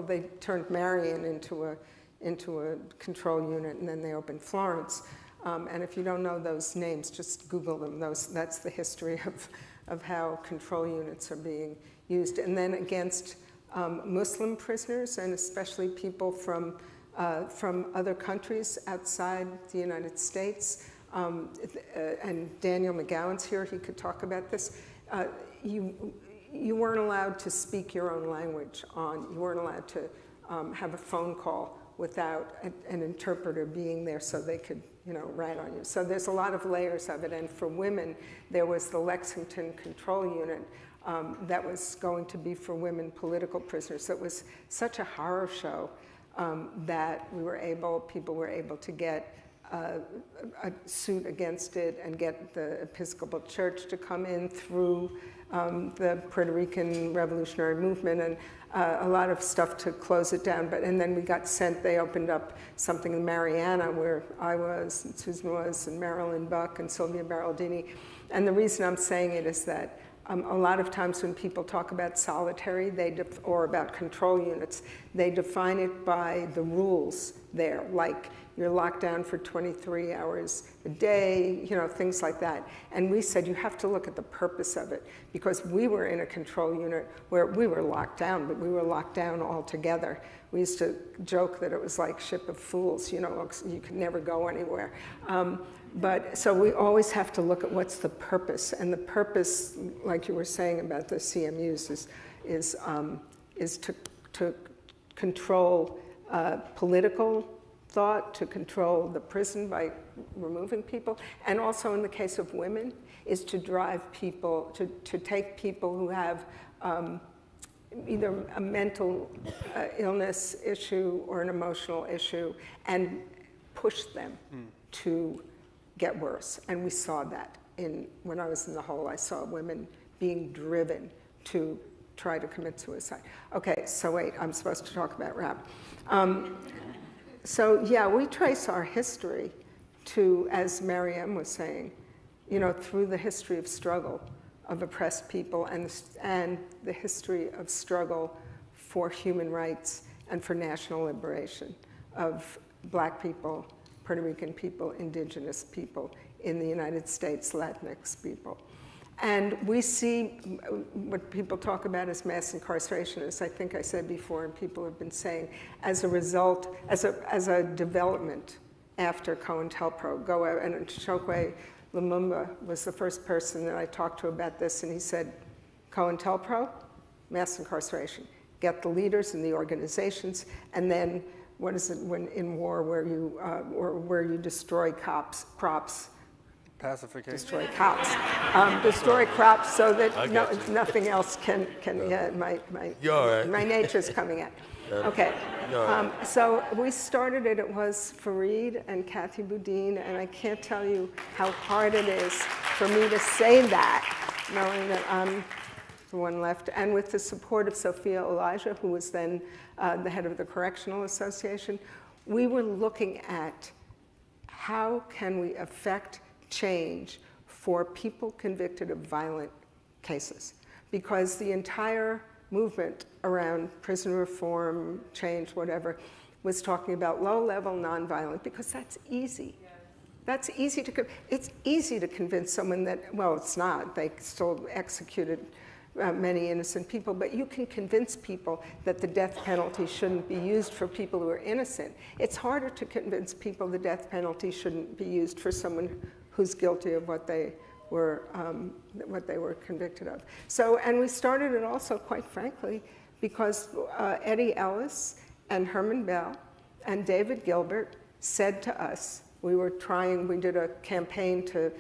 F: they turned Marion into a control unit, and then they opened Florence. And if you don't know those names, just Google them. That's the history of how control units are being used. And then against Muslim prisoners, and especially people from other countries outside the United States. And Daniel McGowan's here, he could talk about this. You weren't allowed to speak your own language you weren't allowed to have a phone call without an interpreter being there so they could write on you. So there's a lot of layers of it. And for women, there was the Lexington Control Unit that was going to be for women political prisoners. It was such a horror show that people were able to get a suit against it and get the Episcopal Church to come in through the Puerto Rican Revolutionary Movement, and a lot of stuff to close it down. And then we got sent, they opened up something in Mariana where I was, and Susan was, and Marilyn Buck, and Sylvia Beraldini. And the reason I'm saying it is that a lot of times when people talk about solitary or about control units, they define it by the rules there, like you're locked down for 23 hours a day, things like that. And we said you have to look at the purpose of it, because we were in a control unit where we were locked down, but we were locked down all together. We used to joke that it was like Ship of Fools, you could never go anywhere. But so we always have to look at what's the purpose, and the purpose, like you were saying about the CMUs, is to control political thought, to control the prison by removing people, and also in the case of women, is to drive people, to take people who have either a mental illness issue or an emotional issue and push them to get worse. And we saw that when I was in the hole. I saw women being driven to try to commit suicide. Okay, so wait, I'm supposed to talk about rap. So yeah, we trace our history to, as Mariam was saying, through the history of struggle of oppressed people and the history of struggle for human rights and for national liberation of Black people, Puerto Rican people, indigenous people in the United States, Latinx people. And we see what people talk about as mass incarceration, as I think I said before, and people have been saying, as a result, as a development after COINTELPRO. And Chokwe Lumumba was the first person that I talked to about this, and he said, COINTELPRO, mass incarceration. get the leaders and the organizations, and then what is it when in war where you or where you destroy crops?
T: Pacification.
F: Destroy crops. Destroy crops so that nothing else can yeah, my nature's coming out. Okay. So we started it. It was Fareed and Kathy Boudin, and I can't tell you how hard it is for me to say that, knowing that I'm the one left, and with the support of Sophia Elijah, who was then the head of the Correctional Association. We were looking at how can we affect change for people convicted of violent cases, because the entire movement around prison reform, change, whatever, was talking about low-level nonviolent, because that's easy. That's easy to, it's easy to convince someone that, well, it's not, they still executed many innocent people, but you can convince people that the death penalty shouldn't be used for people who are innocent. It's harder to convince people the death penalty shouldn't be used for someone who's guilty of what they were convicted of. So, and we started it also, quite frankly, because Eddie Ellis and Herman Bell and David Gilbert said to us, we did a campaign to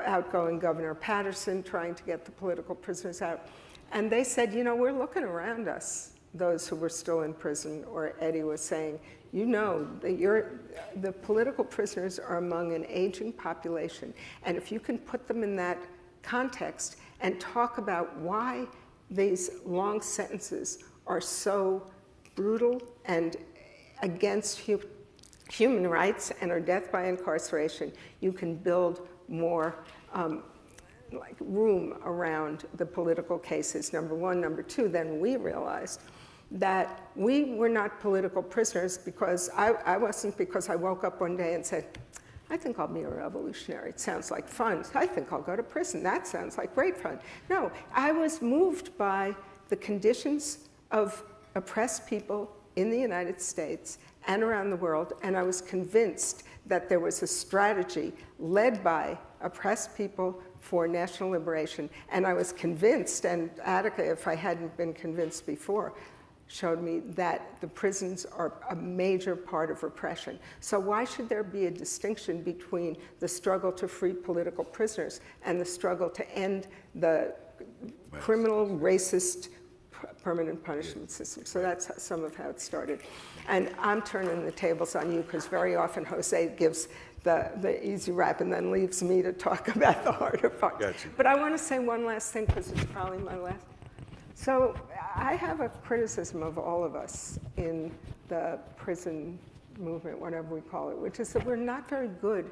F: outgoing Governor Patterson, trying to get the political prisoners out. And they said, you know, we're looking around us, those who were still in prison, or Eddie was saying, you know, the political prisoners are among an aging population. And if you can put them in that context and talk about why these long sentences are so brutal and against human rights and are death by incarceration, you can build more room around the political cases, number one. Number two, then we realized that we were not political prisoners because I wasn't, because I woke up one day and said, I think I'll be a revolutionary. It sounds like fun. I think I'll go to prison. That sounds like great fun. No, I was moved by the conditions of oppressed people in the United States and around the world, and I was convinced that there was a strategy led by oppressed people for national liberation. And I was convinced, and Attica, if I hadn't been convinced before, showed me that the prisons are a major part of repression. So why should there be a distinction between the struggle to free political prisoners and the struggle to end the criminal, racist, permanent punishment system? So that's some of how it started. And I'm turning the tables on you because very often Jose gives the easy rap and then leaves me to talk about the harder part.
U: Gotcha.
F: But I want to say one last thing because it's probably my last. So I have a criticism of all of us in the prison movement, whatever we call it, which is that we're not very good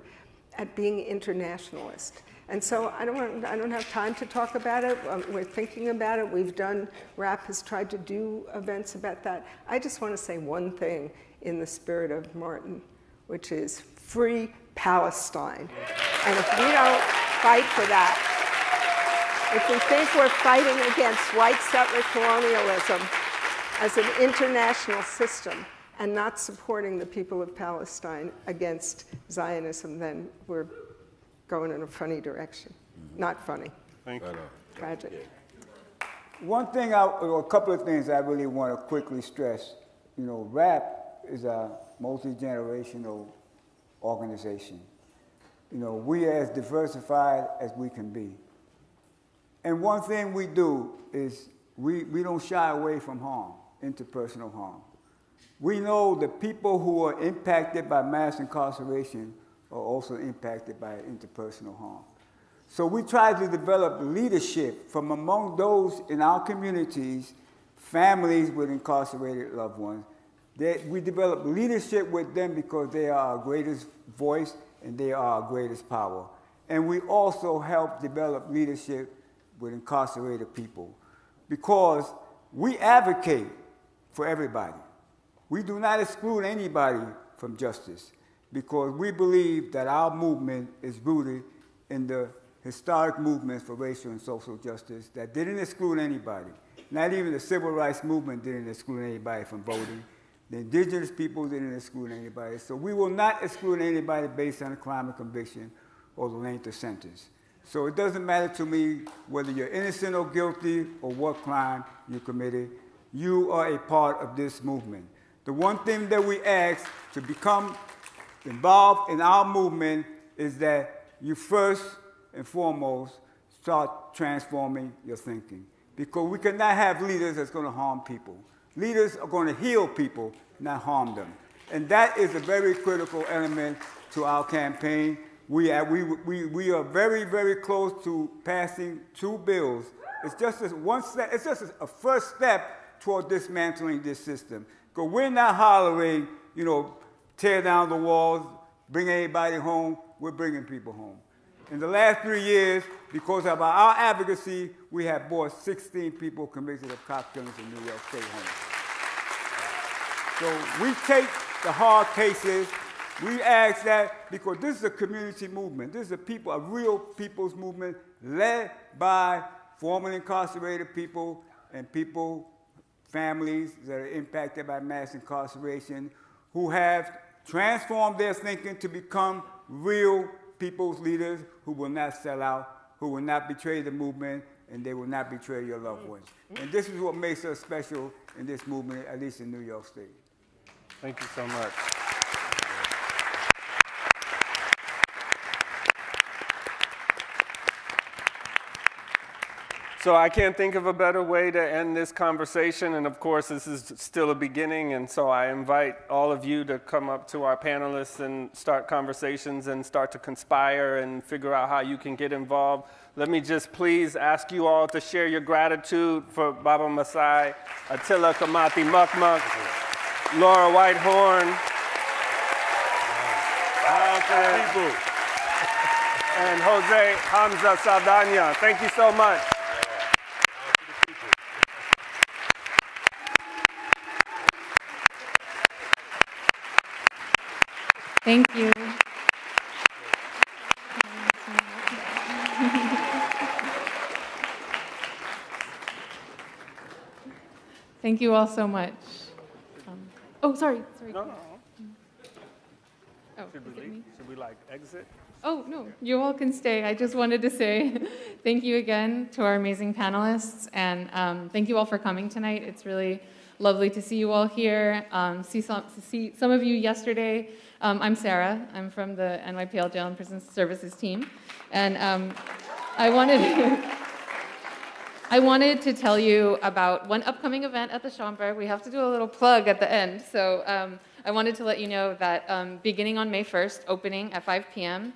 F: at being internationalist. And so I don't have time to talk about it. We're thinking about it. We've done, RAP has tried to do events about that. I just want to say one thing in the spirit of Martin, which is free Palestine. And if we don't fight for that, if we think we're fighting against white settler colonialism as an international system and not supporting the people of Palestine against Zionism, then we're going in a funny direction. Not funny.
T: Thank you.
F: Tragic.
E: One thing, or a couple of things I really want to quickly stress. You know, RAP is a multi-generational organization. You know, we are as diversified as we can be. And one thing we do is we don't shy away from harm, interpersonal harm. We know the people who are impacted by mass incarceration are also impacted by interpersonal harm. So we try to develop leadership from among those in our communities, families with incarcerated loved ones. We develop leadership with them because they are our greatest voice and they are our greatest power. And we also help develop leadership with incarcerated people because we advocate for everybody. We do not exclude anybody from justice because we believe that our movement is rooted in the historic movements for racial and social justice that didn't exclude anybody. Not even the civil rights movement didn't exclude anybody from voting. The indigenous people didn't exclude anybody. So we will not exclude anybody based on a crime of conviction or the length of sentence. So it doesn't matter to me whether you're innocent or guilty or what crime you committed. you are a part of this movement. The one thing that we ask to become involved in our movement is that you first and foremost start transforming your thinking. Because we cannot have leaders that's going to harm people. Leaders are going to heal people, not harm them. And that is a very critical element to our campaign. We are very, very close to passing 2 bills. It's just one step. It's just a first step toward dismantling this system. Because we're not hollering, tear down the walls, bring everybody home. We're bringing people home. In the last 3 years, because of our advocacy, we have brought 16 people convicted of cop killings in New York State home. So we take the hard cases. We ask that because this is a community movement. This is a real people's movement led by formerly incarcerated people and families that are impacted by mass incarceration, who have transformed their thinking to become real people's leaders who will not sell out, who will not betray the movement, and they will not betray your loved ones. And this is what makes us special in this movement, at least in New York State.
T: Thank you so much. So I can't think of a better way to end this conversation, and of course this is still a beginning, and so I invite all of you to come up to our panelists and start conversations and start to conspire and figure out how you can get involved. Let me just please ask you all to share your gratitude for Baba Masai, Attila Kamati Mukmuk, Laura Whitehorn, and Jose Hamza Saldana. Thank you so much.
L: Thank you. Thank you all so much. Sorry.
T: No.
L: Oh,
T: Should we exit?
L: Oh, no, you all can stay. I just wanted to say thank you again to our amazing panelists, and thank you all for coming tonight. It's really lovely to see you all here. See some of you yesterday. I'm Sarah. I'm from the NYPL Jail and Prison Services team, and I wanted to tell you about one upcoming event at the Schomburg. We have to do a little plug at the end, so I wanted to let you know that beginning on May 1st, opening at 5 p.m.,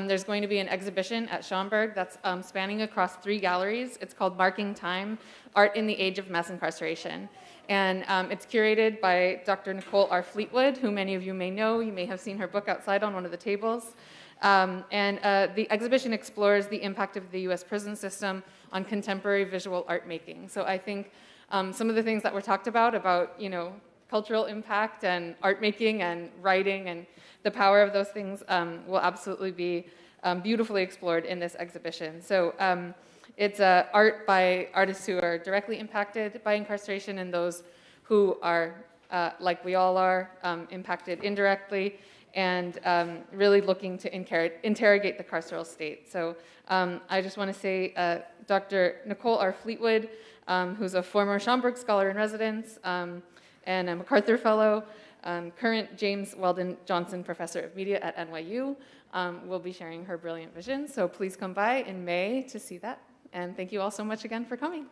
L: there's going to be an exhibition at Schomburg that's spanning across 3 galleries. It's called Marking Time, Art in the Age of Mass Incarceration. And it's curated by Dr. Nicole R. Fleetwood, who many of you may know. You may have seen her book outside on one of the tables. The exhibition explores the impact of the US prison system on contemporary visual art making. So I think some of the things that were talked about, cultural impact and art making and writing and the power of those things will absolutely be beautifully explored in this exhibition. So it's art by artists who are directly impacted by incarceration and those who are, like we all are, impacted indirectly, and really looking to interrogate the carceral state. So I just want to say Dr. Nicole R. Fleetwood, who's a former Schomburg Scholar in Residence and a MacArthur Fellow, current James Weldon Johnson Professor of Media at NYU, will be sharing her brilliant vision. So please come by in May to see that. And thank you all so much again for coming.